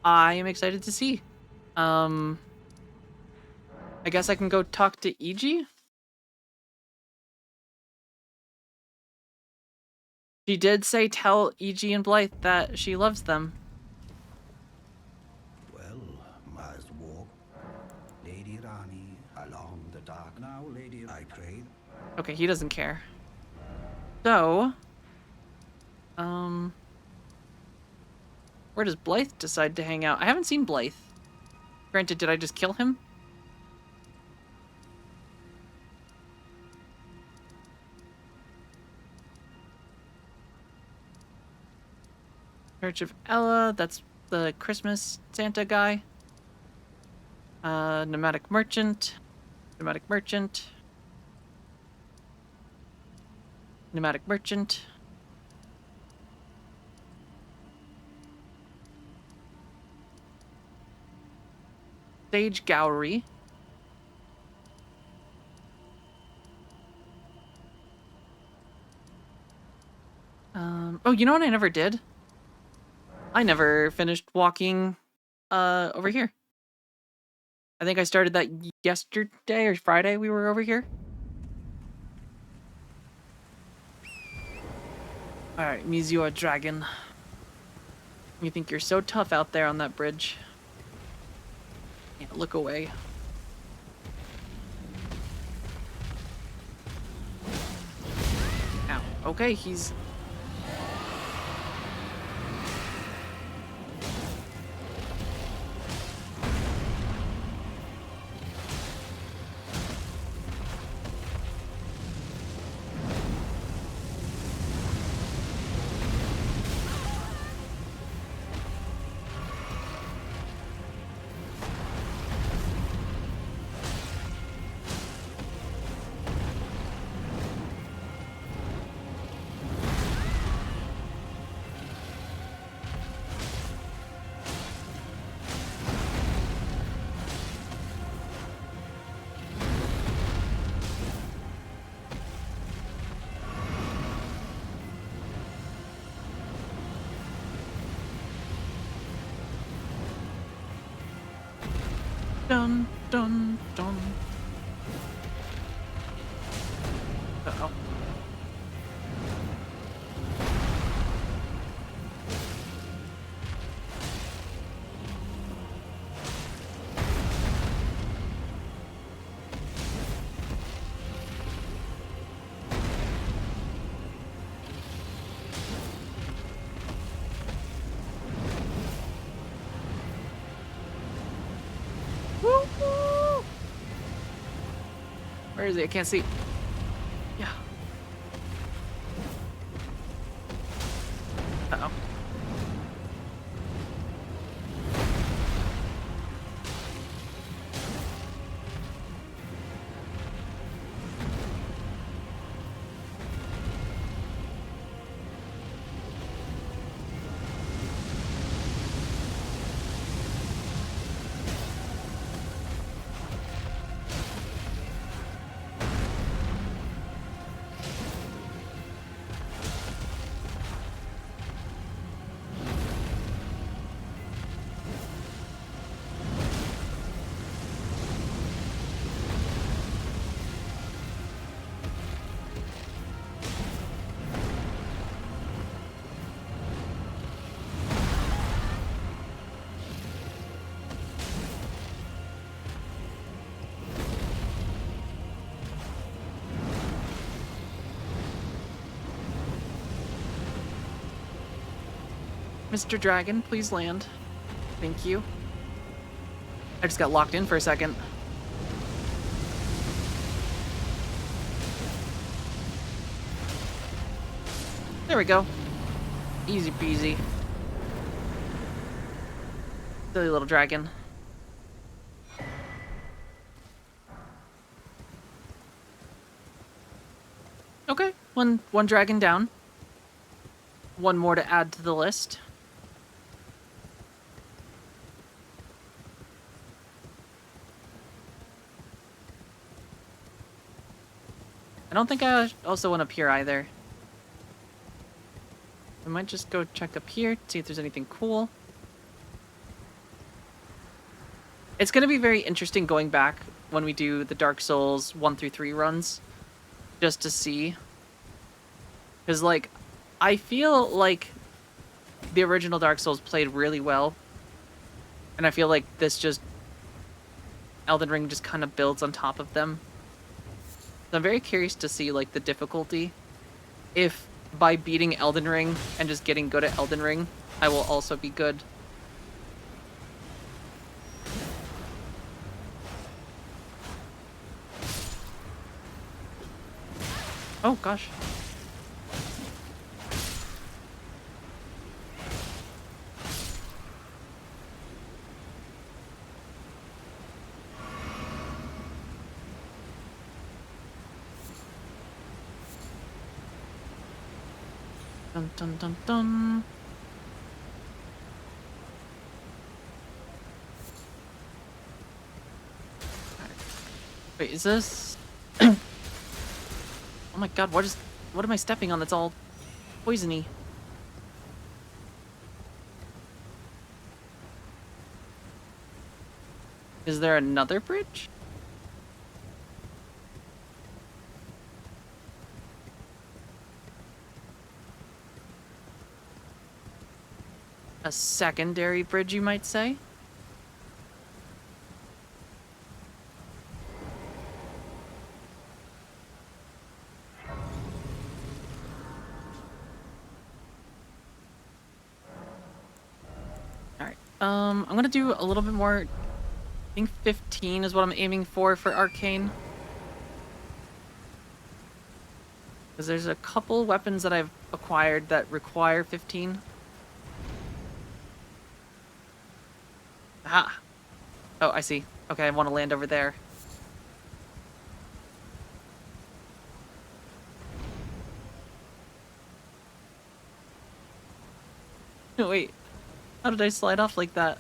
I am excited to see. I guess I can go talk to E.G.? She did say tell E.G. and Blythe that she loves them. Well, must walk. Lady Rani, along the dark. Now, lady, I pray. Okay, he doesn't care. So, where does Blythe decide to hang out? I haven't seen Blythe. Granted, did I just kill him? Church of Ella, that's the Christmas Santa guy. Nomadic Merchant. Nomadic Merchant. Nomadic Merchant. Sage Gallery. Oh, you know what I never did? I never finished walking over here. I think I started that yesterday or Friday we were over here. Alright, Mizua Dragon. You think you're so tough out there on that bridge. Yeah, look away. Ow. Okay, he's... Dun, dun, dun. Uh-oh. Woo-hoo! Where is he? I can't see. Yeah. Uh-oh. Mr. Dragon, please land. Thank you. I just got locked in for a second. There we go. Easy peasy. Silly little dragon. Okay, one dragon down. One more to add to the list. I don't think I also went up here either. I might just go check up here, see if there's anything cool. It's going to be very interesting going back when we do the Dark Souls 1 through 3 runs, just to see. Because, like, I feel like the original Dark Souls played really well, and I feel like this just... Elden Ring just kind of builds on top of them. So I'm very curious to see, like, the difficulty. If by beating Elden Ring and just getting good at Elden Ring, I will also be good. Oh, gosh. Dun dun dun dun. Wait, is this? Oh my god, what am I stepping on that's all poisony? Is there another bridge? A secondary bridge, you might say? Alright. I'm gonna do a little bit more. I think 15 is what I'm aiming for arcane. Because there's a couple weapons that I've acquired that require 15. Aha! Oh, I see. Okay, I want to land over there. Wait, how did I slide off like that?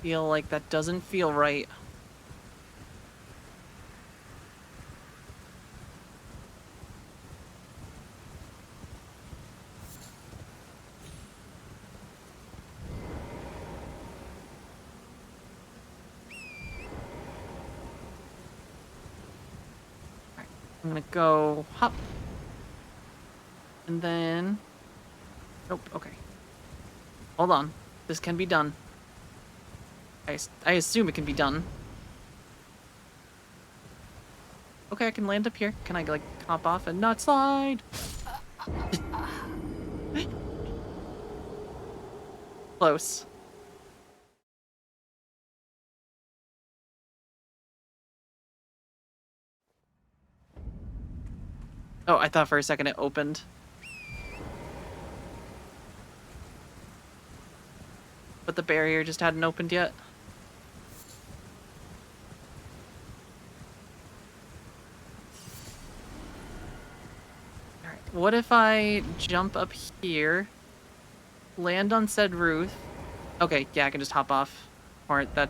Feel like that doesn't feel right. Alright, I'm gonna go hop. And then... Nope, okay. Hold on. This can be done. I assume it can be done. Okay, I can land up here. Can I, like, hop off and not slide? Close. Oh, I thought for a second it opened. But the barrier just hadn't opened yet. Alright, what if I jump up here, land on said roof? Okay, yeah, I can just hop off. Or that...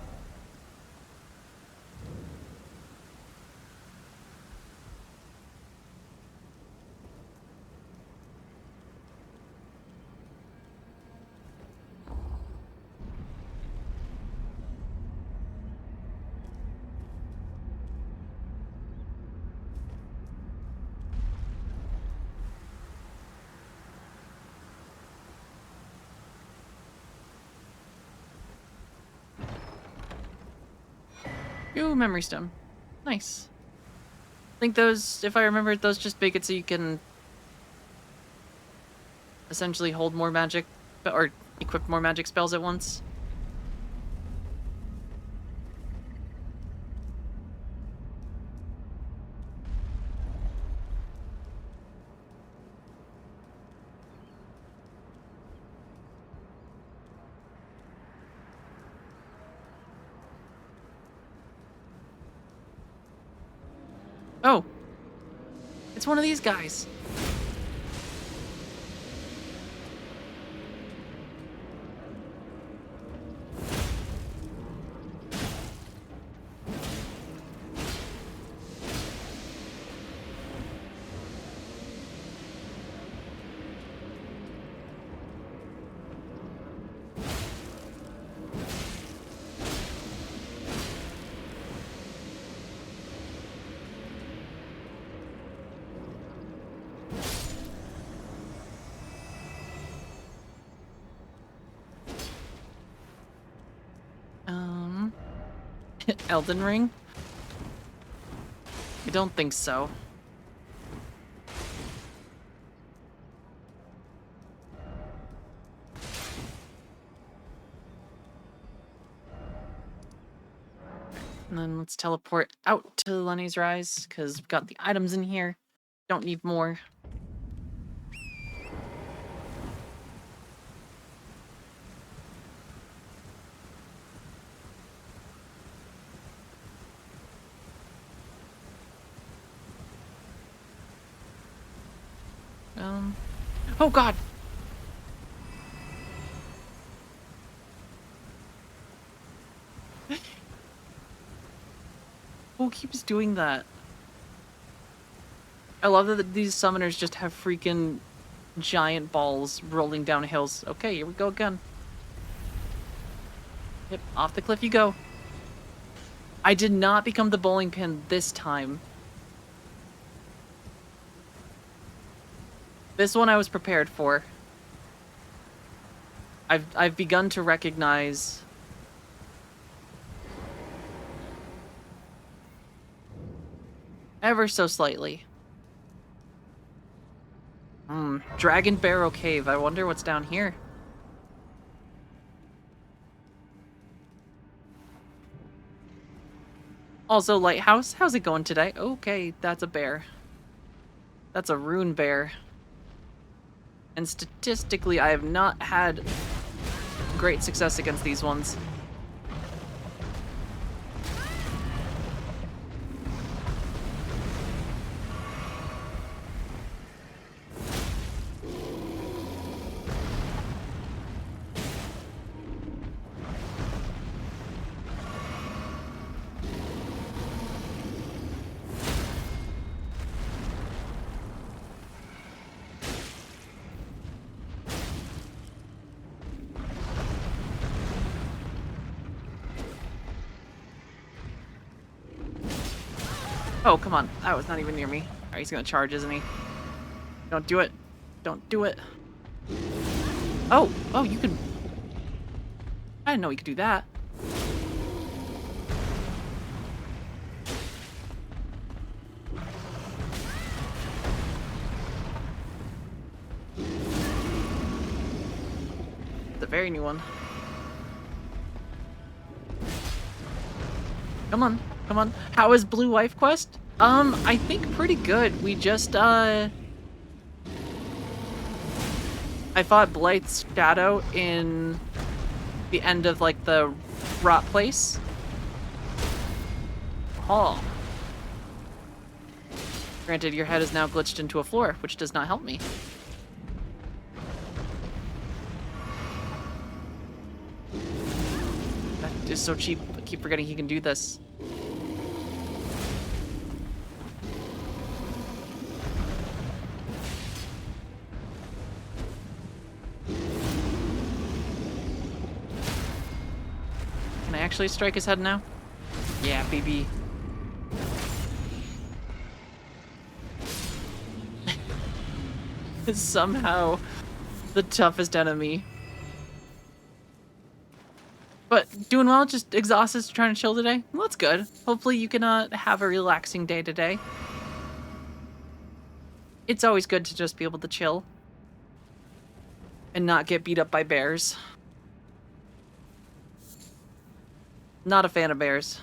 Ooh, memory stone. Nice. I think those, if I remember, those just make it so you can essentially hold more magic, or equip more magic spells at once. Oh! It's one of these guys! Elden Ring? I don't think so. And then let's teleport out to Lenny's Rise, because we've got the items in here. Don't need more. Oh god! Who keeps doing that? I love that these summoners just have freaking giant balls rolling down hills. Okay, here we go again. Yep, off the cliff you go. I did not become the bowling pin this time. This one I was prepared for. I've begun to recognize ever so slightly. Dragon Barrow Cave. I wonder what's down here. Also, Lighthouse, how's it going today? Okay, that's a bear. That's a rune bear. And statistically, I have not had great success against these ones. Oh, come on. That was not even near me. Alright, he's gonna charge, isn't he? Don't do it. Don't do it. Oh! Oh, you can... I didn't know he could do that. It's a very new one. Come on. Come on. How is Blue Wife Quest? I think pretty good. We just, I fought Blythe's Shadow in the end of, like, the rot place. Oh. Granted, your head is now glitched into a floor, which does not help me. That is so cheap. I keep forgetting he can do this. Can I actually strike his head now? Yeah, baby. Somehow the toughest enemy. But doing well, just exhausted, trying to chill today. Well, that's good. Hopefully you can have a relaxing day today. It's always good to just be able to chill and not get beat up by bears. Not a fan of bears.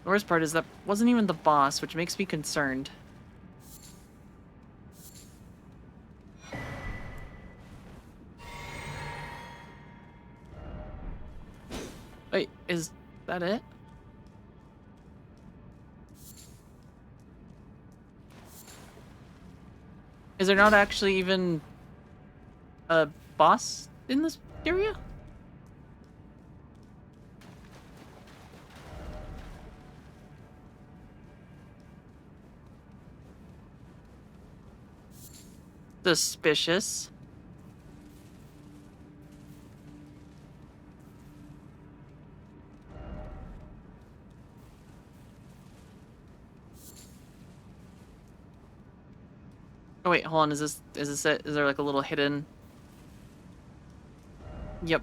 The worst part is that wasn't even the boss, which makes me concerned. Wait, is that it? Is there not actually even a boss in this area? Suspicious. Oh wait, hold on, is this it? Is there like a little hidden? Yep.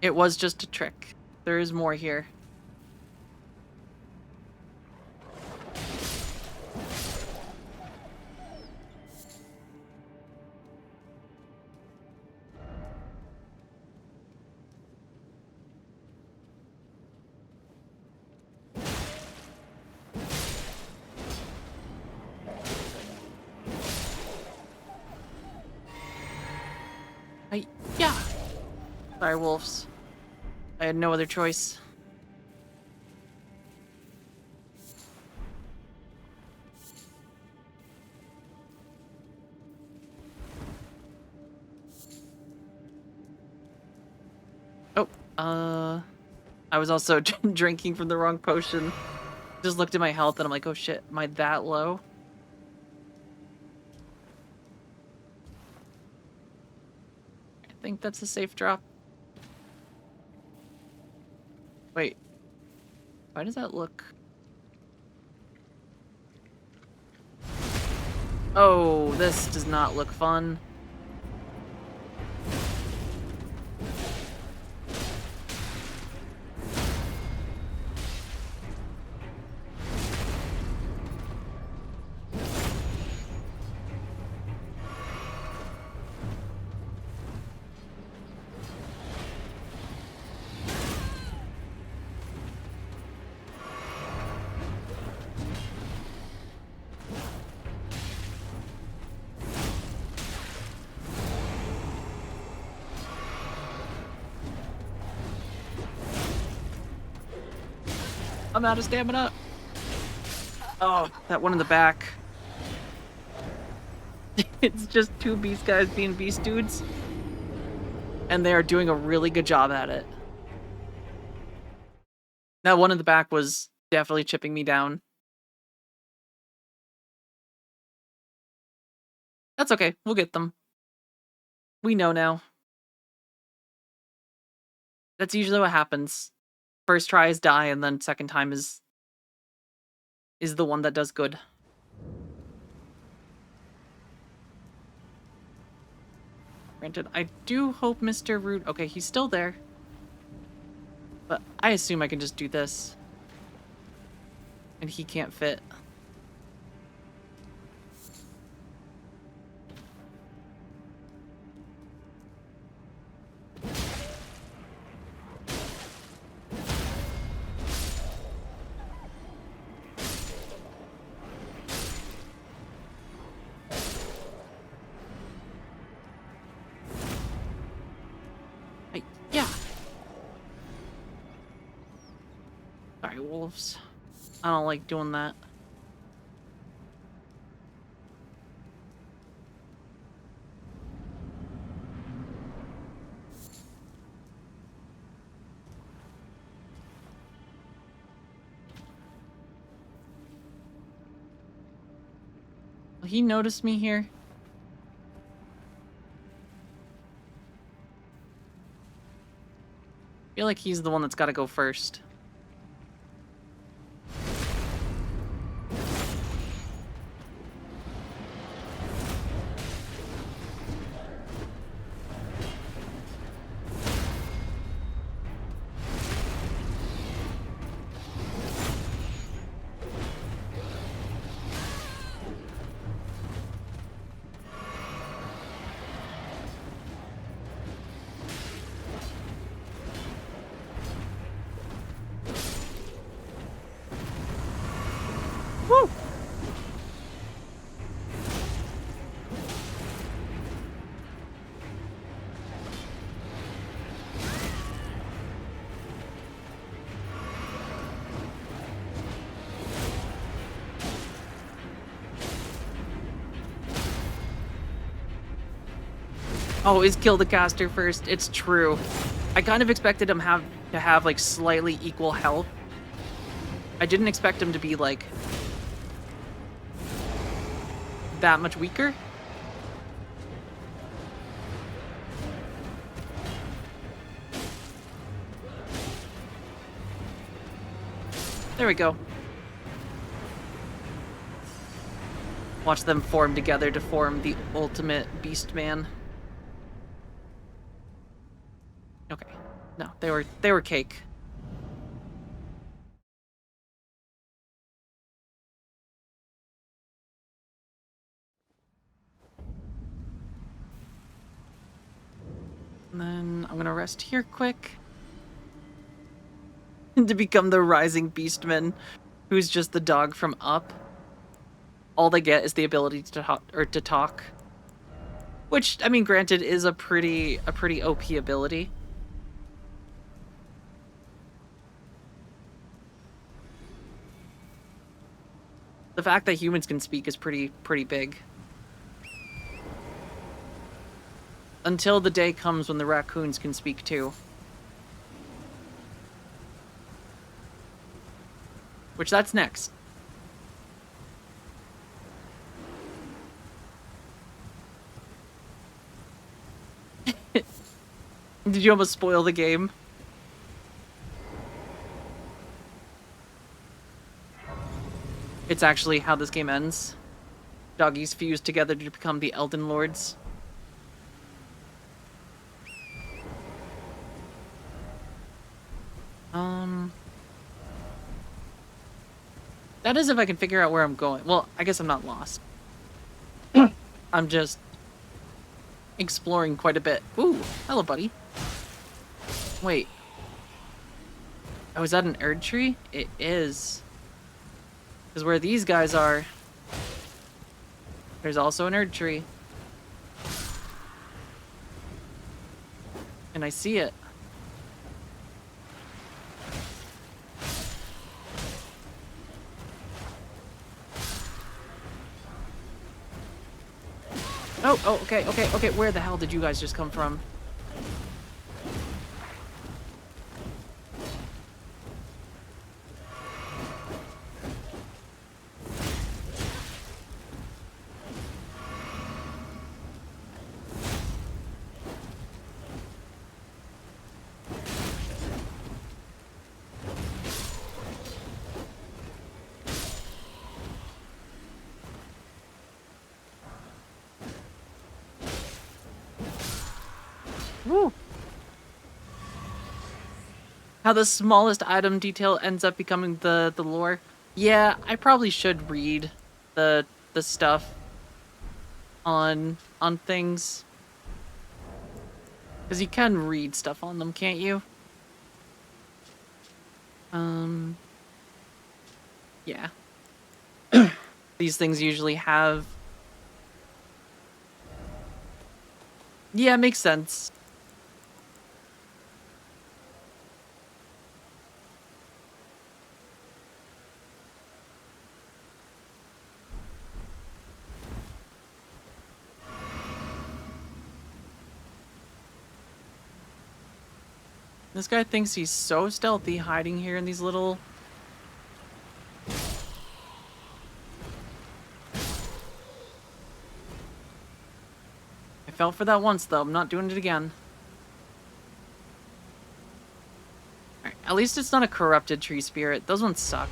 It was just a trick. There is more here. Sorry, wolves. I had no other choice. Oh, I was also drinking from the wrong potion. Just looked at my health and I'm like, oh shit, am I that low? I think that's a safe drop. Wait, why does that look? Oh, this does not look fun. I'm out of stamina. Oh, that one in the back. It's just two beast guys being beast dudes. And they are doing a really good job at it. That one in the back was definitely chipping me down. That's okay. We'll get them. We know now. That's usually what happens. First try is die, and then second time is the one that does good. Granted, I do hope Mr. Root... Okay, he's still there. But I assume I can just do this. And he can't fit. Yeah. Sorry, wolves. I don't like doing that. Will he notice me here? I feel like he's the one that's got to go first. Woo! Always kill the caster first. It's true. I kind of expected him to have like slightly equal health. I didn't expect him to be like that much weaker. There we go. Watch them form together to form the ultimate beast man. Okay. No, they were cake. And then I'm gonna rest here quick. To become the rising beastman, who's just the dog from Up. All they get is the ability to talk. Which, I mean, granted, is a pretty OP ability. The fact that humans can speak is pretty big. Until the day comes when the raccoons can speak too. Which that's next. Did you almost spoil the game? It's actually how this game ends. Doggies fuse together to become the Elden Lords. That is if I can figure out where I'm going. Well, I guess I'm not lost. I'm just exploring quite a bit. Ooh, hello, buddy. Wait. Oh, is that an Erd tree? It is. Because where these guys are, there's also an Erd tree. And I see it. Oh, okay. Where the hell did you guys just come from? Woo! How the smallest item detail ends up becoming the lore. Yeah, I probably should read the stuff on things. Because you can read stuff on them, can't you? Yeah. These things usually have... Yeah, makes sense. This guy thinks he's so stealthy hiding here in these little... I fell for that once, though. I'm not doing it again. Alright, at least it's not a corrupted tree spirit. Those ones suck.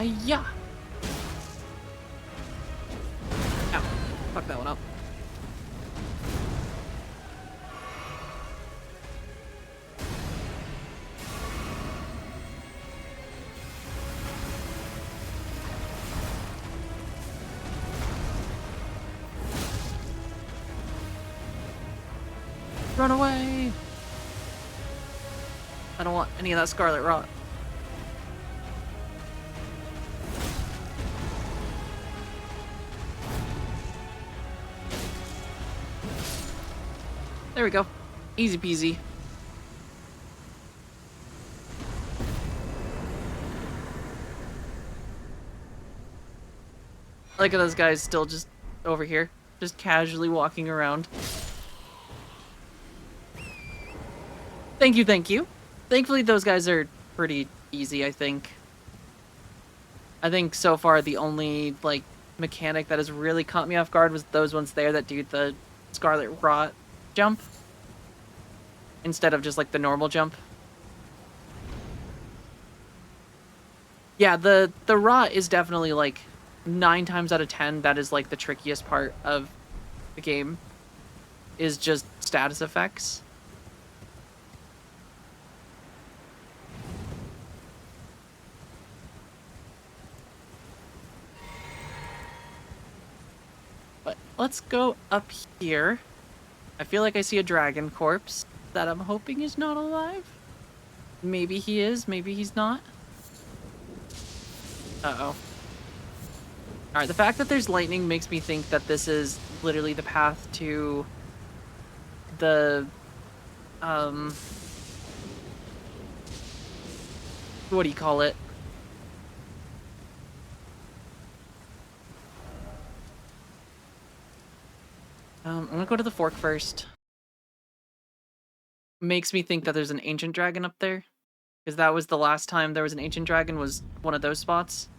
Hiya! Ow. Fuck that one up. Run away! I don't want any of that scarlet rot. There we go. Easy peasy. Look at those guys still just over here. Just casually walking around. Thank you, thank you. Thankfully, those guys are pretty easy, I think. I think so far the only, like, mechanic that has really caught me off guard was those ones there that do the Scarlet Rot jump instead of just like the normal jump. Yeah, the rot is definitely like 9 times out of 10 that is like the trickiest part of the game, is just status effects. But let's go up here. I feel like I see a dragon corpse that I'm hoping is not alive. Maybe he is, maybe he's not. Uh-oh. Alright, the fact that there's lightning makes me think that this is literally the path to the, what do you call it? I'm gonna go to the fork first. Makes me think that there's an ancient dragon up there, because that was the last time there was an ancient dragon, was one of those spots.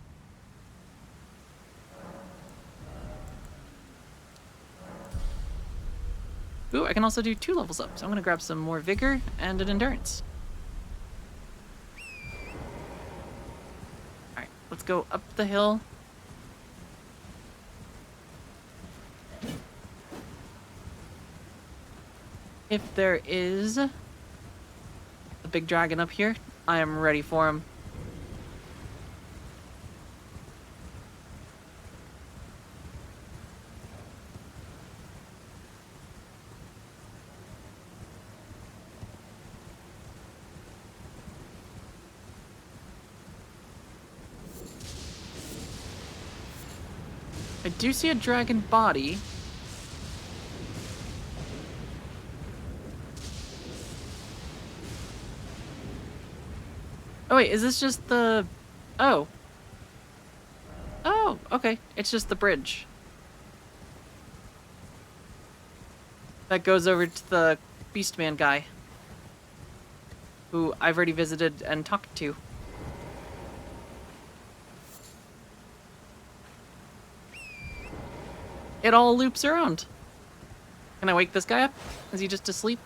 Ooh, I can also do 2 levels up, so I'm gonna grab some more vigor and an endurance. Alright, let's go up the hill. If there is a big dragon up here, I am ready for him. I do see a dragon body. Oh wait, is this just the... Oh. Oh, okay. It's just the bridge that goes over to the Beastman guy, who I've already visited and talked to. It all loops around. Can I wake this guy up? Is he just asleep?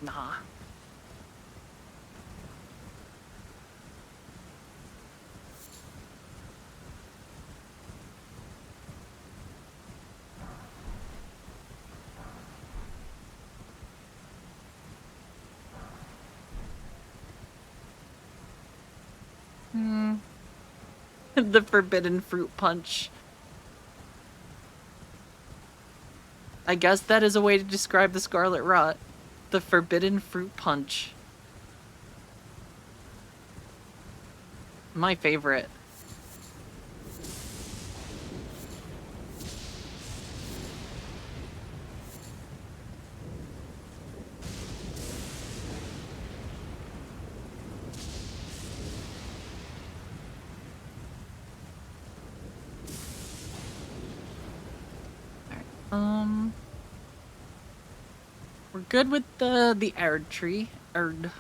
Nah. The forbidden fruit punch. I guess that is a way to describe the Scarlet Rot. The forbidden fruit punch. My favorite. We're good with the Erd tree. Erd. I'm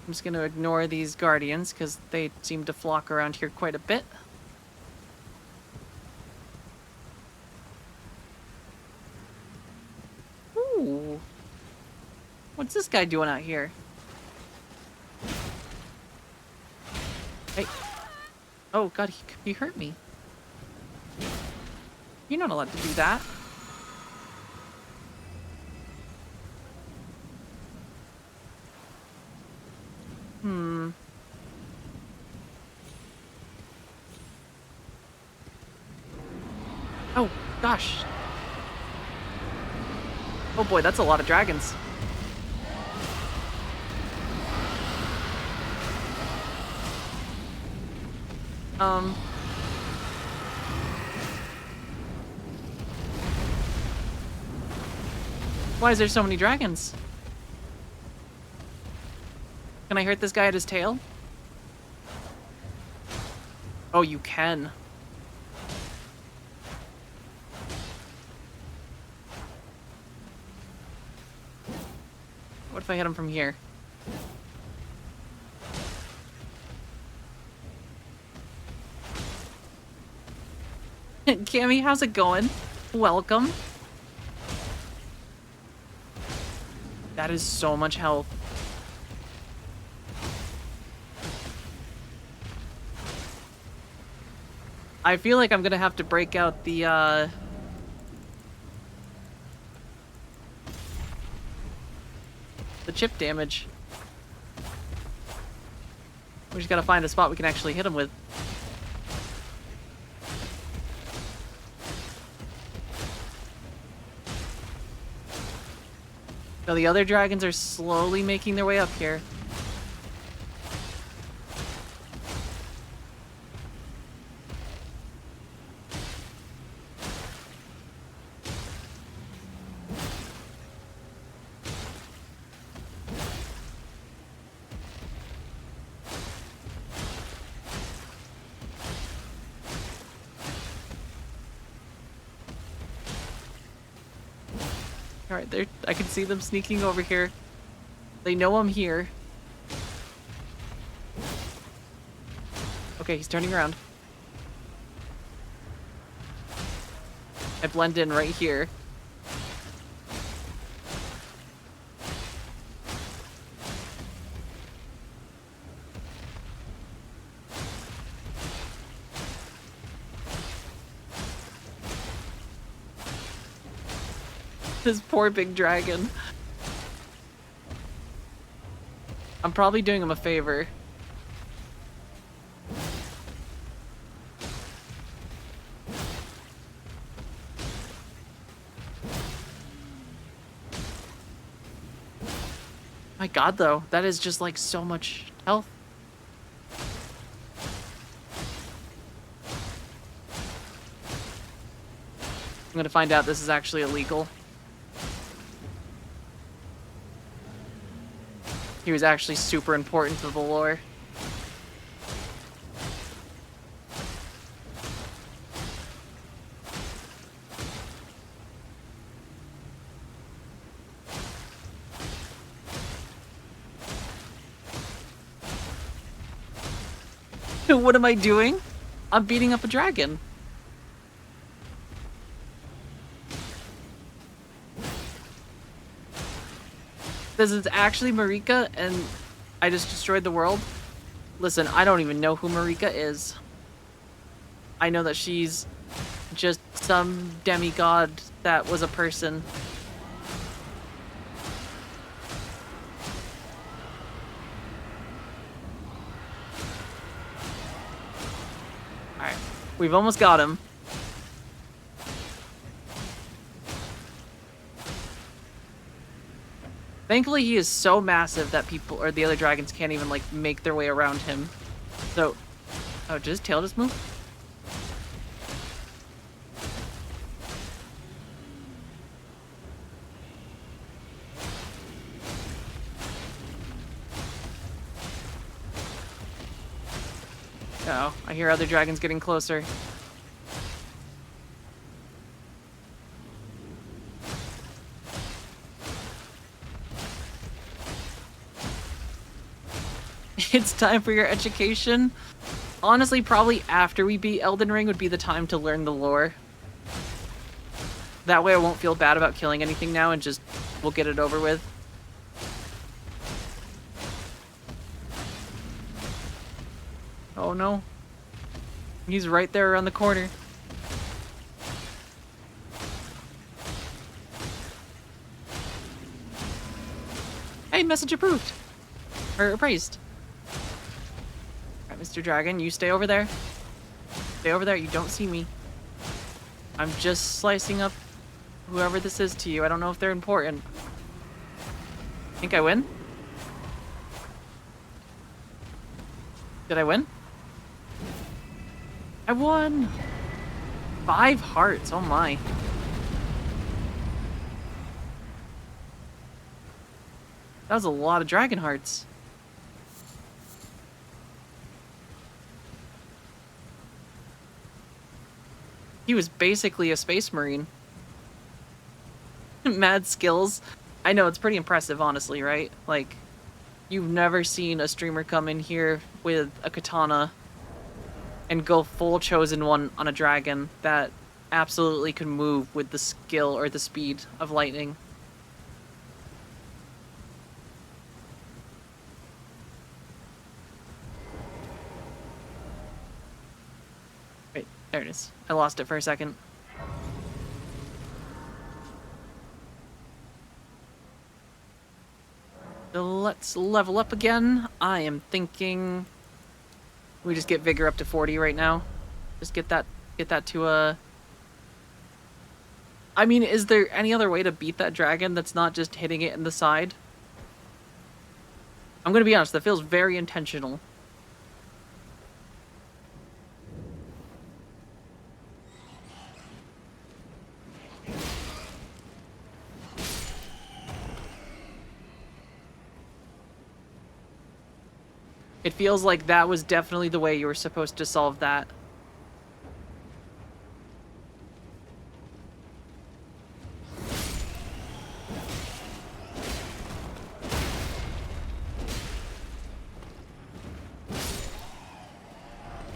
just gonna ignore these guardians because they seem to flock around here quite a bit. Ooh. What's this guy doing out here? Hey. Oh god, he hurt me. You're not allowed to do that. Oh, gosh. Oh boy, that's a lot of dragons. Why is there so many dragons? Can I hurt this guy at his tail? Oh, you can. What if I hit him from here? Cammy, how's it going? Welcome. That is so much health. I feel like I'm gonna have to break out the chip damage. We just gotta find a spot we can actually hit him with. So the other dragons are slowly making their way up here. Alright, I can see them sneaking over here. They know I'm here. Okay, he's turning around. I blend in right here. This poor big dragon. I'm probably doing him a favor. My god, though, that is just like so much health. I'm gonna find out this is actually illegal. He was actually super important to the lore. What am I doing? I'm beating up a dragon. This is actually Marika, and I just destroyed the world. Listen, I don't even know who Marika is. I know that she's just some demigod that was a person. Alright, we've almost got him. Thankfully, he is so massive that people, or the other dragons, can't even, like, make their way around him. So, oh, did his tail just move? Uh oh, I hear other dragons getting closer. It's time for your education. Honestly, probably after we beat Elden Ring would be the time to learn the lore. That way I won't feel bad about killing anything now and just we'll get it over with. Oh no. He's right there around the corner. Hey, message approved. Or appraised. Alright, Mr. Dragon, you stay over there. Stay over there, you don't see me. I'm just slicing up whoever this is to you. I don't know if they're important. Think I win? Did I win? I won! 5 hearts, oh my. That was a lot of dragon hearts. He was basically a space marine. Mad skills. I know, it's pretty impressive, honestly, right? Like, you've never seen a streamer come in here with a katana and go full chosen one on a dragon that absolutely can move with the skill or the speed of lightning. Wait, there it is. I lost it for a second. So let's level up again. I am thinking we just get vigor up to 40 right now. Just get that to a... I mean, is there any other way to beat that dragon that's not just hitting it in the side? I'm gonna be honest, that feels very intentional. It feels like that was definitely the way you were supposed to solve that.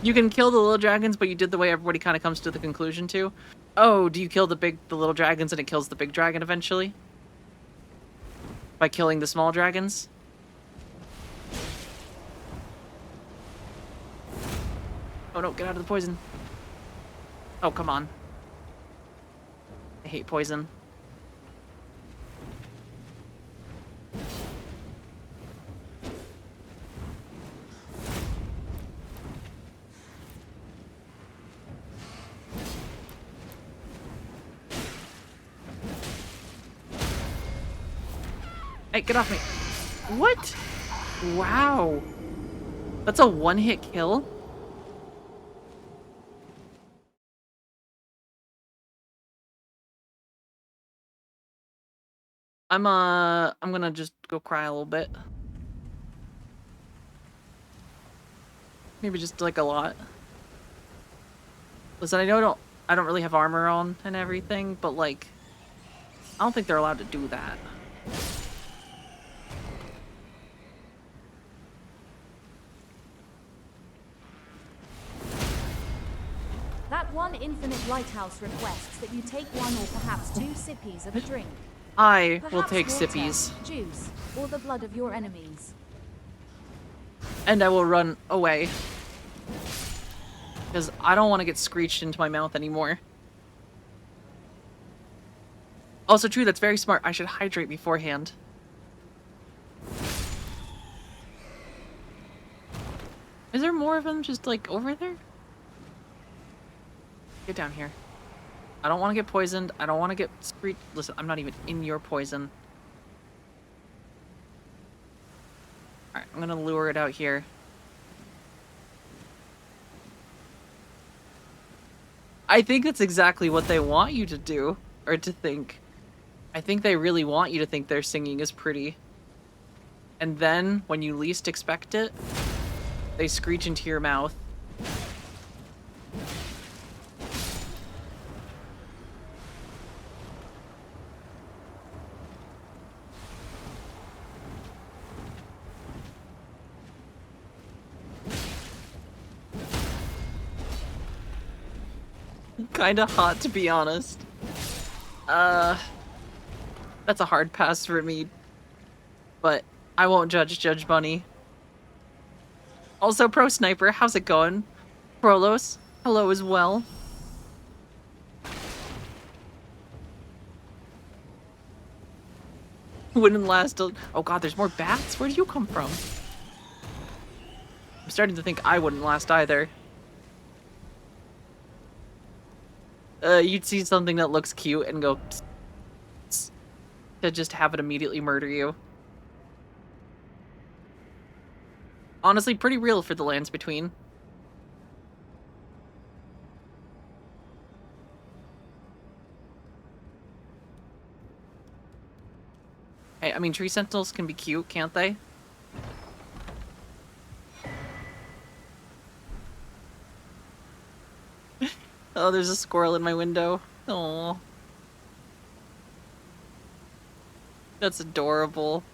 You can kill the little dragons, but you did the way everybody kind of comes to the conclusion to. Oh, do you kill the little dragons and it kills the big dragon eventually? By killing the small dragons? Oh no, get out of the poison. Oh, come on. I hate poison. Hey, get off me. What? Wow. That's a one-hit kill? I'm gonna just go cry a little bit. Maybe just like a lot. Listen, I know I don't really have armor on and everything, but like I don't think they're allowed to do that. That one infinite lighthouse requests that you take one or perhaps two sippies of a drink. I will Perhaps take water, sippies. juice, or the blood of your enemies. And I will run away. Because I don't want to get screeched into my mouth anymore. Also true, that's very smart. I should hydrate beforehand. Is there more of them just like over there? Get down here. I don't want to get poisoned. I don't want to get screeched. Listen, I'm not even in your poison. Alright, I'm gonna lure it out here. I think that's exactly what they want you to do. Or to think. I think they really want you to think their singing is pretty. And then, when you least expect it, they screech into your mouth. Kinda hot, to be honest. That's a hard pass for me. But I won't judge Bunny. Also, Pro Sniper, how's it going? Prolos, hello as well. Wouldn't last oh god, there's more bats? Where do you come from? I'm starting to think I wouldn't last either. You'd see something that looks cute and go psst, psst, to just have it immediately murder you. Honestly, pretty real for the lands between. Hey, I mean, tree sentinels can be cute, can't they? Oh, there's a squirrel in my window. Oh, that's adorable.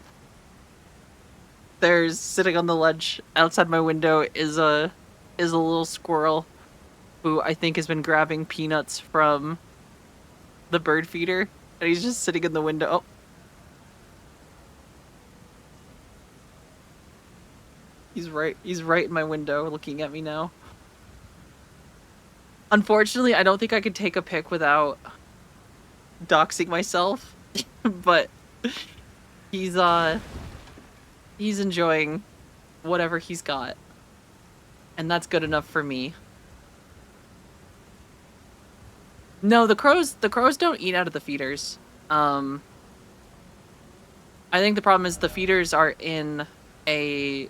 There's, sitting on the ledge outside my window is a is a little squirrel who I think has been grabbing peanuts from the bird feeder, and he's just sitting in the window. Oh. He's right in my window looking at me now. Unfortunately, I don't think I could take a pic without doxing myself, but he's enjoying whatever he's got. And that's good enough for me. No, the crows don't eat out of the feeders. I think the problem is the feeders are in a,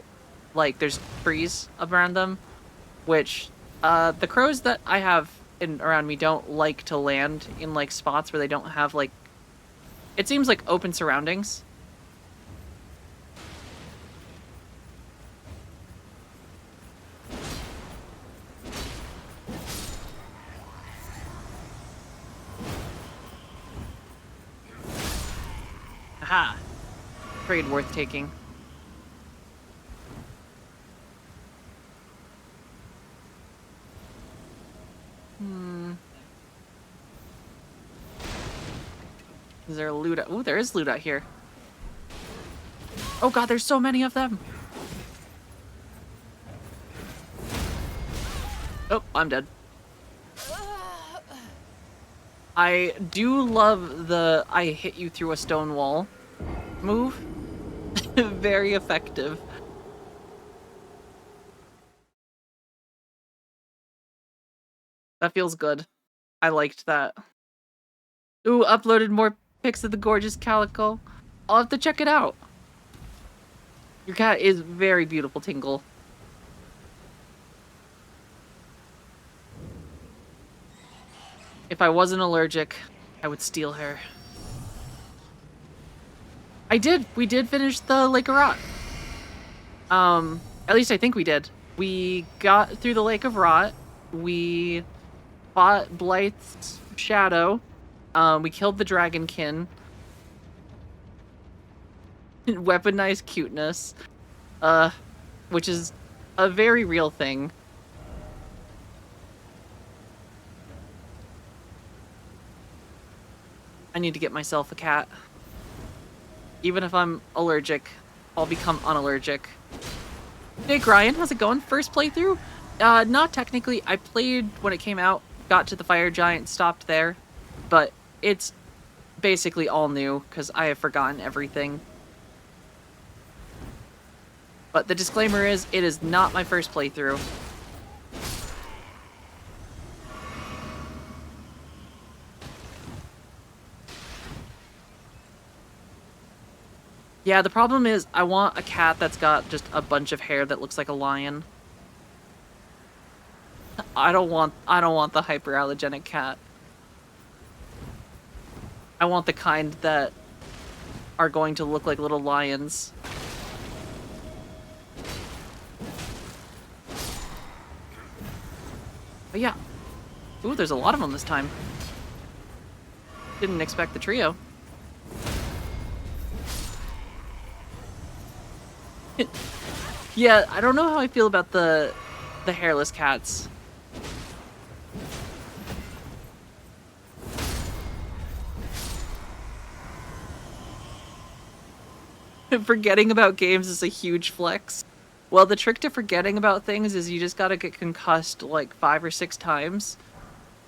like, there's trees around them, which the crows that I have around me don't like to land in, like, spots where they don't have, like, it seems like open surroundings. Aha! Trade worth taking. Is there loot out? Ooh, there is loot out here. Oh god, there's so many of them! Oh, I'm dead. I do love the I hit you through a stone wall move. Very effective. That feels good. I liked that. Ooh, uploaded more pics of the gorgeous calico. I'll have to check it out. Your cat is very beautiful, Tingle. If I wasn't allergic, I would steal her. I did. We did finish the Lake of Rot. At least I think we did. We got through the Lake of Rot. We fought Blythe's shadow. We killed the dragonkin. Weaponized cuteness. Which is a very real thing. I need to get myself a cat. Even if I'm allergic, I'll become unallergic. Jake Ryan, how's it going? First playthrough? Not technically. I played when it came out, got to the fire giant, stopped there. But it's basically all new, because I have forgotten everything. But the disclaimer is, it is not my first playthrough. Yeah, the problem is I want a cat that's got just a bunch of hair that looks like a lion. I don't want the hyperallergenic cat. I want the kind that are going to look like little lions. But yeah. Ooh, there's a lot of them this time. Didn't expect the trio. Yeah, I don't know how I feel about the hairless cats. Forgetting about games is a huge flex. Well, the trick to forgetting about things is you just gotta get concussed like 5 or 6 times,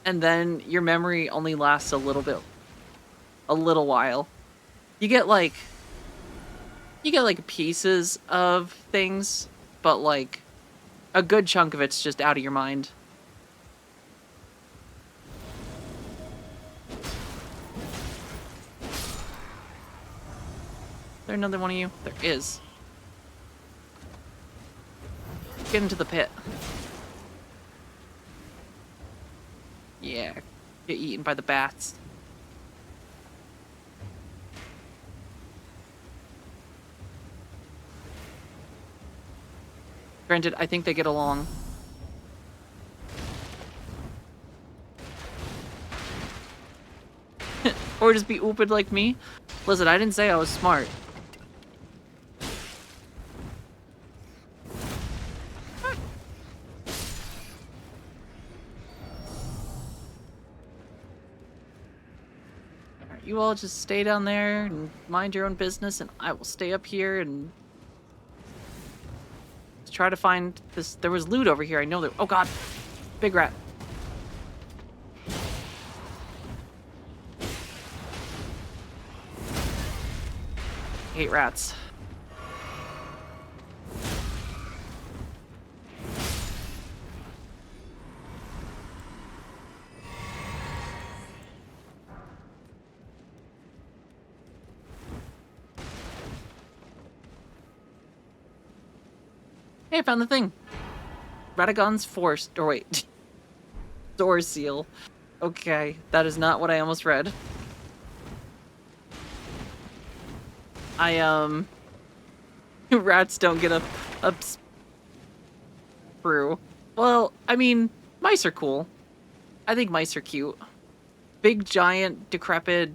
and then your memory only lasts a little while. You get like pieces of things, but like a good chunk of it's just out of your mind. Is there another one of you? There is. Get into the pit. Yeah, get eaten by the bats. Granted, I think they get along. Or just be ooped like me. Listen, I didn't say I was smart. You all just stay down there and mind your own business, and I will stay up here and try to find this. There was loot over here. I know there. Oh god, big rat. Hate rats. Hey, I found the thing. Radagon's force. Or wait. Door seal. Okay, that is not what I almost read. Rats don't get up through. Well, I mean, mice are cool. I think mice are cute. Big, giant, decrepit,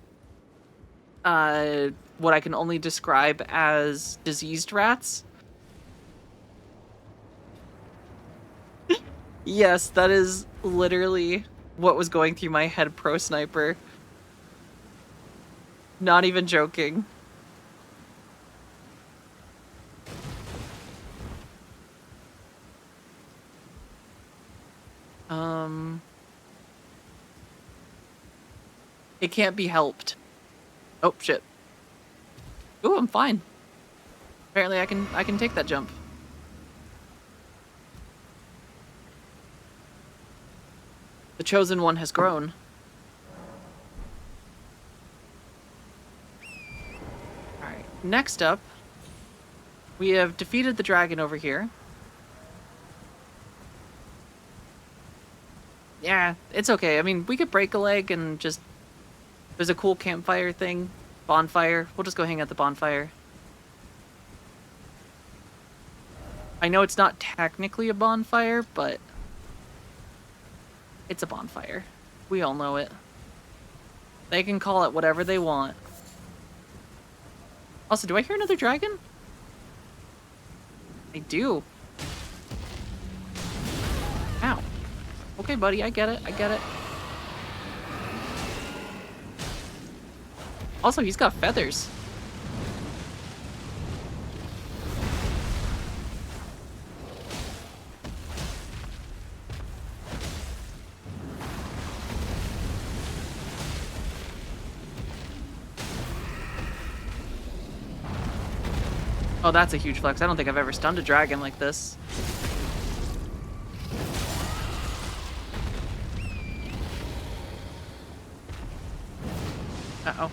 what I can only describe as diseased rats. Yes, that is literally what was going through my head, Pro Sniper. Not even joking. It can't be helped. Oh, shit. Ooh, I'm fine. Apparently I can take that jump. The chosen one has grown. Alright, next up, we have defeated the dragon over here. Yeah, it's okay. I mean, we could break a leg and just... There's a cool campfire thing. Bonfire. We'll just go hang out the bonfire. I know it's not technically a bonfire, but... It's a bonfire. We all know it. They can call it whatever they want. Also, do I hear another dragon? I do. Ow. Okay, buddy, I get it. I get it. Also, he's got feathers. Oh, that's a huge flex. I don't think I've ever stunned a dragon like this. Uh-oh.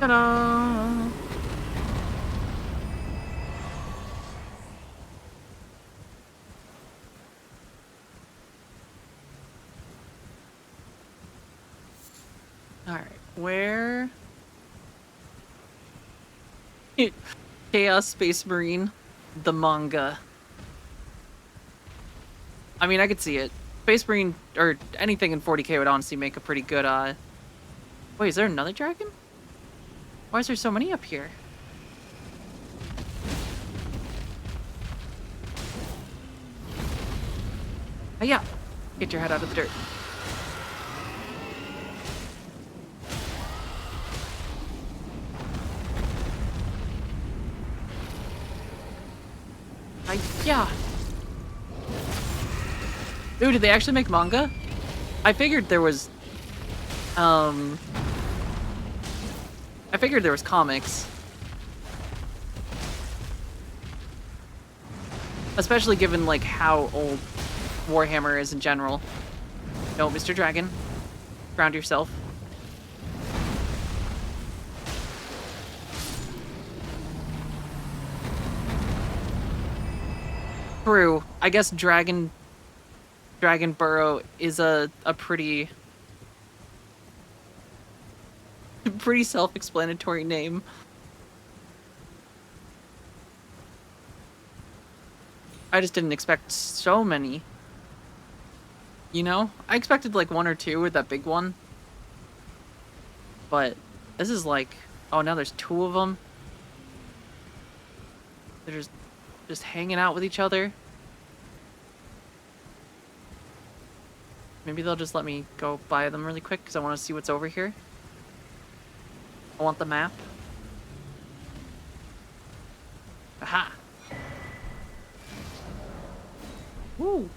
Ta-da! Alright, where... Chaos Space Marine, the manga. I mean, I could see it. Space Marine, or anything in 40k would honestly make a pretty good, Wait, is there another dragon? Why is there so many up here? Oh, yeah. Get your head out of the dirt. Yeah. Ooh, did they actually make manga? I figured there was, I figured there was comics. Especially given, like, how old Warhammer is in general. No, Mr. Dragon. Ground yourself. True. I guess Dragon Burrow is a pretty self-explanatory name. I just didn't expect so many. You know? I expected like 1 or 2 with that big one. But this is like, oh, now there's 2 of them. They're just hanging out with each other. Maybe they'll just let me go buy them really quick because I want to see what's over here. I want the map. Aha! Woo!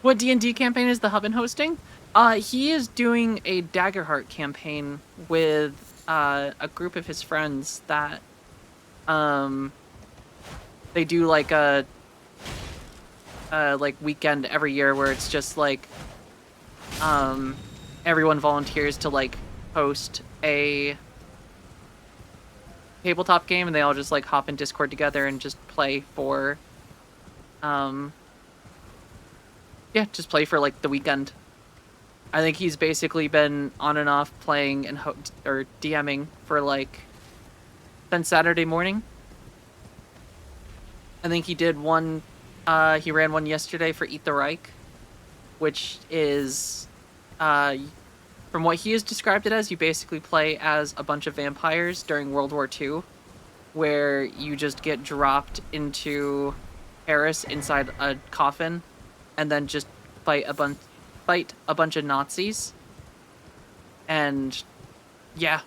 What D&D campaign is the Hub hosting? He is doing a Daggerheart campaign with a group of his friends that they do like a like weekend every year where it's just like everyone volunteers to like host a tabletop game and they all just like hop in Discord together and just play for yeah, just play for like the weekend. I think he's basically been on and off playing and or DMing for like since Saturday morning. I think he did one. He ran one yesterday for Eat the Reich, which is, from what he has described it as, you basically play as a bunch of vampires during World War II, where you just get dropped into Paris inside a coffin, and then just fight a bunch of Nazis. And yeah,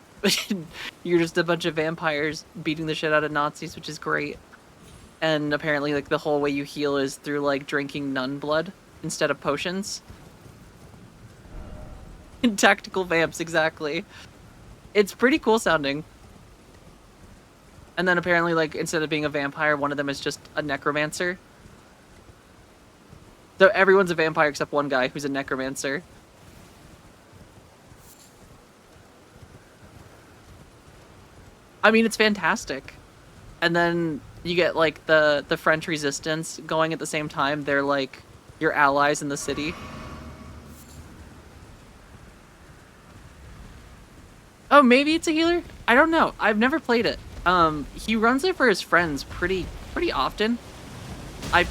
you're just a bunch of vampires beating the shit out of Nazis, which is great. And apparently, like, the whole way you heal is through, like, drinking nun blood instead of potions. Tactical vamps, exactly. It's pretty cool sounding. And then apparently, like, instead of being a vampire, one of them is just a necromancer. So everyone's a vampire except one guy who's a necromancer. I mean, it's fantastic. And then you get, like, the French resistance going at the same time. They're, like, your allies in the city. Oh, maybe it's a healer? I don't know. I've never played it. He runs it for his friends pretty often. I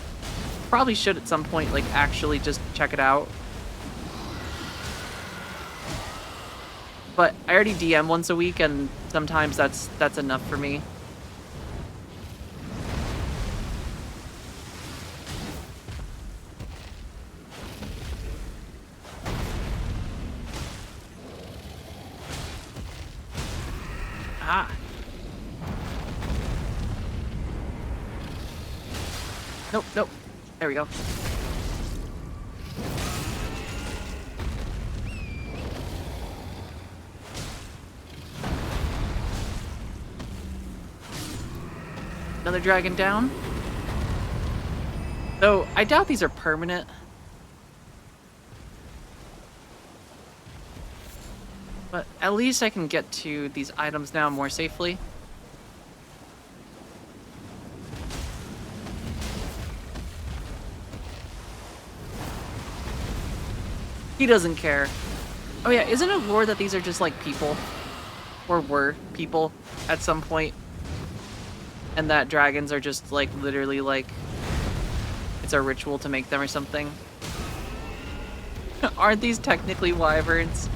probably should at some point, like, actually just check it out. But I already DM once a week, and sometimes that's enough for me. Ah. Nope, nope. There we go. Another dragon down. Though, I doubt these are permanent. But at least I can get to these items now more safely. He doesn't care. Oh yeah, isn't it lore that these are just like people? Or were people at some point? And that dragons are just like literally like it's a ritual to make them or something? Aren't these technically wyverns?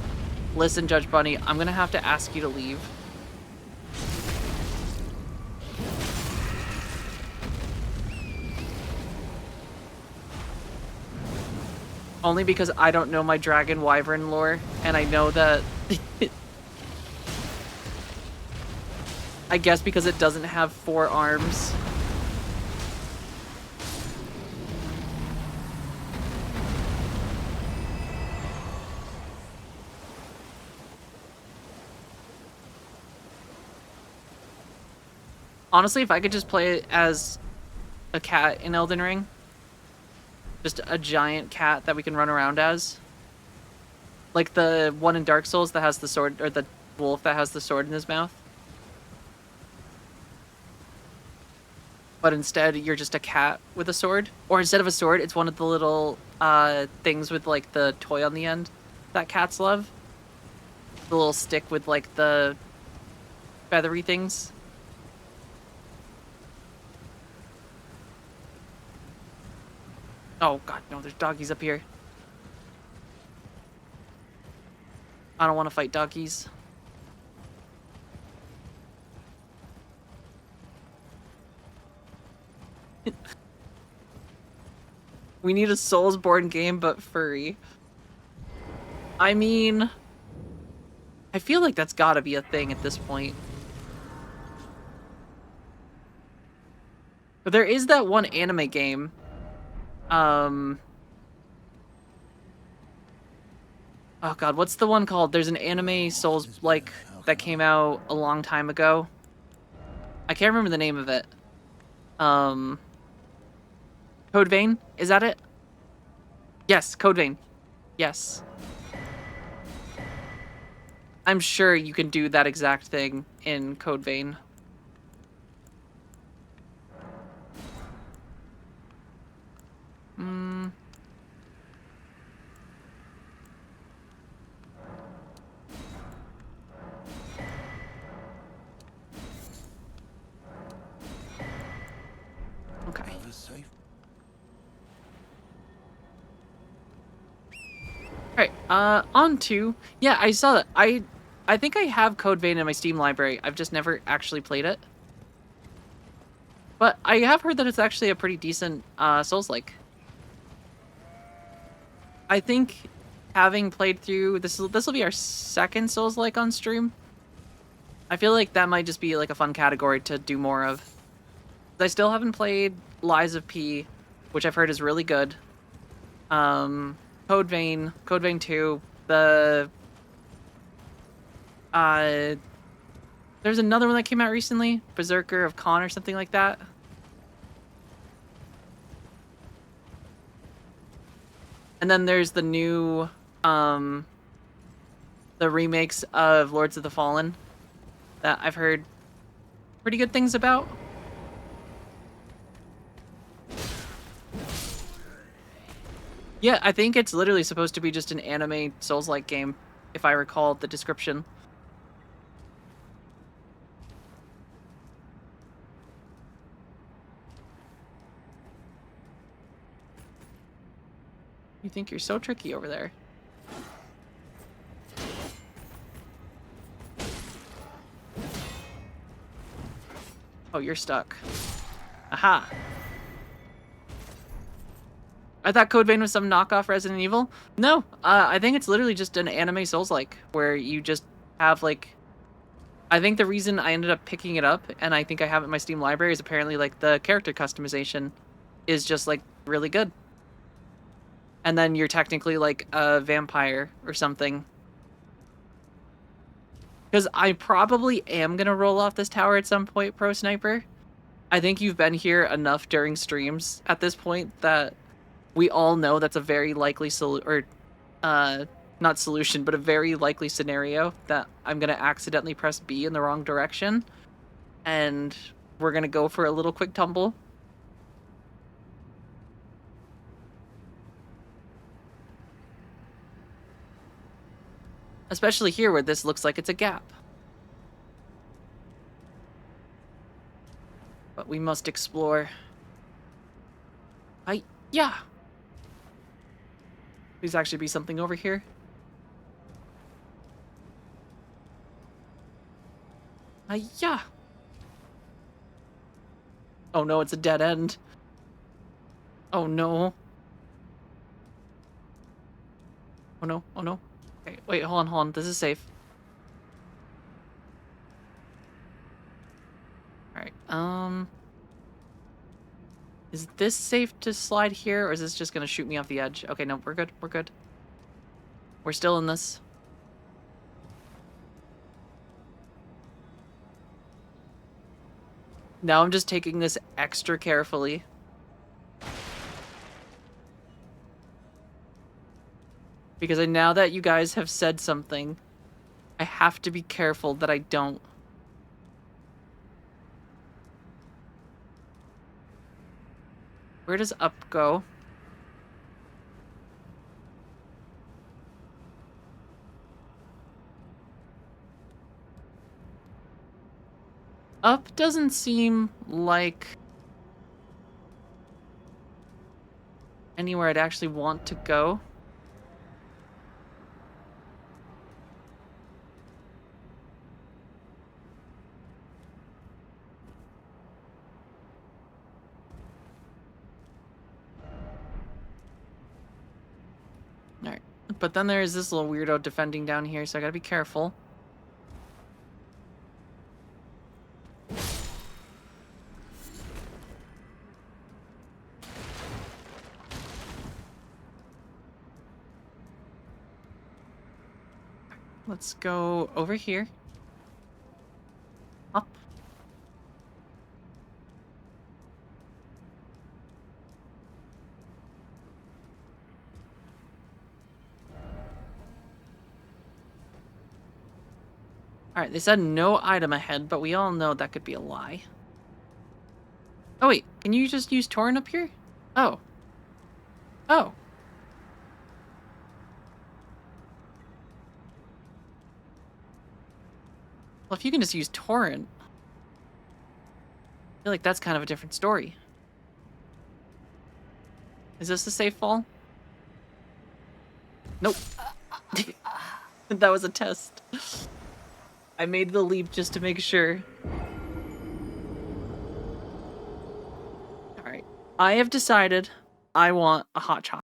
Listen, Judge Bunny, I'm gonna have to ask you to leave. Only because I don't know my dragon wyvern lore, and I know that... I guess because it doesn't have 4 arms. Honestly, if I could just play it as a cat in Elden Ring, just a giant cat that we can run around as. Like the one in Dark Souls that has the sword, or the wolf that has the sword in his mouth. But instead, you're just a cat with a sword. Or instead of a sword, it's one of the little things with like the toy on the end that cats love. The little stick with like the feathery things. Oh god, no, there's doggies up here. I don't want to fight doggies. We need a Soulsborne game, but furry. I mean, I feel like that's gotta be a thing at this point. But there is that one anime game. Oh god, what's the one called? There's an anime Souls like that came out a long time ago. I can't remember the name of it. Um Code Vein? Is that it? Yes, Code Vein. Yes. I'm sure you can do that exact thing in Code Vein. Hmm. Okay. Alright, on to... Yeah, I saw that. I think I have Code Vein in my Steam library. I've just never actually played it. But I have heard that it's actually a pretty decent, Souls-like. I think having played through... This will be our second Souls-like on stream. I feel like that might just be, like, a fun category to do more of. I still haven't played Lies of P, which I've heard is really good. Code Vein 2, there's another one that came out recently, Berserker of Khan or something like that. And then there's the new, the remakes of Lords of the Fallen that I've heard pretty good things about. Yeah, I think it's literally supposed to be just an anime Souls-like game, if I recall the description. You think you're so tricky over there. Oh, you're stuck. Aha! I thought Code Vein was some knockoff Resident Evil. No, I think it's literally just an anime Souls-like, where you just have, like... I think the reason I ended up picking it up, and I think I have it in my Steam library, is apparently, like, the character customization is just, like, really good. And then you're technically, like, a vampire or something. Because I probably am gonna roll off this tower at some point, Pro Sniper. I think you've been here enough during streams at this point that we all know that's a very likely not solution, but a very likely scenario that I'm gonna accidentally press B in the wrong direction, and we're gonna go for a little quick tumble. Especially here where this looks like it's a gap. But we must explore. Yeah. Please actually be something over here. Yeah. Oh no, it's a dead end. Oh no. Oh no, oh no. Okay, wait, hold on. This is safe. Alright, is this safe to slide here, or is this just gonna shoot me off the edge? Okay, no, we're good, we're good. We're still in this. Now I'm just taking this extra carefully. Because now that you guys have said something, I have to be careful that I don't. Where does up go? Up doesn't seem like anywhere I'd actually want to go. Alright. But then there is this little weirdo defending down here, so I gotta be careful. Let's go over here. Up. Alright, they said no item ahead, but we all know that could be a lie. Oh wait, can you just use Torrent up here? Oh. Oh. Well, if you can just use Torrent, I feel like that's kind of a different story. Is this a safe fall? Nope. That was a test. I made the leap just to make sure. Alright. I have decided I want a hot chocolate.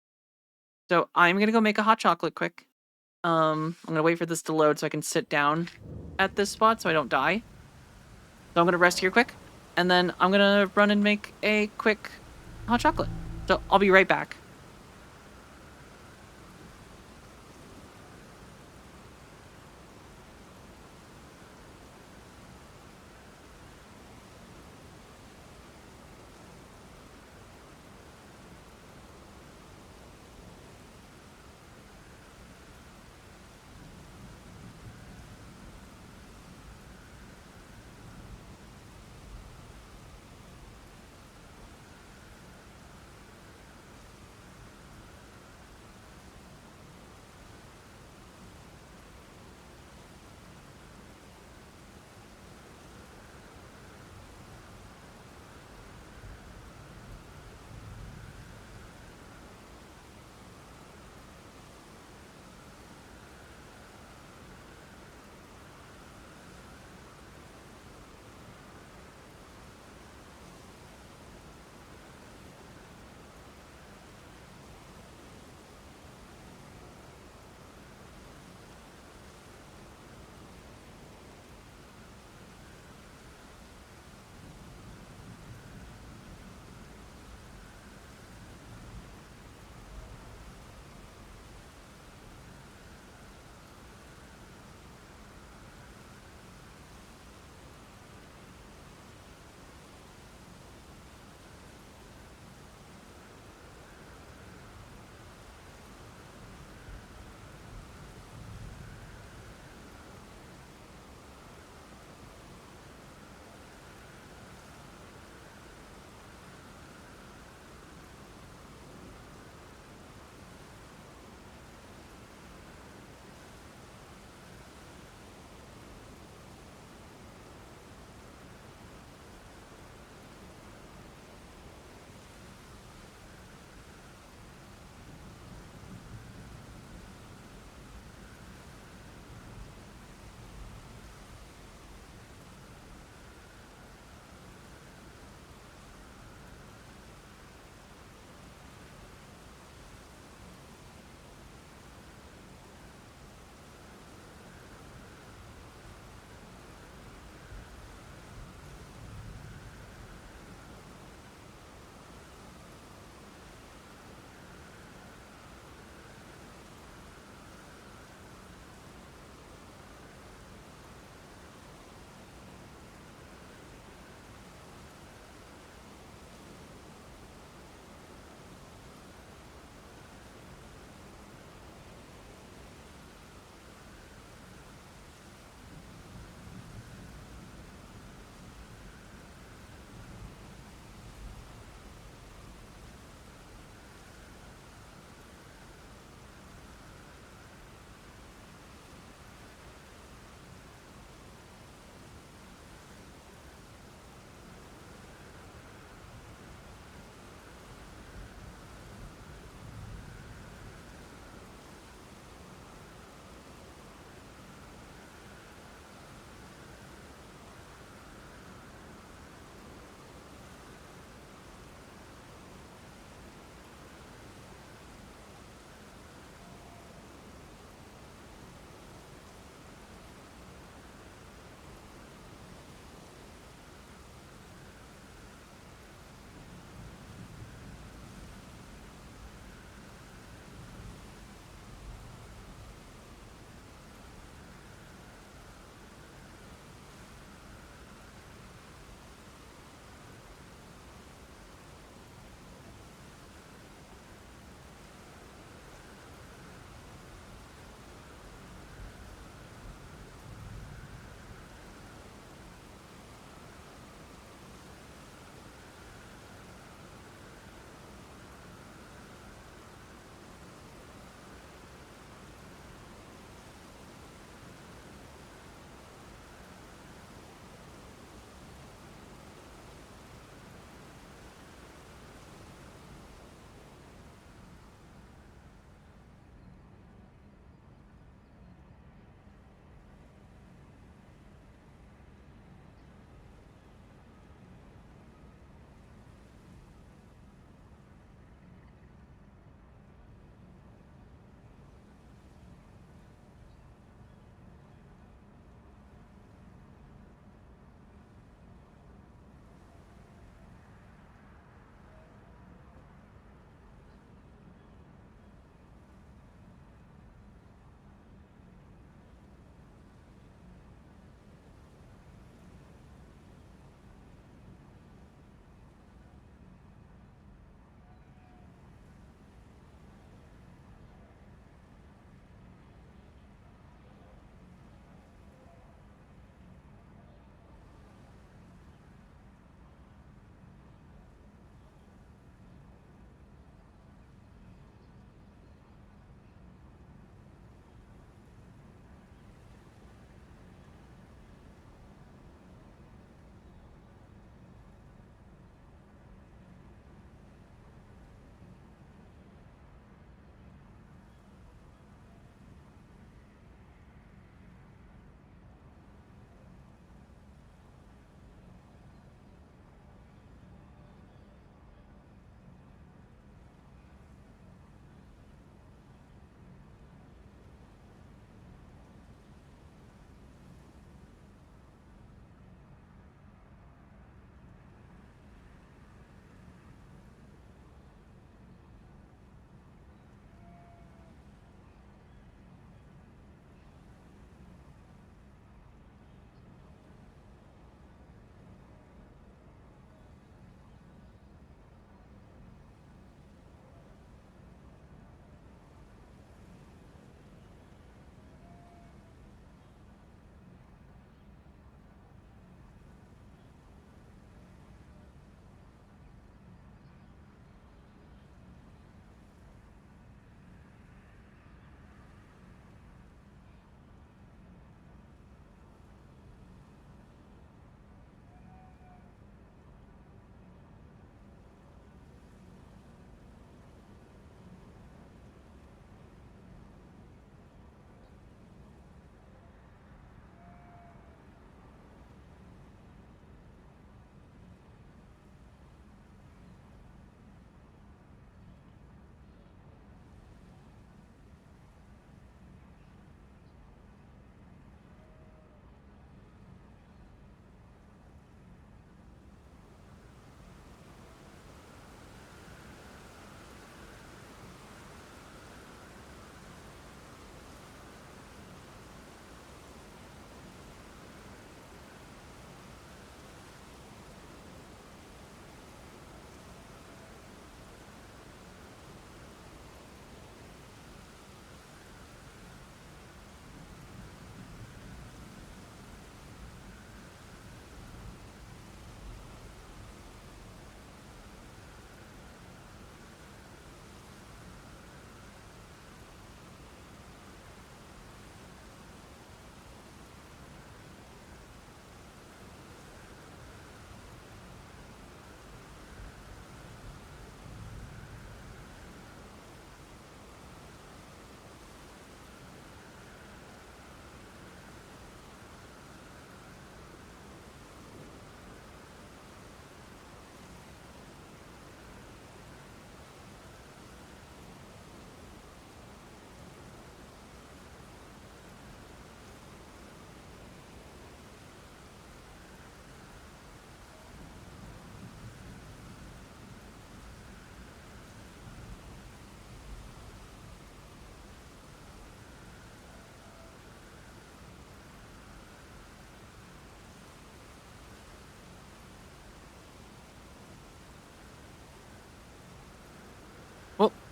So I'm gonna go make a hot chocolate quick. I'm gonna wait for this to load so I can sit down at this spot so I don't die. So I'm gonna rest here quick, and then I'm gonna run and make a quick hot chocolate. So I'll be right back.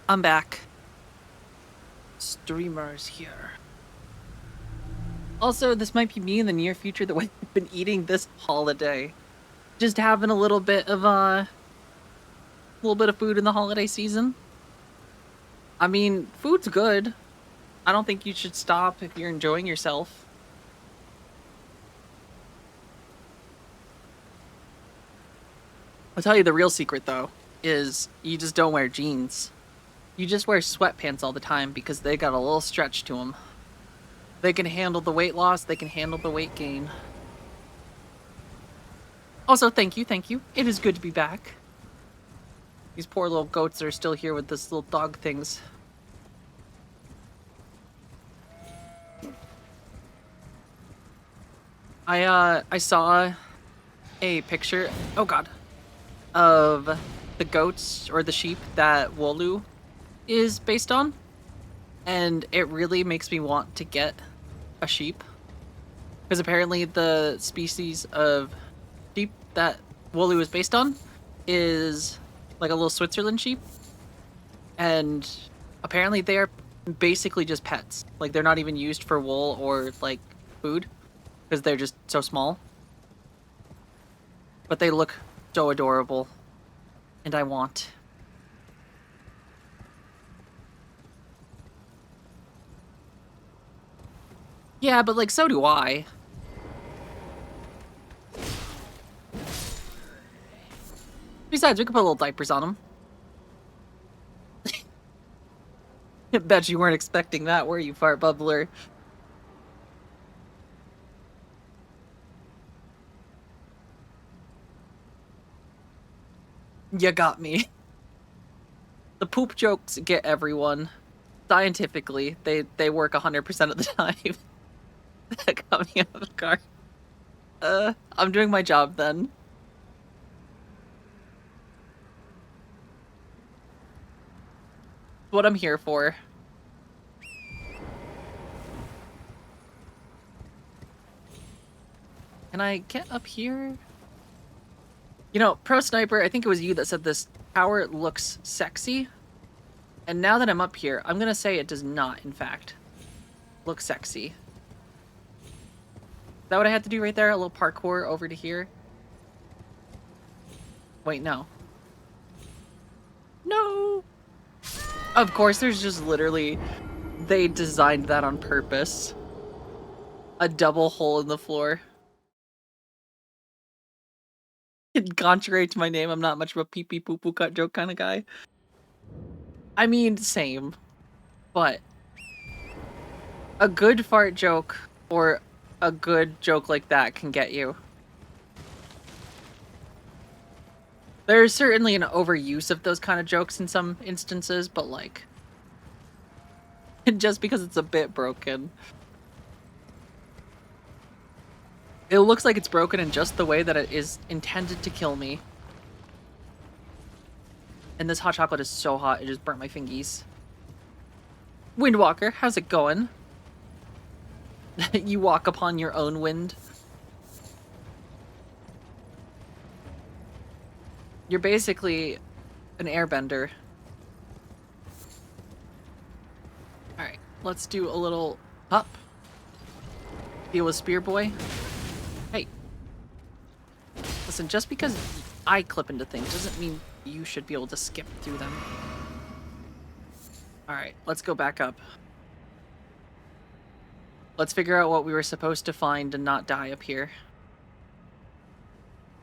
I'm back. Streamers here. Also, this might be me in the near future that we've been eating this holiday. Just having a little bit of food in the holiday season. I mean, food's good. I don't think you should stop if you're enjoying yourself. I'll tell you the real secret though, is you just don't wear jeans. You just wear sweatpants all the time because they got a little stretch to them. They can handle the weight loss, they can handle the weight gain. Also, thank you. It is good to be back. These poor little goats are still here with this little dog things. I saw a picture, oh god, of the goats or the sheep that Wolu is based on, and it really makes me want to get a sheep, because apparently the species of sheep that Wolu is based on is like a little Switzerland sheep, and apparently they are basically just pets. Like, they're not even used for wool or like food because they're just so small, but they look so adorable, and I want. Yeah, but like, so do I. Besides, we could put little diapers on them. I bet you weren't expecting that, were you, fart bubbler? You got me. The poop jokes get everyone. Scientifically, they work 100% of the time. Coming out of the car. I'm doing my job then. What I'm here for. Can I get up here? You know, Pro Sniper, I think it was you that said this tower looks sexy. And now that I'm up here, I'm gonna say it does not, in fact, look sexy. Is that what I had to do right there? A little parkour over to here? Wait, no. No! Of course, there's just literally... They designed that on purpose. A double hole in the floor. Contrary to my name, I'm not much of a pee-pee poo-poo cut joke kind of guy. I mean, same. But a good fart joke or a good joke like that can get you. There's certainly an overuse of those kind of jokes in some instances, but like, just because it's a bit broken. It looks like it's broken in just the way that it is intended to kill me. And this hot chocolate is so hot, it just burnt my fingies. Windwalker, how's it going? You walk upon your own wind. You're basically an airbender. Alright, let's do a little up. Deal with Spear Boy. Hey. Listen, just because I clip into things doesn't mean you should be able to skip through them. Alright, let's go back up. Let's figure out what we were supposed to find and not die up here.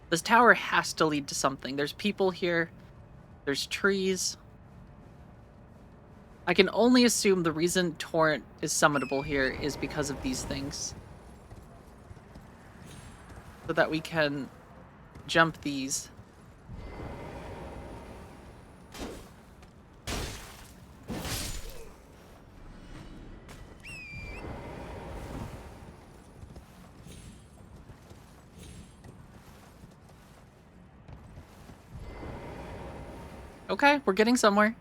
This tower has to lead to something. There's people here. There's trees. I can only assume the reason Torrent is summonable here is because of these things. So that we can jump these. Okay, we're getting somewhere.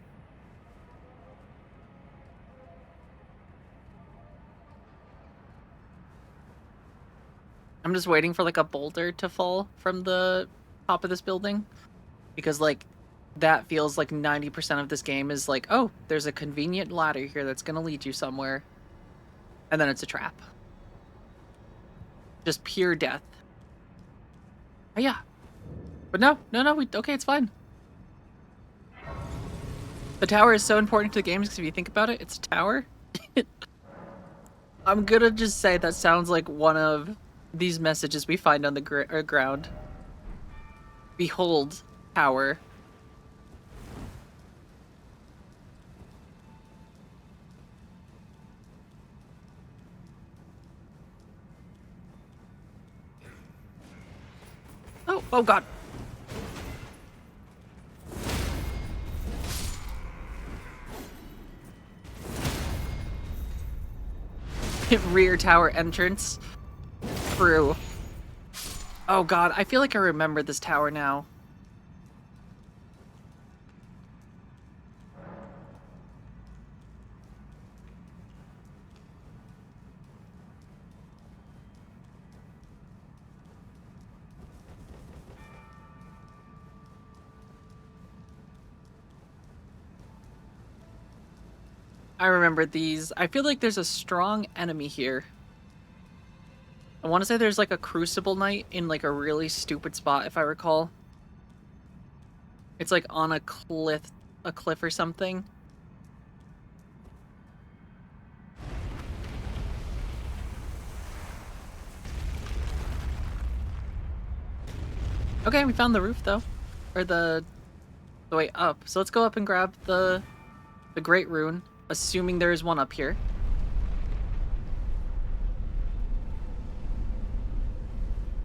I'm just waiting for like a boulder to fall from the top of this building. Because like, that feels like 90% of this game is like, oh, there's a convenient ladder here that's gonna lead you somewhere. And then it's a trap. Just pure death. Oh, yeah. But no, okay, it's fine. The tower is so important to the games because if you think about it, it's a tower. I'm gonna just say that sounds like one of these messages we find on the ground. Behold, tower. Oh god. Rear tower entrance. True. Oh god, I feel like I remember this tower now. I remember these. I feel like there's a strong enemy here. I want to say there's like a Crucible Knight in like a really stupid spot, if I recall. It's like on a cliff or something. Okay, we found the roof though. Or the way up. So let's go up and grab the Great Rune, assuming there is one up here.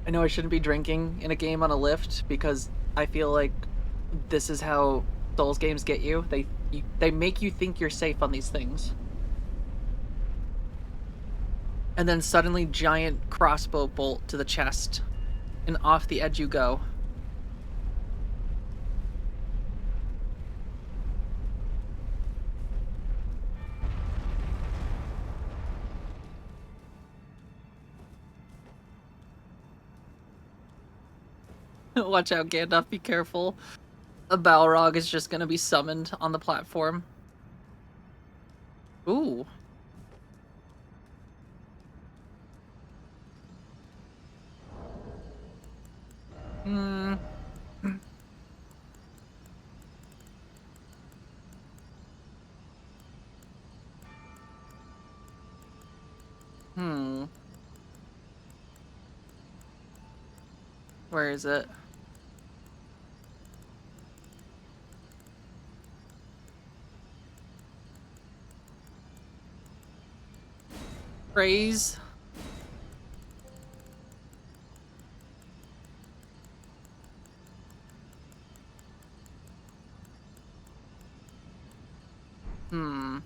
I know I shouldn't be drinking in a game on a lift because I feel like this is how Souls games get you. They make you think you're safe on these things. And then suddenly giant crossbow bolt to the chest. And off the edge you go. Watch out, Gandalf, be careful. A Balrog is just gonna be summoned on the platform. Ooh. Hmm. Hmm. Where is it? Praise. Hmm.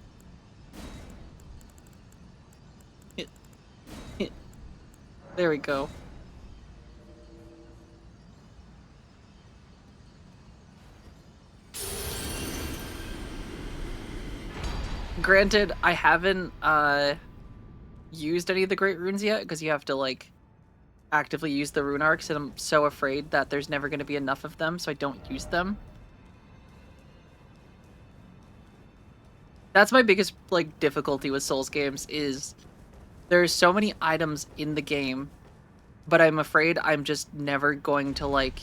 There we go. Granted, I haven't used any of the Great Runes yet because you have to like actively use the rune arcs, and I'm so afraid that there's never going to be enough of them, so I don't use them. That's my biggest like difficulty with Souls games is there's so many items in the game, but I'm afraid I'm just never going to like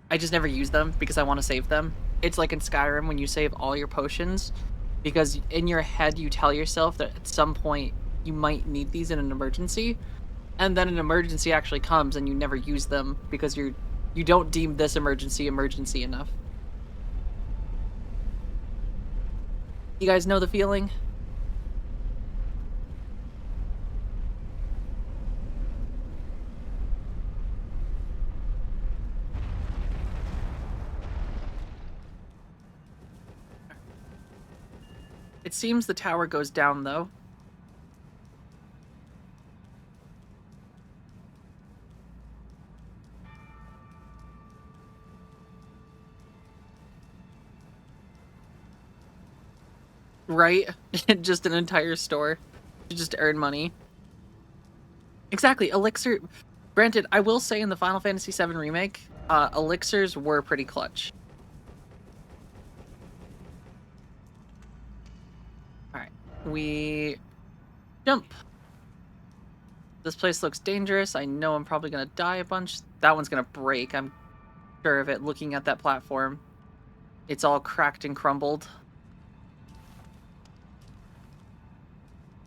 I just never use them because I want to save them. It's like in Skyrim when you save all your potions because in your head you tell yourself that at some point you might need these in an emergency, and then an emergency actually comes and you never use them because you don't deem this emergency enough. You guys know the feeling? It seems the tower goes down though. Right? Just an entire store to just earn money. Exactly, elixir. Granted, I will say in the Final Fantasy VII Remake, elixirs were pretty clutch. we jump. This place looks dangerous. I know I'm probably gonna die a bunch. That one's gonna break. I'm sure of it looking at that platform. It's all cracked and crumbled.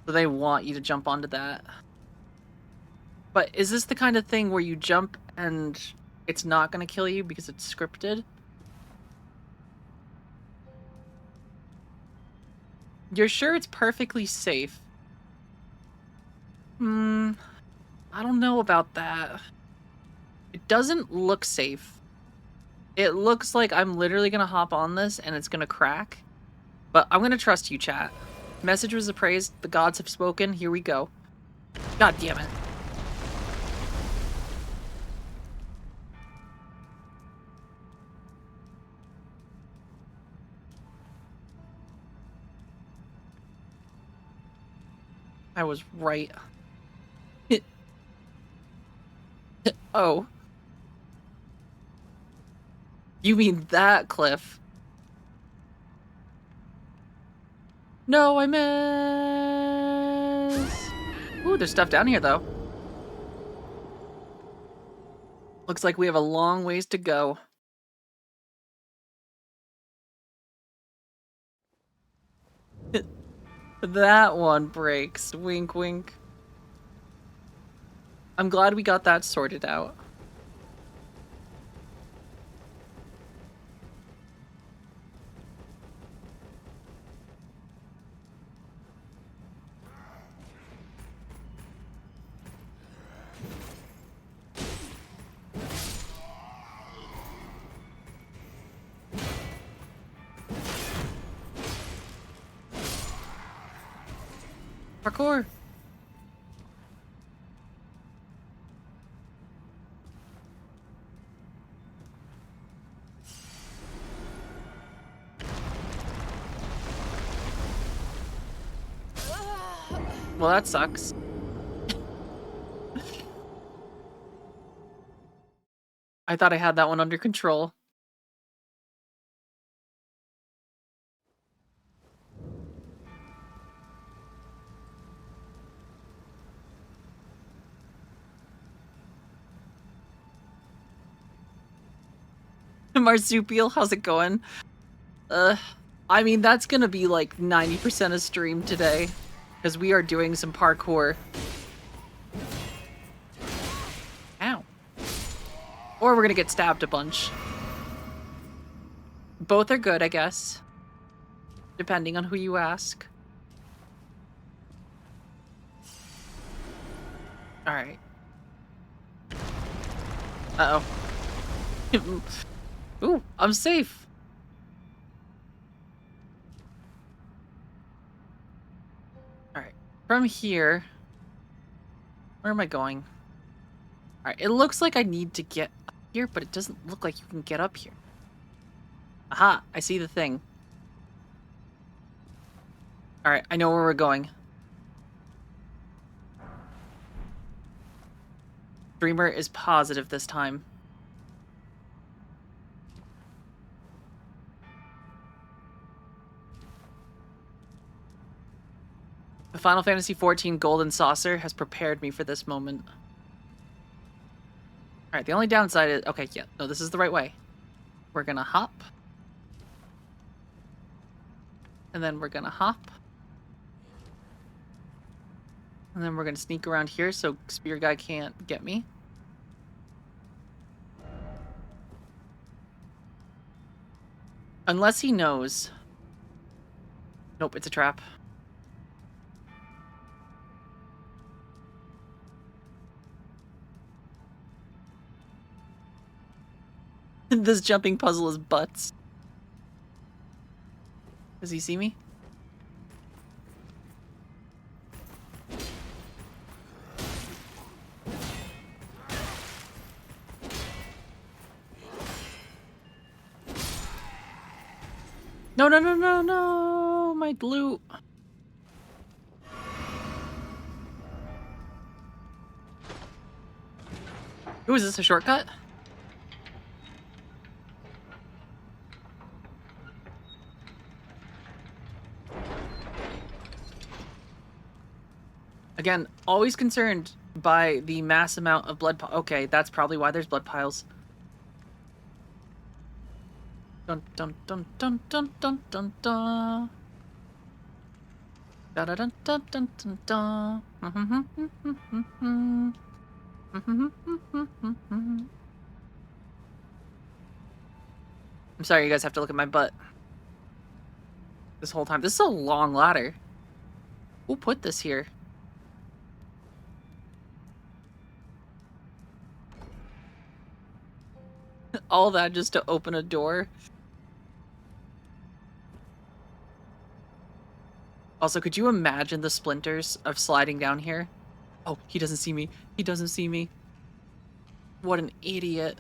So they want you to jump onto that. But is this the kind of thing where you jump and it's not gonna kill you because it's scripted? You're sure it's perfectly safe? I don't know about that. It doesn't look safe. It looks like I'm literally gonna hop on this and it's gonna crack. But I'm gonna trust you, chat. Message was appraised. The gods have spoken. Here we go. God damn it. I was right. Oh. You mean that cliff? No, I miss. Ooh, there's stuff down here, though. Looks like we have a long ways to go. That one breaks. Wink, wink. I'm glad we got that sorted out. Parkour. Well, that sucks. I thought I had that one under control. Marsupial, how's it going? I mean, that's gonna be like 90% of stream today. Because we are doing some parkour. Ow. Or we're gonna get stabbed a bunch. Both are good, I guess. Depending on who you ask. Alright. Uh-oh. Ooh, I'm safe. Alright. From here... Where am I going? Alright, it looks like I need to get up here, but it doesn't look like you can get up here. Aha! I see the thing. Alright, I know where we're going. Dreamer is positive this time. The Final Fantasy XIV Golden Saucer has prepared me for this moment. Alright, the only downside is... Okay, yeah. No, this is the right way. We're gonna hop. And then we're gonna hop. And then we're gonna sneak around here so Spear Guy can't get me. Unless he knows. Nope, it's a trap. This jumping puzzle is butts. Does he see me? No, no, no, no, no! My loot. Ooh, is this a shortcut? Again, always concerned by the mass amount of blood. Okay, that's probably why there's blood piles. Dun dun dun dun dun dun dun dun. Da da dun dun dun dun dun. I'm sorry, you guys have to look at my butt this whole time. This is a long ladder. Who put this here? All that just to open a door. Also, could you imagine the splinters of sliding down here? Oh, he doesn't see me. He doesn't see me. What an idiot.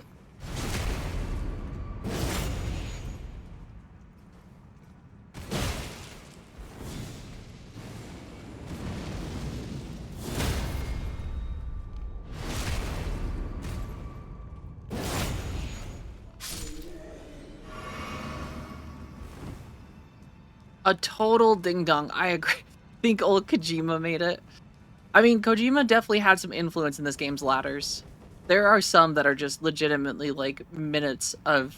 A total ding-dong. I agree. I think old Kojima made it. I mean, Kojima definitely had some influence in this game's ladders. There are some that are just legitimately, like, minutes of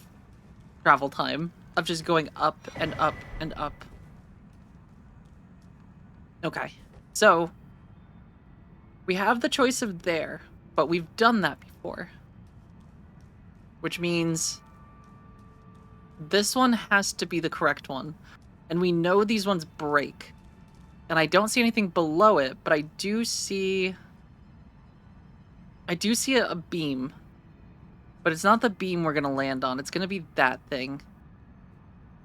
travel time. Of just going up and up and up. Okay. So, we have the choice of there, but we've done that before. Which means this one has to be the correct one. And we know these ones break. And I don't see anything below it, but I do see a beam. But it's not the beam we're gonna land on. It's gonna be that thing.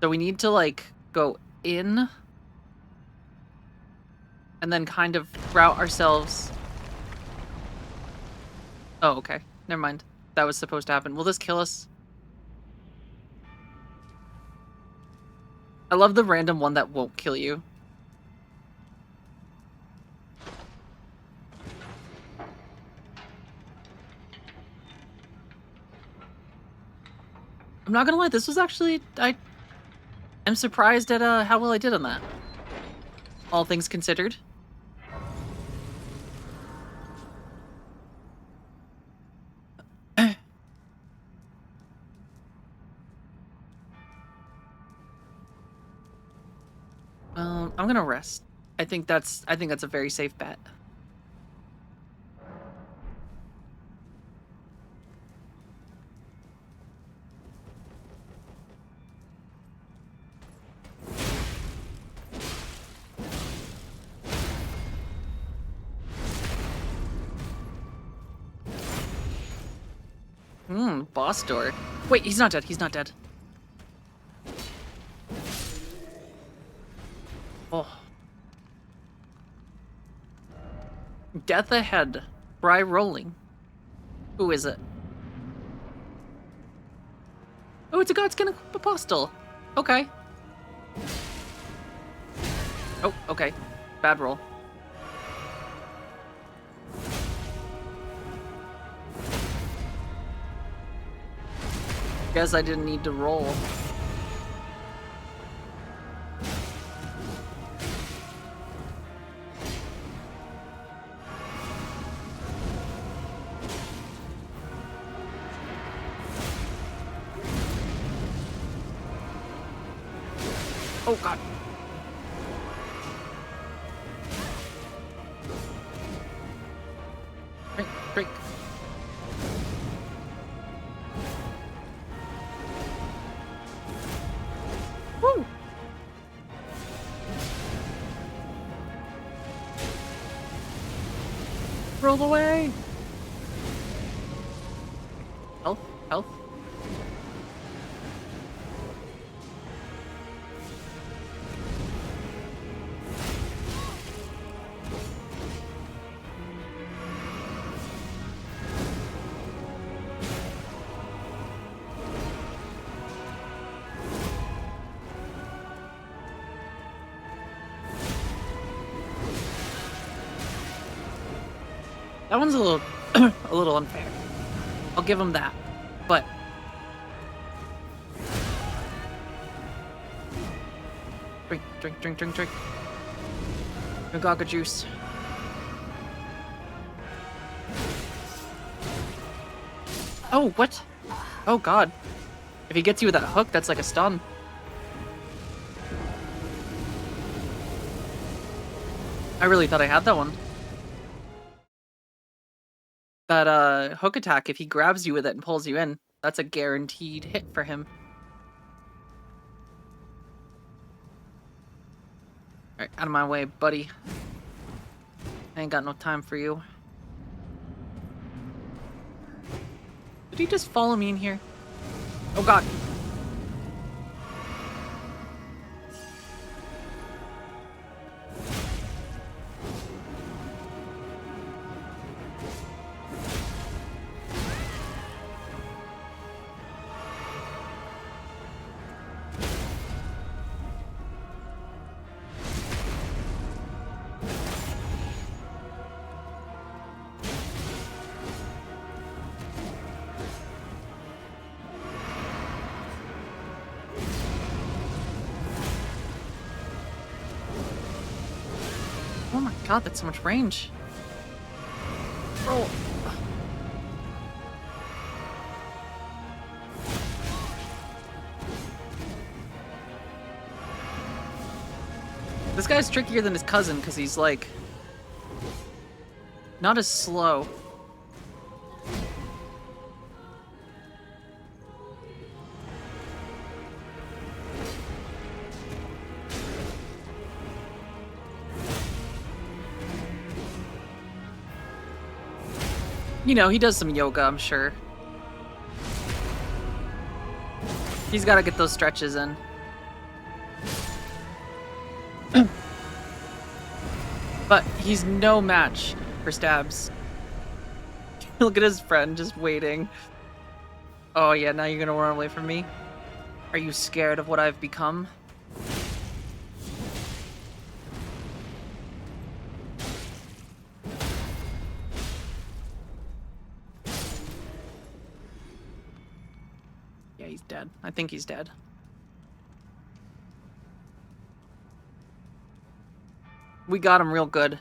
So we need to, like, go in. And then kind of route ourselves. Oh, okay. Never mind. That was supposed to happen. Will this kill us? I love the random one that won't kill you. I'm not gonna lie, this was actually... I'm surprised at how well I did on that. All things considered. I'm gonna rest. I think that's a very safe bet. Boss door. Wait, he's not dead. He's not dead. Oh. Death ahead. Fry rolling. Who is it? Oh, it's a Godskin Apostle. Okay. Oh, okay. Bad roll. Guess I didn't need to roll. Oh god. Drink, drink. Woo! Roll away! Health, health. That one's a little, a little unfair. I'll give him that, but drink, drink, drink, drink, drink. Magaga juice. Oh, what? Oh god. If he gets you with that hook, that's like a stun. I really thought I had that one. That hook attack, if he grabs you with it and pulls you in, that's a guaranteed hit for him. Alright, out of my way, buddy. I ain't got no time for you. Did he just follow me in here? Oh god. Oh my god, that's so much range. Bro. This guy's trickier than his cousin because he's like not as slow. You know, he does some yoga, I'm sure. He's got to get those stretches in. But he's no match for stabs. Look at his friend just waiting. Oh yeah, now you're gonna run away from me? Are you scared of what I've become? Yeah, he's dead. I think he's dead. We got him real good.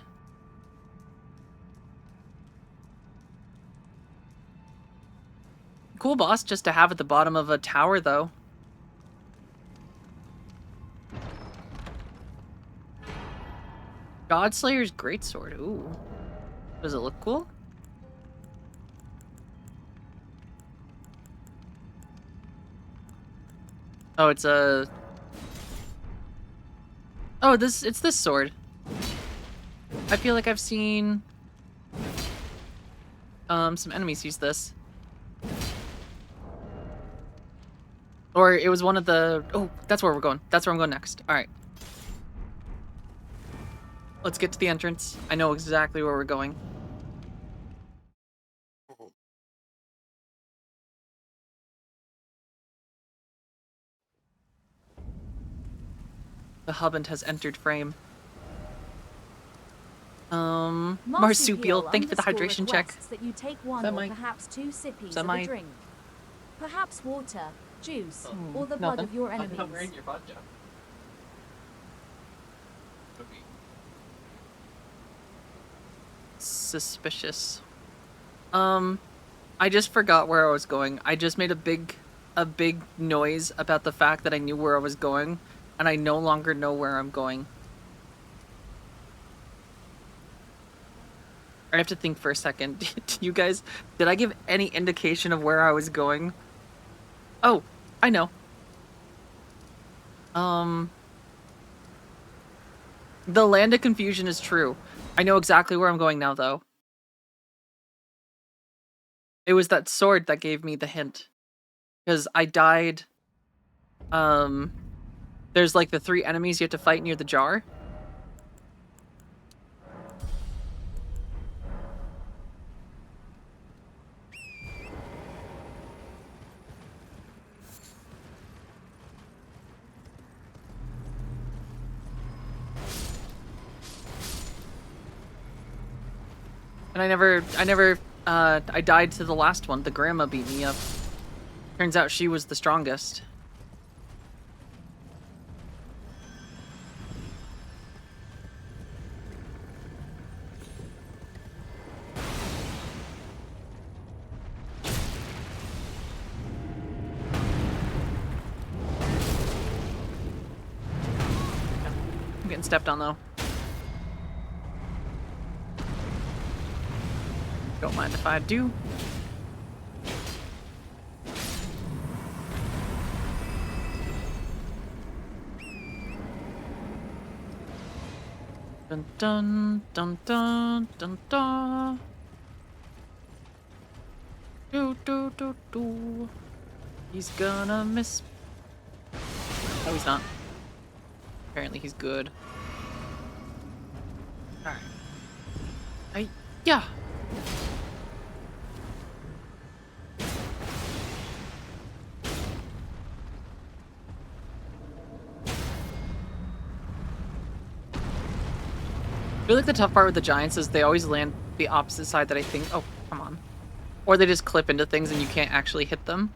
Cool boss just to have at the bottom of a tower, though. Godslayer's Greatsword. Ooh. Does it look cool? Oh, it's a... Oh, it's this sword. I feel like I've seen... some enemies use this. Or it was one of the... Oh, that's where we're going. That's where I'm going next. Alright. Let's get to the entrance. I know exactly where we're going. The Hubband has entered frame. Marsupial, thank you for the hydration check. That you take one or perhaps two sippies of a drink. Perhaps water, juice, or the blood of your enemies. Suspicious. I just forgot where I was going. I just made a big noise about the fact that I knew where I was going, and I no longer know where I'm going. I have to think for a second. Do you guys, did I give any indication of where I was going? Oh, I know. The Land of Confusion is true. I know exactly where I'm going now, though. It was that sword that gave me the hint. Because I died... There's like the 3 enemies you have to fight near the jar. And I died to the last one. The grandma beat me up. Turns out she was the strongest. I'm getting stepped on, though. Don't mind if I do. Dun dun dun dun dun dun. Do do do do. He's gonna miss. No, he's not. Apparently, he's good. All right. Yeah. I feel like the tough part with the giants is they always land the opposite side that I think. Oh, come on. Or they just clip into things and you can't actually hit them.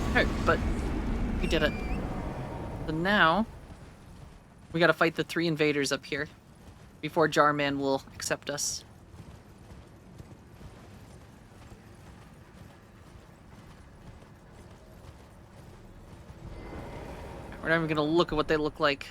Alright, but we did it. So now we gotta fight the 3 invaders up here before Jarman will accept us. We're not even gonna look at what they look like.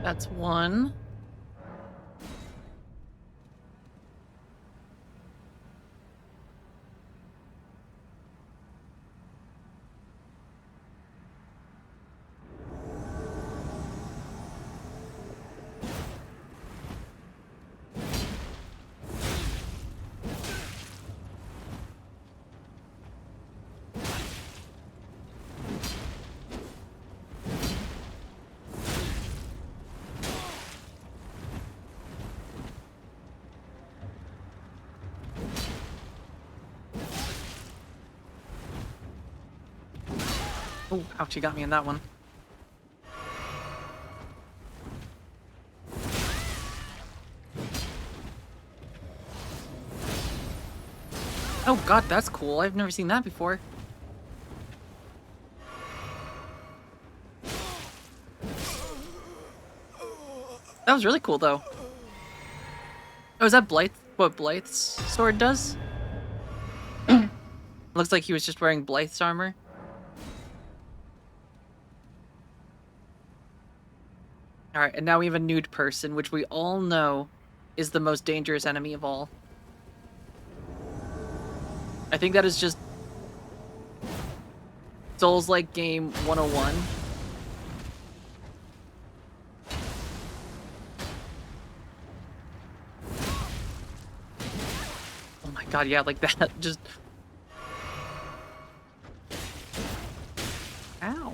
That's one. Oh, ouch, he got me in that one. Oh god, that's cool. I've never seen that before. That was really cool, though. Oh, is that Blythe? What Blythe's sword does? Looks like he was just wearing Blythe's armor. Alright, and now we have a nude person, which we all know is the most dangerous enemy of all. I think that is just Souls-like game 101. Oh my god, yeah, like that. Just... Ow.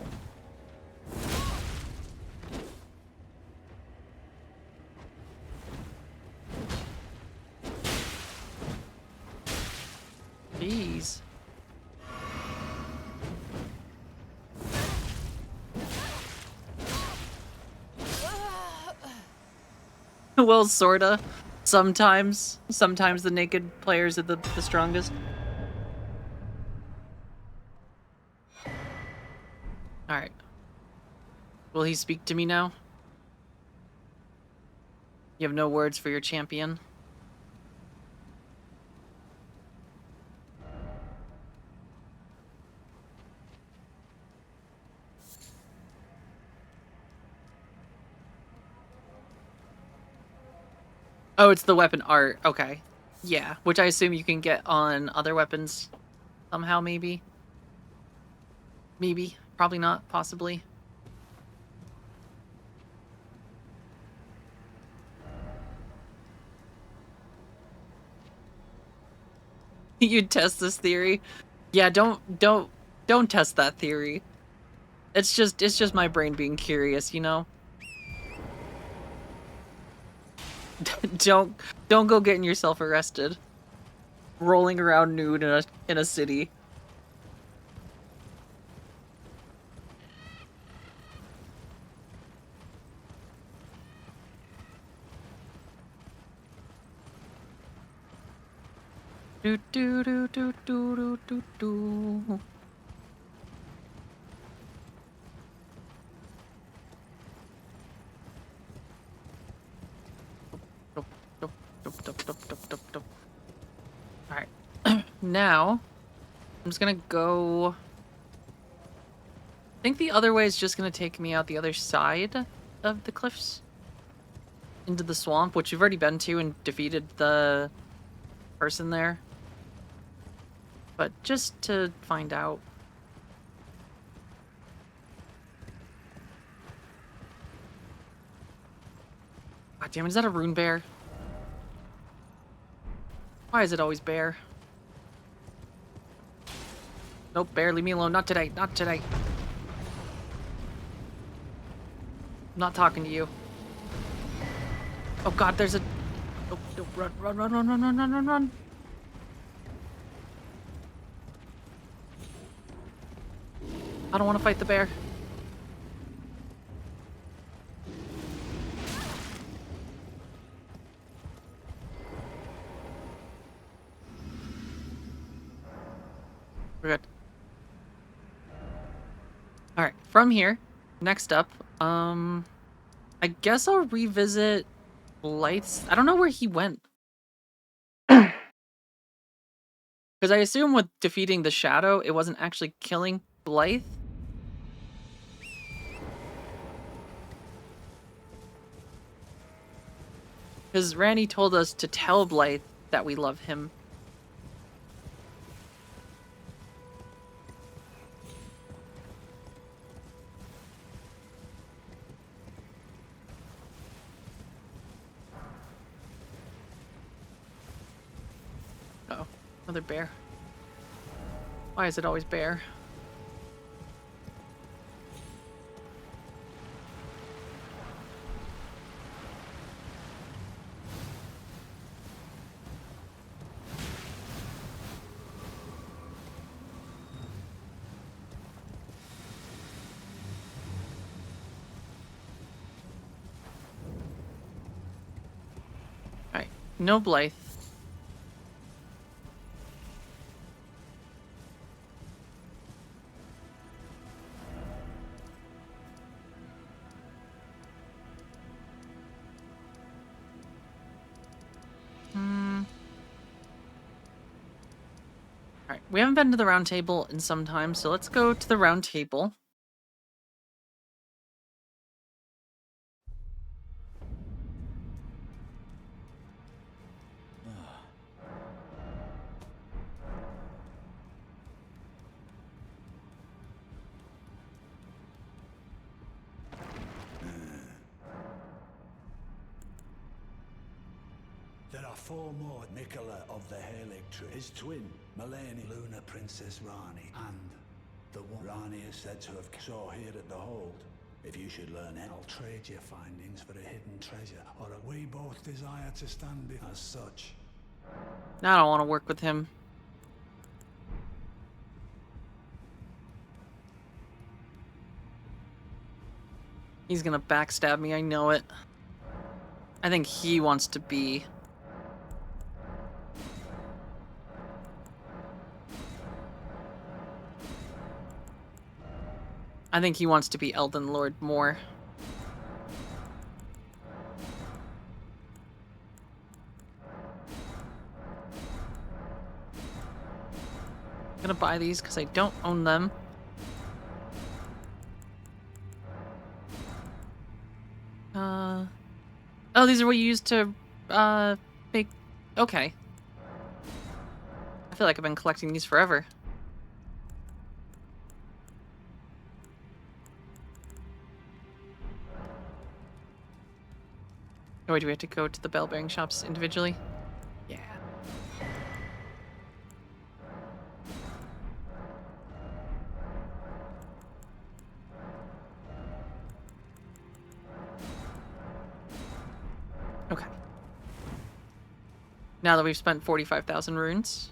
Jeez. Well, sorta. Sometimes. Sometimes the naked players are the strongest. Alright. Will he speak to me now? You have no words for your champion? Oh, it's the weapon art. Okay. Yeah, which I assume you can get on other weapons somehow, maybe? Maybe. Probably not. Possibly. You'd test this theory. Yeah, don't test that theory. It's just my brain being curious, you know? don't go getting yourself arrested. Rolling around nude in a city. Do do do do do do do. Alright. Now, I'm just gonna go... I think the other way is just gonna take me out the other side of the cliffs. Into the swamp, which we've already been to and defeated the person there. But just to find out. God damn it, is that a rune bear? Why is it always bear? Nope, bear, leave me alone. Not today, not today. I'm not talking to you. Oh god, there's a... Oh, no, run, run, run, run, run, run, run, run, run. I don't want to fight the bear. We're good. Alright, from here, next up, I guess I'll revisit Blythe's... I don't know where he went. Because I assume with defeating the Shadow, it wasn't actually killing Blythe. Because Randy told us to tell Blythe that we love him. Uh-oh, another bear. Why is it always bear? Alright, no Blythe. Alright, we haven't been to the round table in some time, so let's go to the round table. There are 4 more. Nicola of the Halig tree, his twin, Melanie, Luna Princess Rani, and the one Rani is said to have saw here at the hold. If you should learn it, I'll trade your findings for a hidden treasure, or we both desire to stand before as such. Now I don't want to work with him. He's gonna backstab me, I know it. I think he wants to be... I think he wants to be Elden Lord more. I'm gonna buy these because I don't own them. Oh, these are what you use to, make... Okay. I feel like I've been collecting these forever. Oh, wait, do we have to go to the bell bearing shops individually? Yeah. Okay. Now that we've spent 45,000 runes,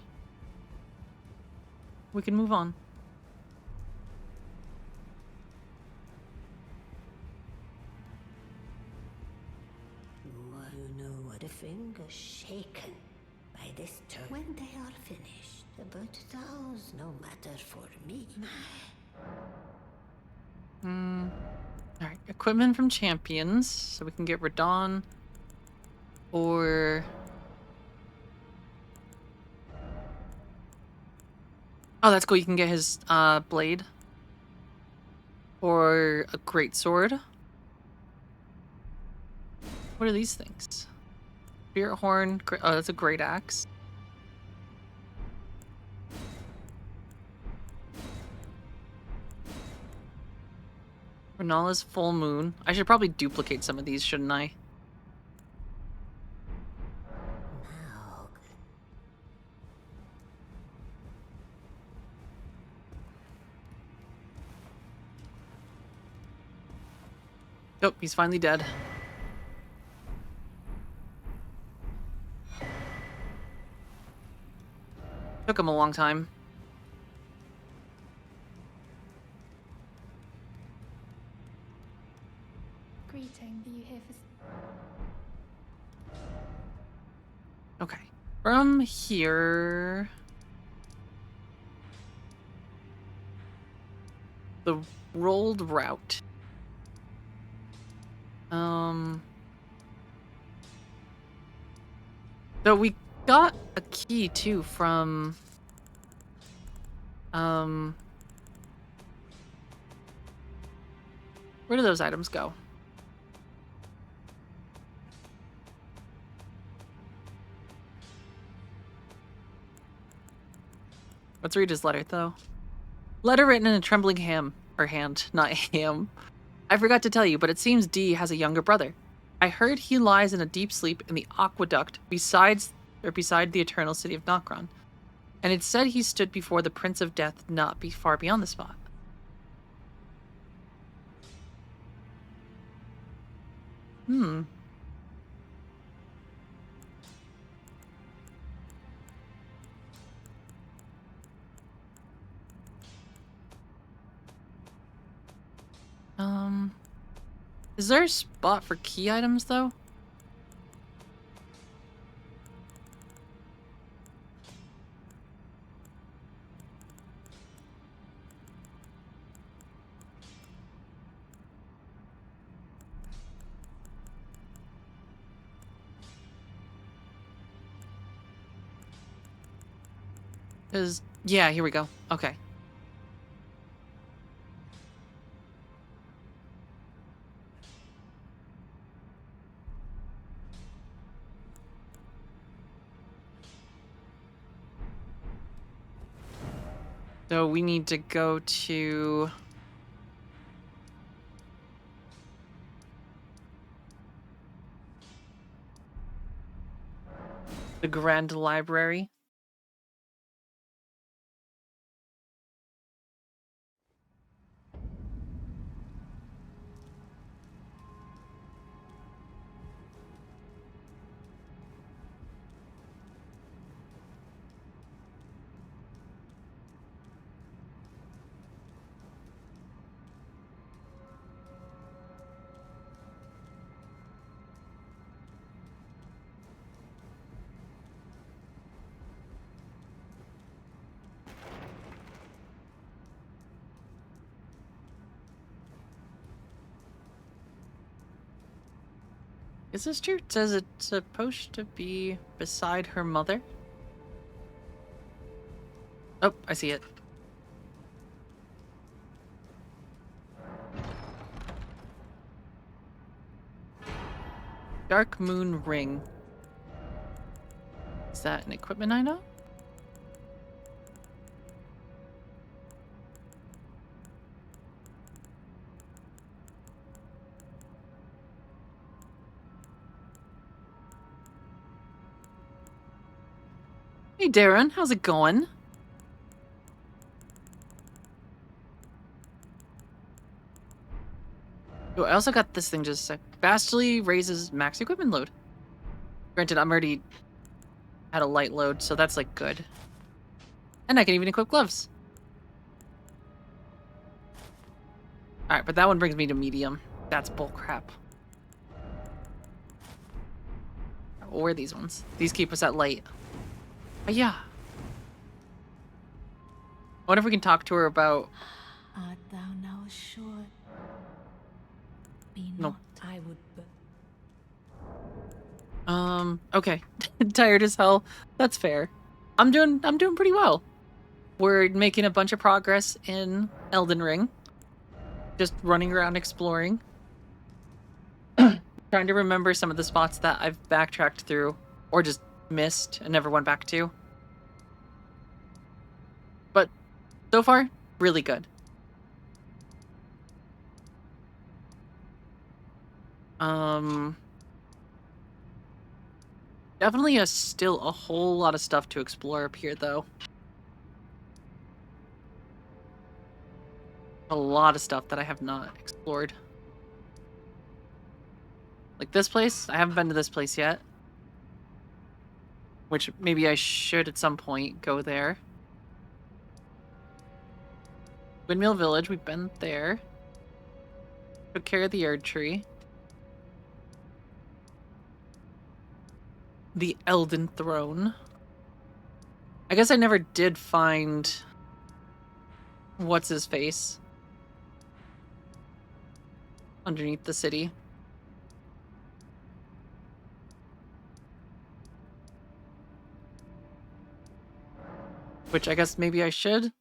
we can move on. You know what a finger's shaken by this turn. When they are finished, but those no matter for me. Alright, equipment from champions, so we can get Radon or... Oh, that's cool. You can get his blade. Or a great sword. What are these things? Spirit horn. Oh, that's a great axe. Renala's full moon. I should probably duplicate some of these, shouldn't I? Oh, he's finally dead. Took him a long time. Greeting, are you here for... Okay. From here... The rolled route. So we got a key too from where do those items go? Let's read his letter though. Letter written in a trembling hand, not ham. I forgot to tell you, but it seems Dee has a younger brother. I heard he lies in a deep sleep in the aqueduct beside the eternal city of Nokron. And it said he stood before the Prince of Death not be far beyond the spot. Is there a spot for key items though? Yeah, here we go. Okay. So we need to go to... the Grand Library. Is this true? It says it's supposed to be beside her mother. Oh, I see it. Dark Moon Ring. Is that an equipment item? Hey Darren, how's it going? Oh, I also got this thing just a sec. Vastly raises max equipment load. Granted, I'm already at a light load, so that's like good. And I can even equip gloves. Alright, but that one brings me to medium. That's bullcrap. Or these ones. These keep us at light. But yeah. I wonder if we can talk to her about... Art thou now assured? Be No. not, I would Okay. Tired as hell. That's fair. I'm doing pretty well. We're making a bunch of progress in Elden Ring. Just running around exploring. Trying to remember some of the spots that I've backtracked through or just missed and never went back to. But so far, really good. Definitely still a whole lot of stuff to explore up here, though. A lot of stuff that I have not explored. Like this place, I haven't been to this place yet. Which maybe I should at some point go there. Windmill Village, we've been there. Took care of the Erd Tree. The Elden Throne. I guess I never did find... What's his face? Underneath the city. Which I guess maybe I should.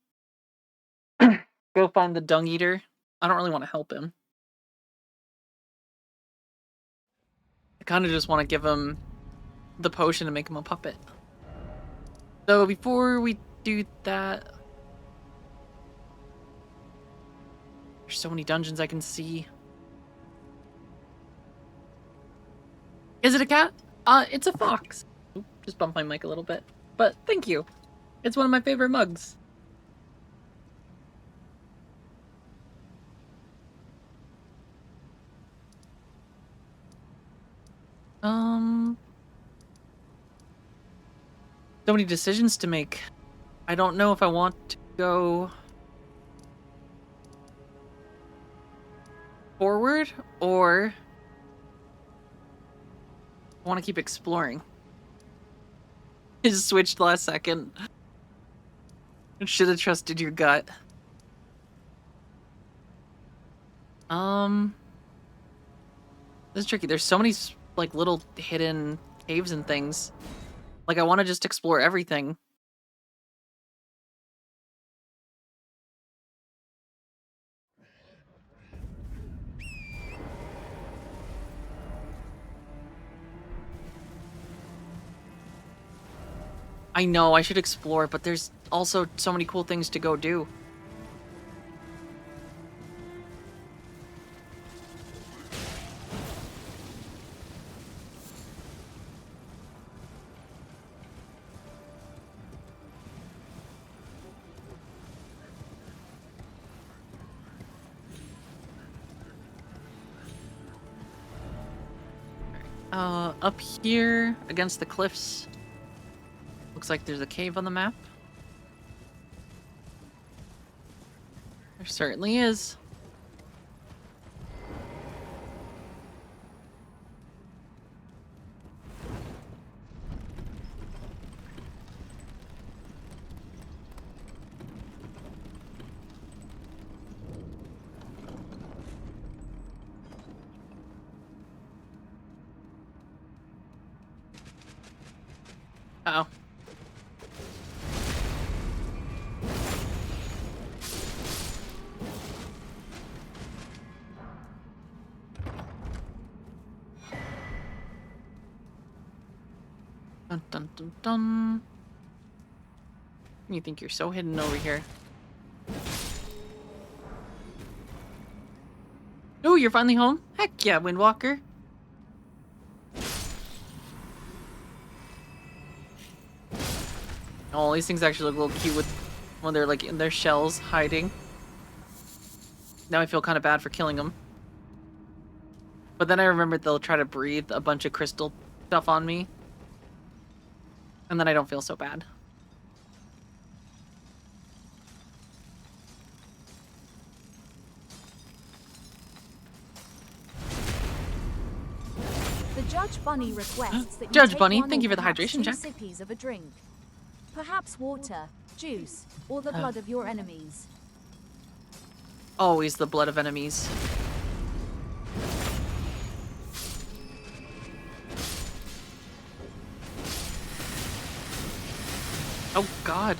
Go find the Dung Eater. I don't really want to help him. I kind of just want to give him the potion and make him a puppet. So before we do that... There's so many dungeons I can see. Is it a cat? It's a fox. Oop, just bumped my mic a little bit. But thank you. It's one of my favorite mugs. So many decisions to make. I don't know if I want to go forward or I want to keep exploring. Just switched last second. Should have trusted your gut. This is tricky. There's so many like little hidden caves and things. Like I want to just explore everything. I know I should explore, but there's also so many cool things to go do. Up here against the cliffs. Looks like there's a cave on the map. There certainly is. Uh-oh. Dun dun dun dun. You think you're so hidden over here. Oh, you're finally home? Heck yeah, Windwalker. Oh, these things actually look a little cute with when they're like in their shells hiding. Now I feel kind of bad for killing them. But then I remembered they'll try to breathe a bunch of crystal stuff on me. And then I don't feel so bad. The Judge Bunny requests that you Judge take Bunny, one thank or you for the perhaps hydration 2 check. sippies of a drink. Perhaps water, juice, or the blood of your enemies. Always the blood of enemies. Oh god.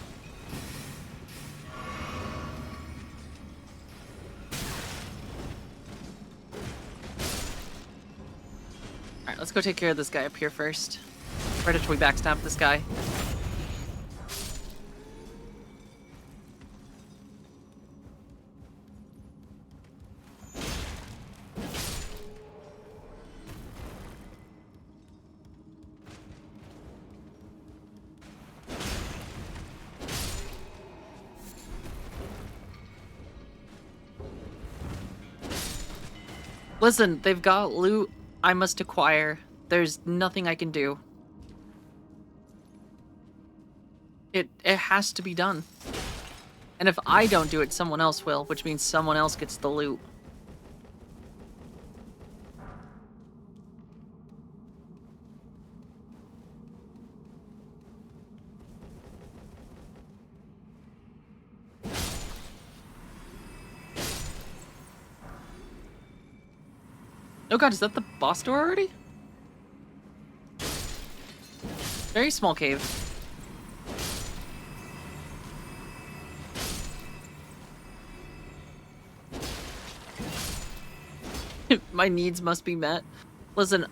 Alright, let's go take care of this guy up here first. Right after we backstab this guy. Listen, they've got loot I must acquire. There's nothing I can do. It has to be done. And if I don't do it, someone else will, which means someone else gets the loot. Oh god, is that the boss door already? Very small cave. My needs must be met. Listen,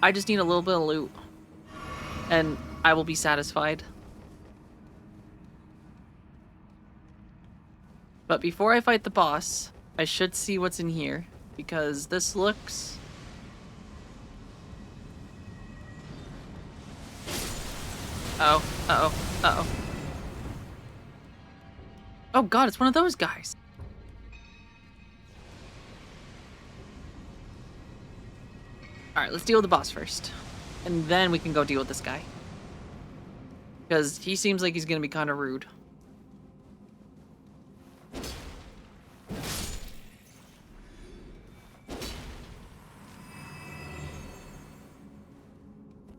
I just need a little bit of loot. And I will be satisfied. But before I fight the boss, I should see what's in here. Because this looks... Uh-oh, uh-oh, uh-oh. Oh god, it's one of those guys. Alright, let's deal with the boss first. And then we can go deal with this guy. Because he seems like he's gonna be kind of rude.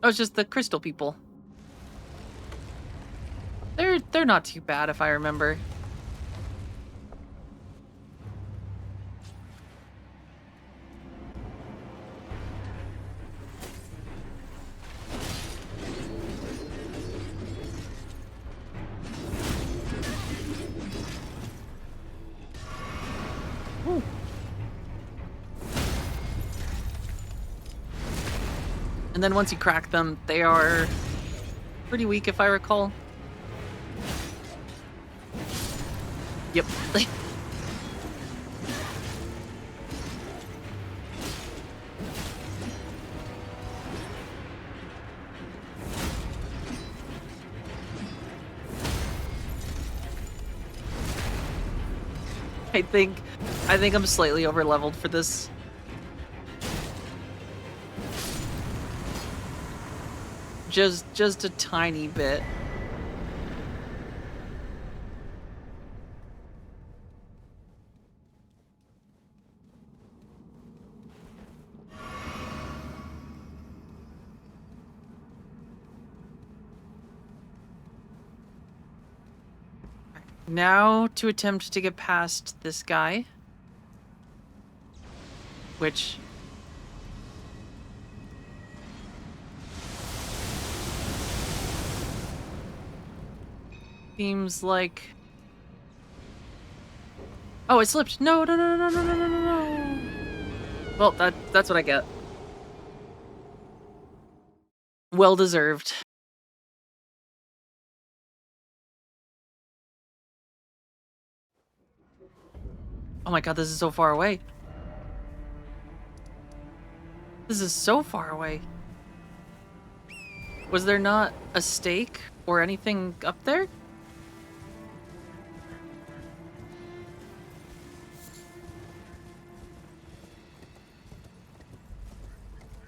Oh, it's just the crystal people. They're not too bad if I remember. Ooh. And then once you crack them, they are pretty weak if I recall. Yep. I think I'm slightly over leveled for this. Just a tiny bit. Now to attempt to get past this guy. Which... seems like... Oh, it slipped! No, no, no, no, no, no, no, no, no! Well, that's what I get. Well deserved. Oh my god, this is so far away. This is so far away. Was there not a stake or anything up there?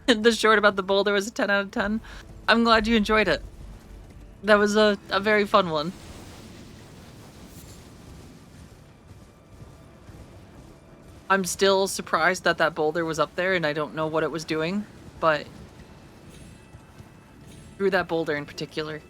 The short about the boulder was a 10 out of 10. I'm glad you enjoyed it. That was a very fun one. I'm still surprised that that boulder was up there and I don't know what it was doing, but through that boulder in particular.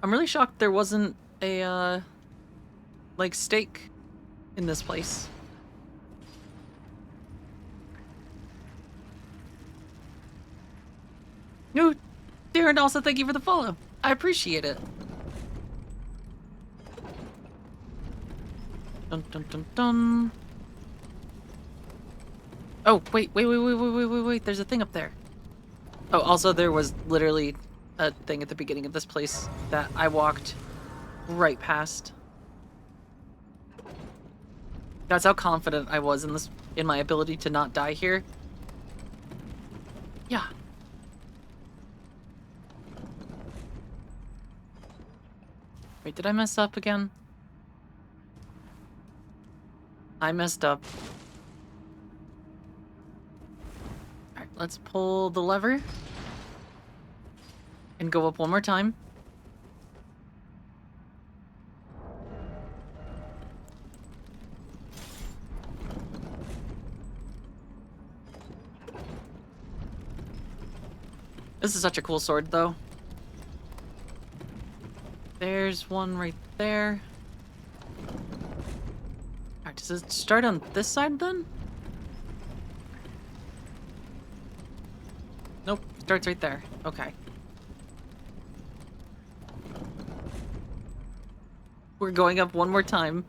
I'm really shocked there wasn't a, like, stake in this place. No, Darren, also thank you for the follow. I appreciate it. Dun dun dun dun. Oh, wait, there's a thing up there. Oh, also there was literally a thing at the beginning of this place that I walked right past. That's how confident I was in my ability to not die here. Yeah. Wait, did I mess up again? I messed up. Alright, let's pull the lever. And go up one more time. This is such a cool sword, though. There's one right there. Alright, does it start on this side, then? Nope, starts right there. Okay. We're going up one more time.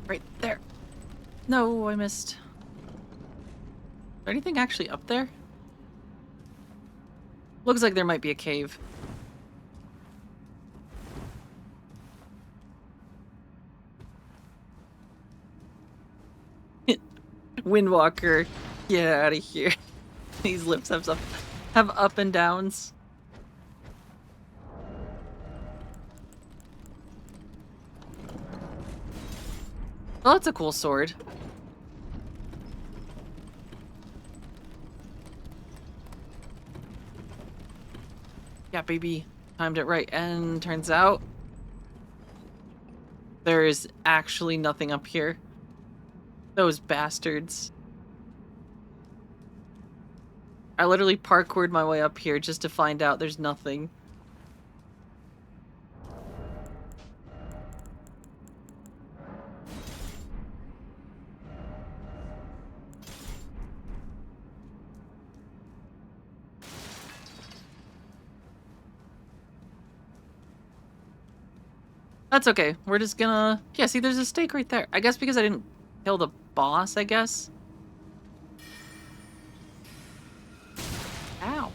Right there. No, I missed. Is there anything actually up there? Looks like there might be a cave. Windwalker, get out of here. These lips have up and downs. Well, that's a cool sword. Yeah, baby. Timed it right. And turns out there is actually nothing up here. Those bastards. I literally parkoured my way up here just to find out there's nothing. That's okay. We're just gonna... Yeah, see, there's a stake right there. I guess because I didn't kill the boss, I guess. Ow.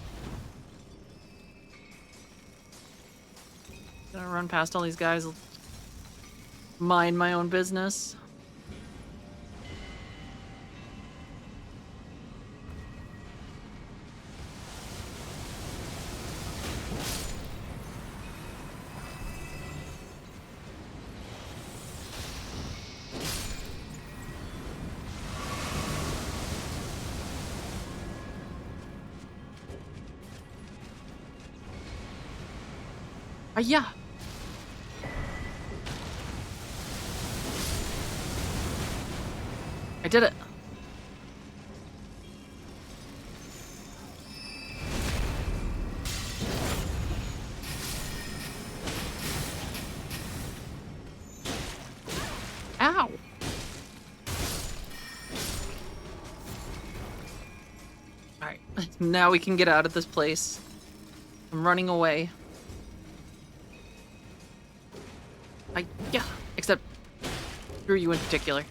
Gonna run past all these guys. Mind my own business. Yeah. I did it. Ow. Alright, now we can get out of this place. I'm running away. Yeah, except through you in particular.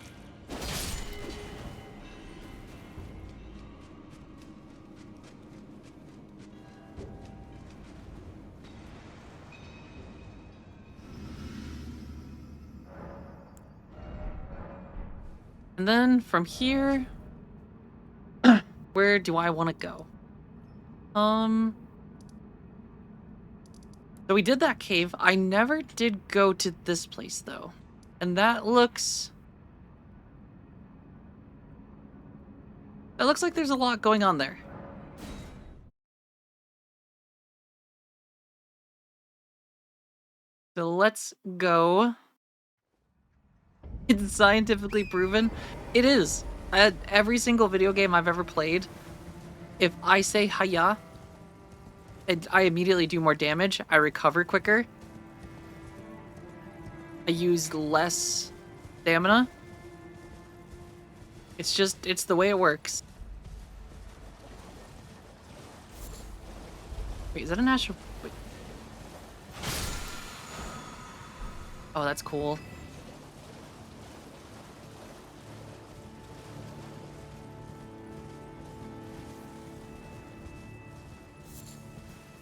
And then from here, where do I want to go? So we did that cave. I never did go to this place though. And that looks like there's a lot going on there. So let's go. It's scientifically proven. It is. Every single video game I've ever played, if I say hiya, I immediately do more damage. I recover quicker. I use less stamina. It's the way it works. Wait, is that a national? Wait. Oh, that's cool.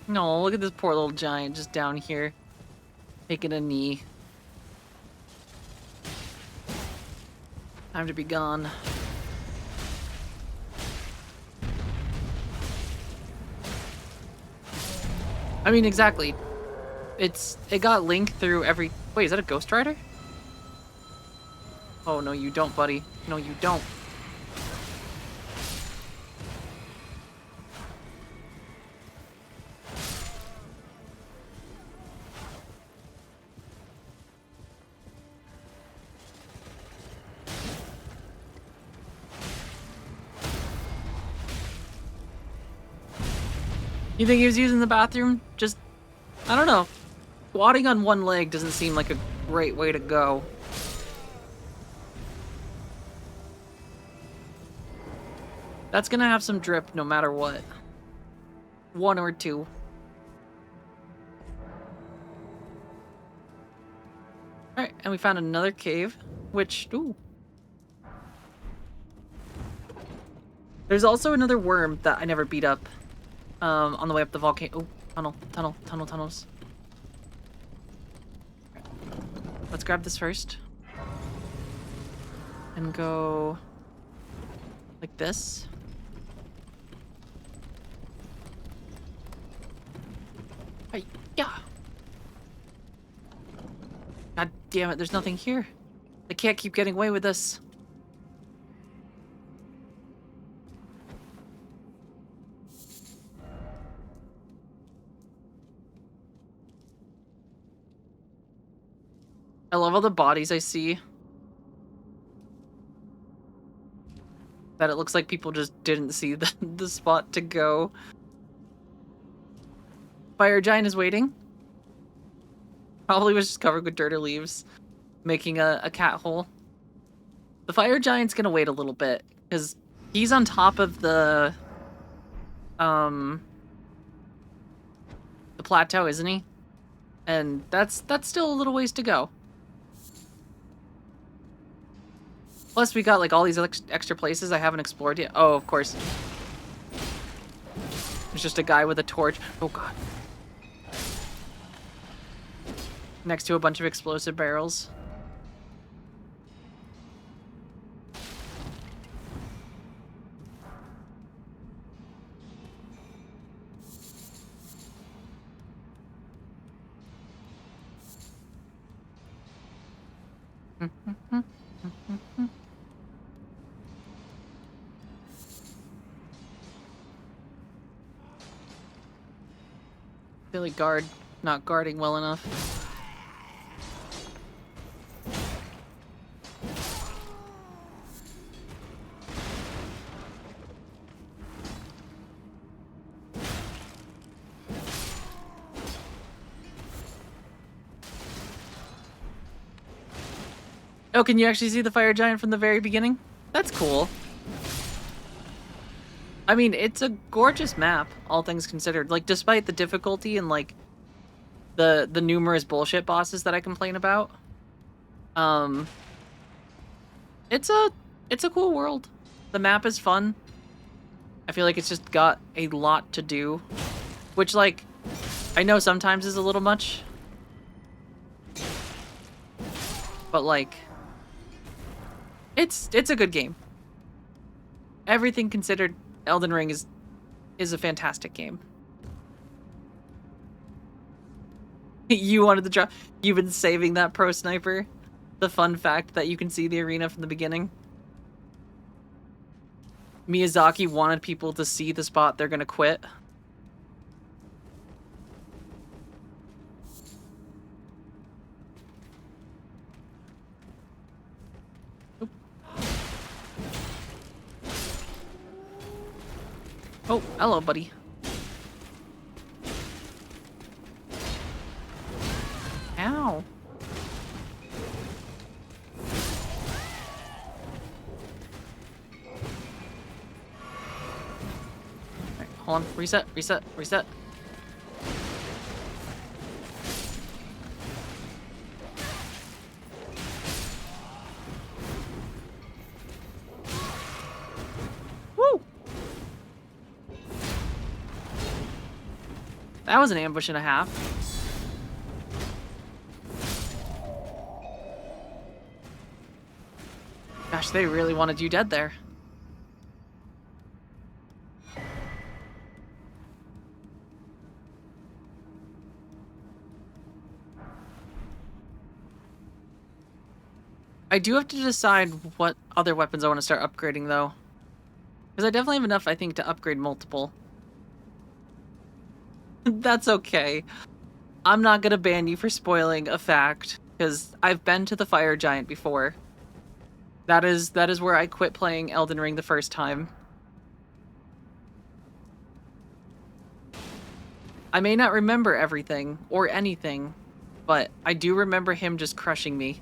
No, look at this poor little giant just down here, taking a knee. Time to be gone. I mean, exactly. It got Link through every... Wait, is that a Ghost Rider? Oh, no, you don't, buddy. No, you don't. You think he was using the bathroom? Just, I don't know. Squatting on one leg doesn't seem like a great way to go. That's gonna have some drip no matter what. One or two. Alright, and we found another cave, which, ooh. There's also another worm that I never beat up. On the way up the volcano. Oh, tunnels. Let's grab this first. And go like this. Hey, yeah. God damn it, there's nothing here. I can't keep getting away with this. I love all the bodies I see. That it looks like people just didn't see the spot to go. Fire giant is waiting. Probably was just covered with dirt or leaves, making a cat hole. The fire giant's gonna wait a little bit, because he's on top of the plateau, isn't he? And that's still a little ways to go. Plus, we got like all these extra places I haven't explored yet. Oh, of course. There's just a guy with a torch. Oh, God. Next to a bunch of explosive barrels. Silly guard not guarding well enough. Oh, can you actually see the fire giant from the very beginning? That's cool. I mean, it's a gorgeous map, all things considered. Like, despite the difficulty and, like, the numerous bullshit bosses that I complain about. It's a cool world. The map is fun. I feel like it's just got a lot to do. Which, like, I know sometimes is a little much. But, like, it's a good game. Everything considered, Elden Ring is is a fantastic game. You wanted to drop. You've been saving that pro sniper. The fun fact that you can see the arena from the beginning. Miyazaki wanted people to see the spot they're gonna quit. Oh, hello, buddy. Ow. Alright, hold on. Reset, reset, reset. Woo! That was an ambush and a half. Gosh, they really wanted you dead there. I do have to decide what other weapons I want to start upgrading, though. Because I definitely have enough, I think, to upgrade multiple. That's okay. I'm not gonna ban you for spoiling a fact, because I've been to the Fire Giant before. That is where I quit playing Elden Ring the first time. I may not remember everything, or anything, but I do remember him just crushing me.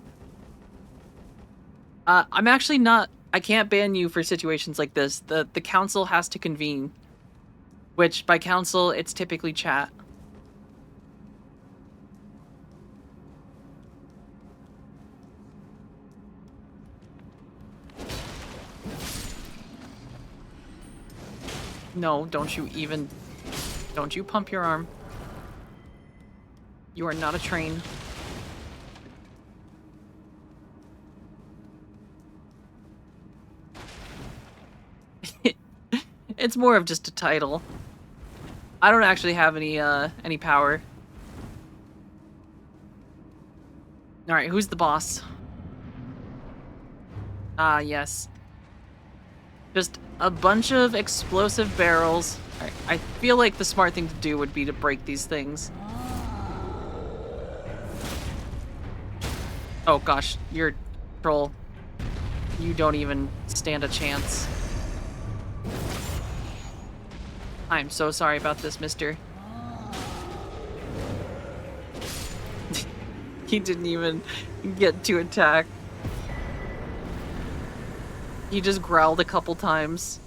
I'm actually not... I can't ban you for situations like this. The council has to convene. Which, by council, it's typically chat. No, don't you even... Don't you pump your arm. You are not a train. It's more of just a title. I don't actually have any power. Alright, who's the boss? Ah, yes. Just a bunch of explosive barrels. Alright, I feel like the smart thing to do would be to break these things. Oh gosh, you're troll. You don't even stand a chance. I'm so sorry about this, mister. He didn't even get to attack. He just growled a couple times.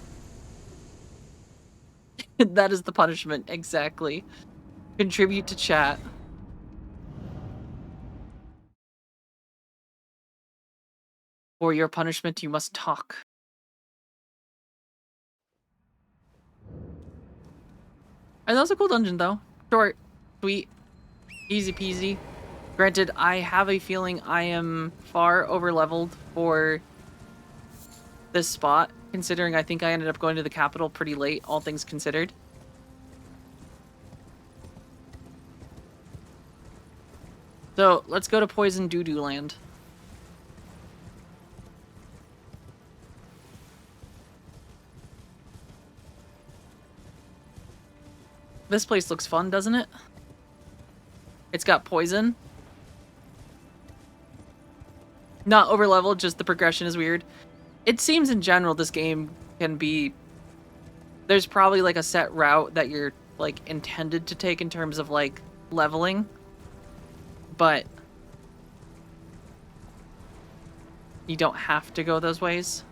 That is the punishment, exactly. Contribute to chat. For your punishment, you must talk. That was a cool dungeon, though. Short, sweet, easy peasy. Granted, I have a feeling I am far over-leveled for this spot, considering I think I ended up going to the capital pretty late, all things considered. So, let's go to Poison Doo-Doo Land. This place looks fun, doesn't it? It's got poison. Not over-leveled, just the progression is weird. It seems in general this game can be... There's probably like a set route that you're like intended to take in terms of like leveling. But you don't have to go those ways.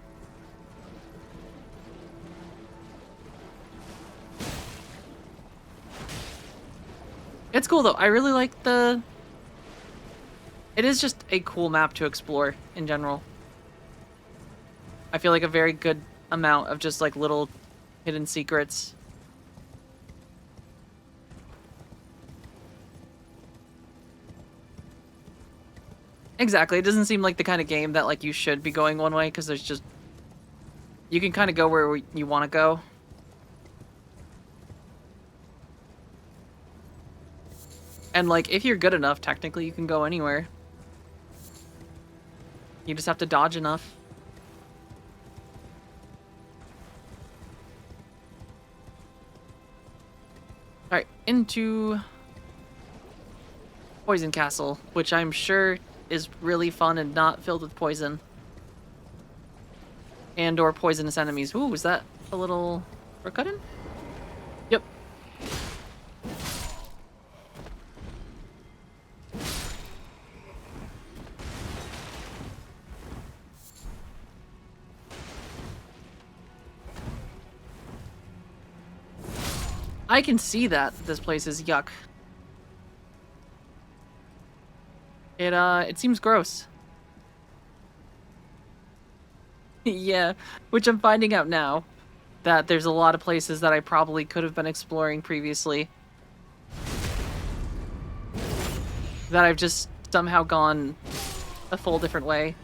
It's cool though. I really like the... It is just a cool map to explore in general. I feel like a very good amount of just like little hidden secrets. Exactly. It doesn't seem like the kind of game that like you should be going one way because there's just... You can kind of go where you want to go. And, like, if you're good enough, technically you can go anywhere. You just have to dodge enough. Alright, into Poison Castle, which I'm sure is really fun and not filled with poison. And or poisonous enemies. Ooh, is that a little Rickutten? Yep. I can see that this place is yuck. It seems gross. Yeah, which I'm finding out now. That there's a lot of places that I probably could have been exploring previously. That I've just somehow gone a full different way.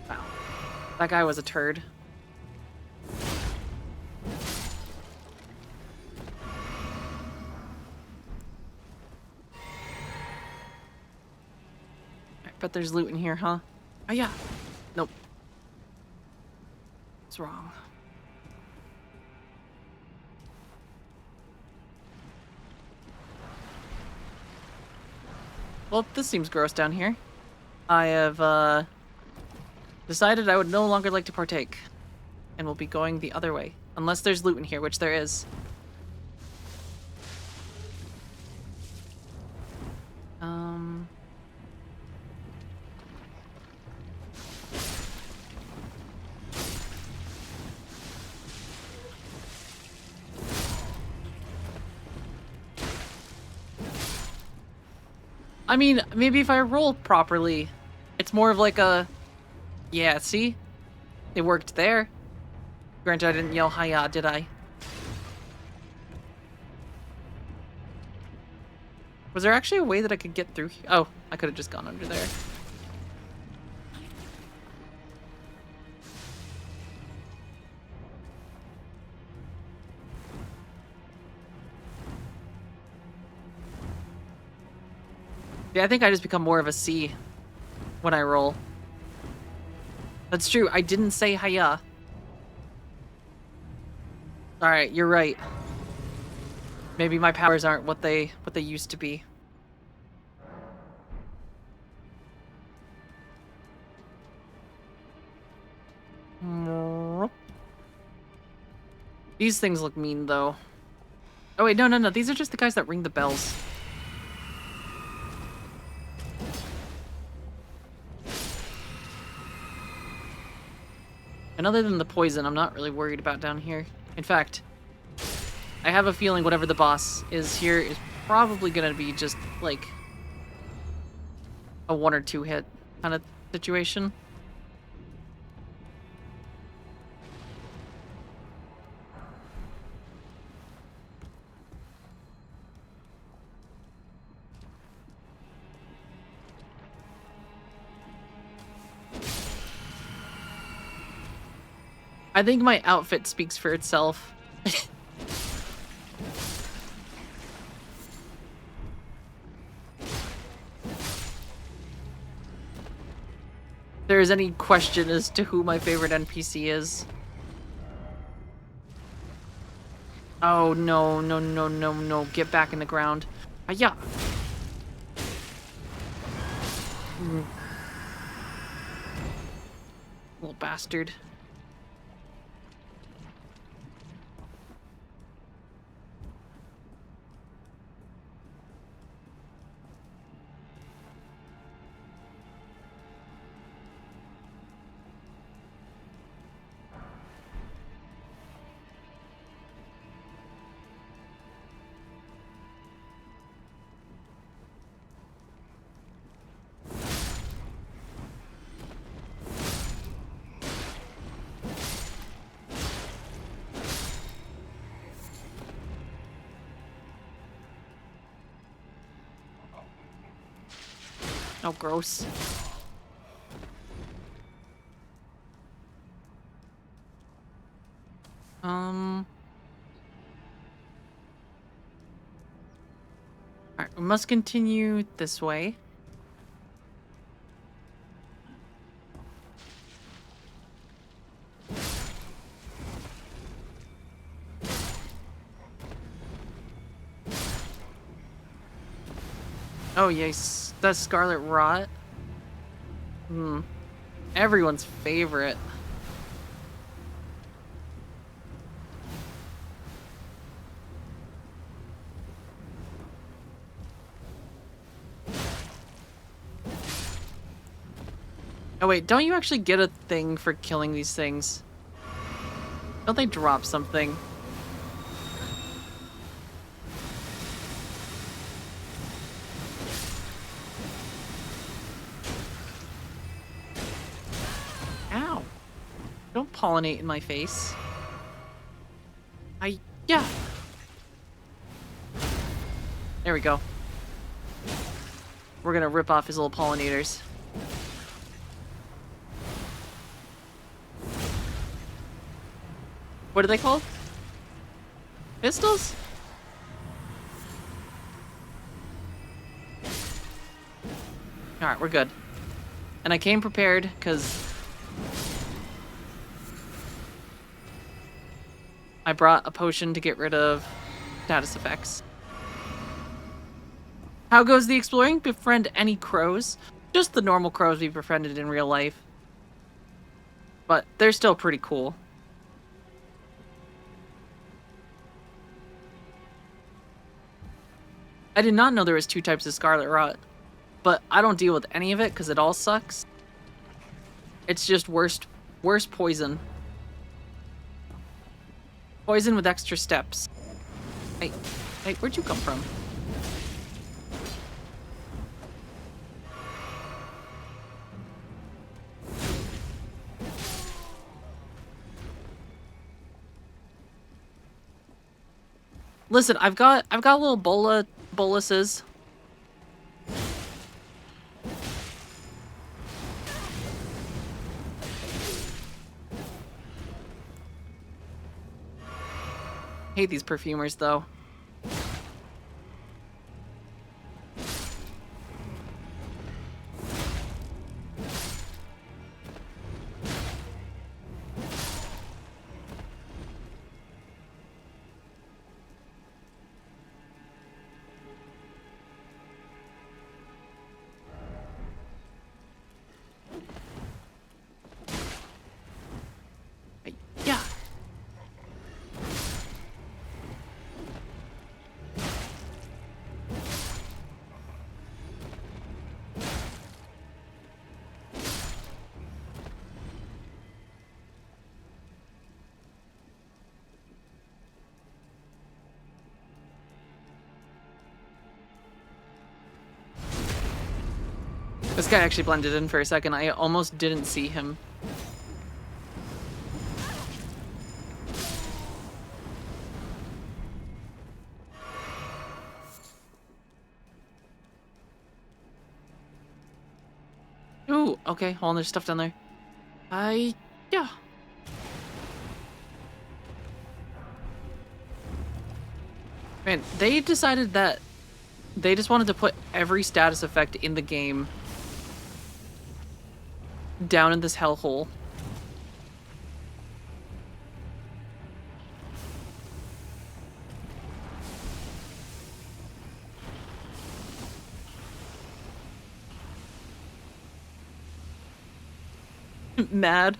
Wow. That guy was a turd. I bet there's loot in here, huh? Oh yeah. Nope. What's wrong? Well, this seems gross down here. I have, decided I would no longer like to partake. And will be going the other way. Unless there's loot in here, which there is. I mean, maybe if I roll properly, it's more of like a... Yeah, see? It worked there. Granted, I didn't yell hiya, did I? Was there actually a way that I could get through here? Oh, I could have just gone under there. Yeah, I think I just become more of a C when I roll. That's true, I didn't say hiya. Alright, you're right. Maybe my powers aren't what they used to be. These things look mean, though. Oh wait, no. These are just the guys that ring the bells. And other than the poison, I'm not really worried about down here. In fact, I have a feeling whatever the boss is here is probably gonna be just, like, a 1 or 2 hit kind of situation. I think my outfit speaks for itself. If there is any question as to who my favorite NPC is. Oh, no. Get back in the ground. Hiya! Little bastard. Oh, gross. Alright, we must continue this way. Oh, yes. That's Scarlet Rot. Everyone's favorite. Oh wait, don't you actually get a thing for killing these things? Don't they drop something? Ow. Don't pollinate in my face. Yeah. There we go. We're gonna rip off his little pollinators. What are they called? Pistols? Alright, we're good. And I came prepared, because I brought a potion to get rid of status effects. How goes the exploring? Befriend any crows? Just the normal crows we befriended in real life. But they're still pretty cool. I did not know there was 2 types of Scarlet Rot. But I don't deal with any of it because it all sucks. It's just worse poison. Poison with extra steps. Hey, where'd you come from? Listen, I've got little boluses. Hate these perfumers though. Yeah. This guy actually blended in for a second. I almost didn't see him. Ooh, okay. Hold on, there's stuff down there. Yeah. Man, they decided that they just wanted to put every status effect in the game down in this hellhole. Mad?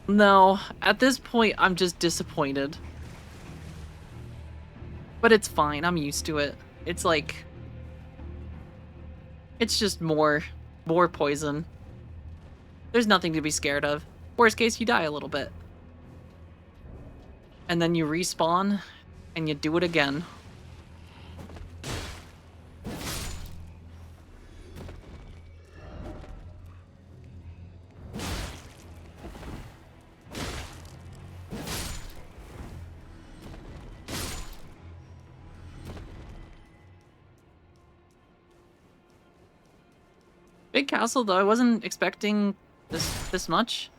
No, at this point, I'm just disappointed. But it's fine, I'm used to it. It's like... It's just more poison. There's nothing to be scared of. Worst case, you die a little bit. And then you respawn, and you do it again. Big castle, though. I wasn't expecting this much.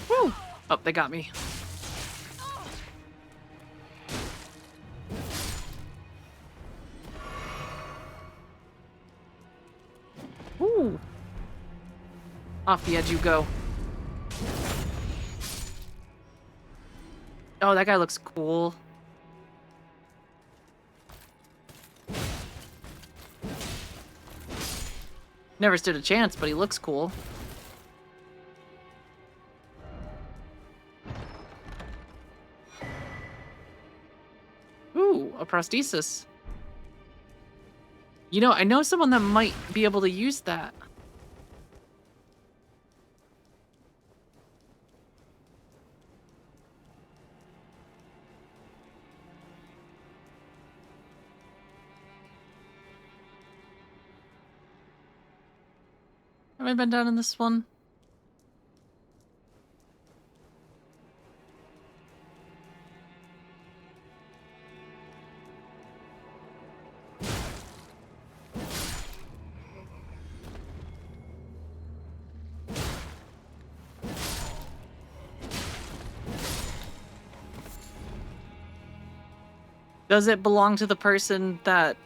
Woo! Oh, they got me. Ooh. Off the edge you go. Oh, that guy looks cool. Never stood a chance, but he looks cool. Ooh, a prosthesis. You know, I know someone that might be able to use that. Have I been down in this one? Does it belong to the person that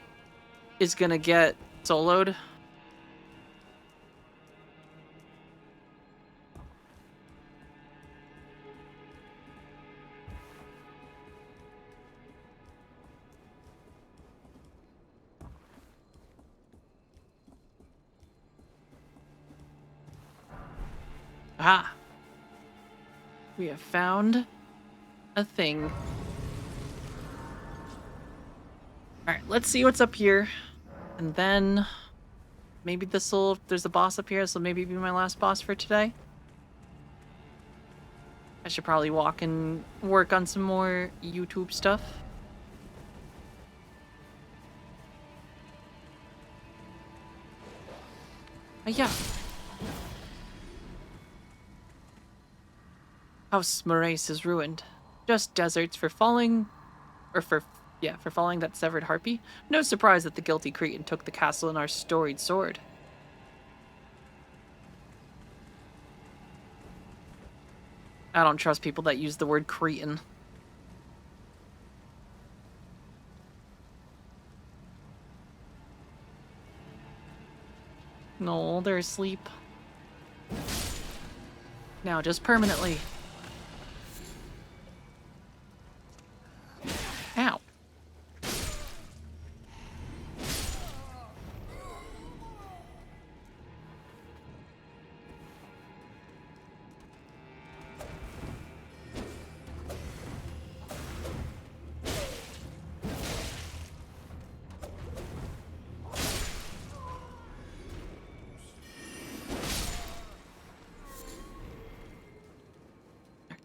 is gonna get soloed? Ah! We have found a thing. Alright, let's see what's up here. And then maybe there's a boss up here, so maybe be my last boss for today. I should probably walk and work on some more YouTube stuff. Yeah. House Moraes is ruined. Just deserts for falling, or for falling that severed harpy. No surprise that the guilty Cretan took the castle and our storied sword. I don't trust people that use the word Cretan. No, they're asleep. Now, just permanently. Ow.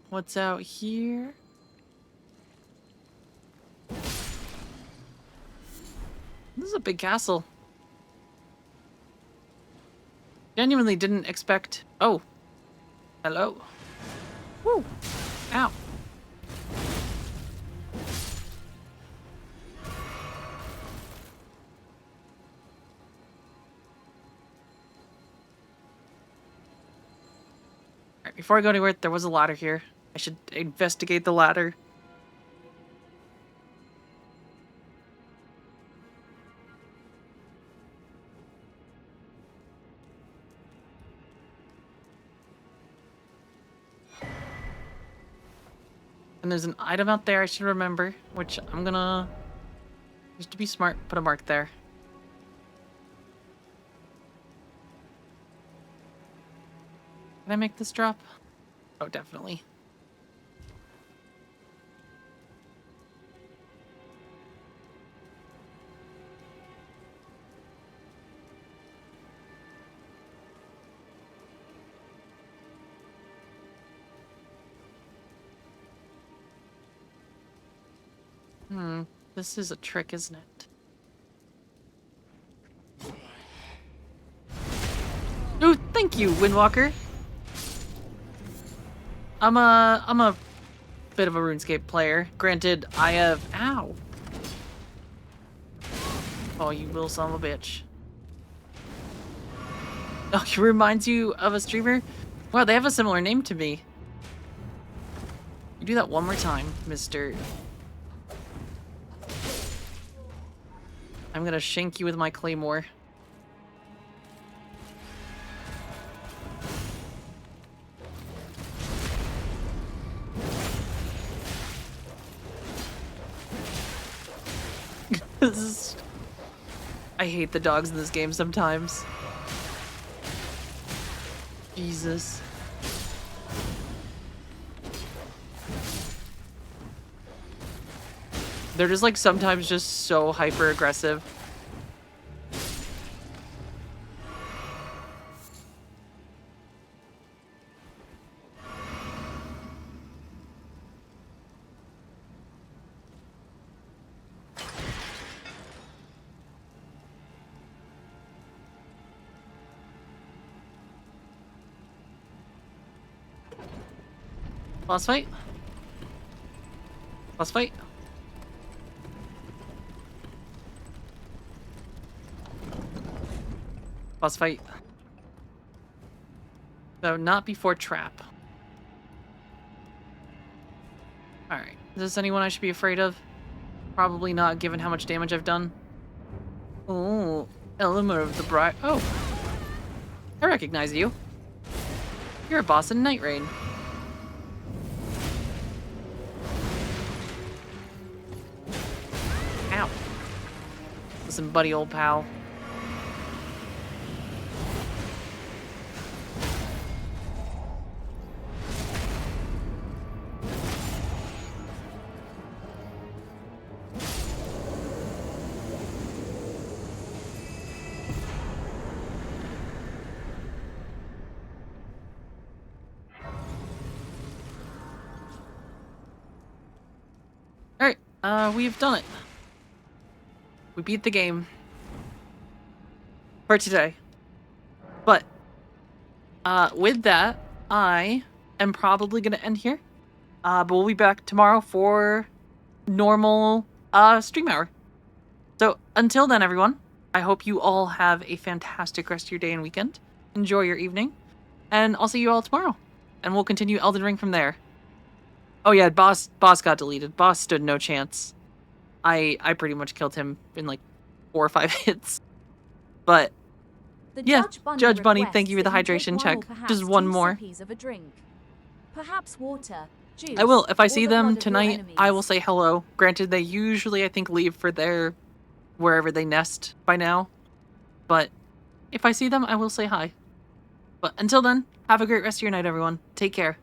What's out here? This is a big castle. Genuinely didn't expect... Oh. Hello. Woo. Ow. Alright, before I go anywhere, there was a ladder here. I should investigate the ladder. And there's an item out there I should remember, which I'm gonna, just to be smart, put a mark there. Can I make this drop? Oh, definitely. This is a trick, isn't it? Thank you, Windwalker. I'm a bit of a RuneScape player. Granted, I have... Ow. Oh, you little son of a bitch. Oh, he reminds you of a streamer? Wow, they have a similar name to me. You do that one more time, Mr. I'm gonna shank you with my claymore. This is... I hate the dogs in this game sometimes. Jesus. They're just like sometimes just so hyper aggressive. Boss fight? Boss fight? Boss fight. No, not before trap. Alright. Is this anyone I should be afraid of? Probably not, given how much damage I've done. Oh, Element of the Bride. Oh. I recognize you. You're a boss in Night Rain. Ow. Listen, buddy, old pal. Alright, we've done it. We beat the game. For today. But, with that, I am probably gonna end here. But we'll be back tomorrow for normal, stream hour. So, until then, everyone, I hope you all have a fantastic rest of your day and weekend. Enjoy your evening. And I'll see you all tomorrow. And we'll continue Elden Ring from there. Oh yeah, boss got deleted. Boss stood no chance. I pretty much killed him in like 4 or 5 hits. But yeah, Judge Bunny, thank you for the hydration check. Just one more. Of a drink. Perhaps water, juice, I will. If I see or the them blood of your tonight, enemies. I will say hello. Granted, they usually, I think, leave for their wherever they nest by now. But if I see them, I will say hi. But until then, have a great rest of your night, everyone. Take care.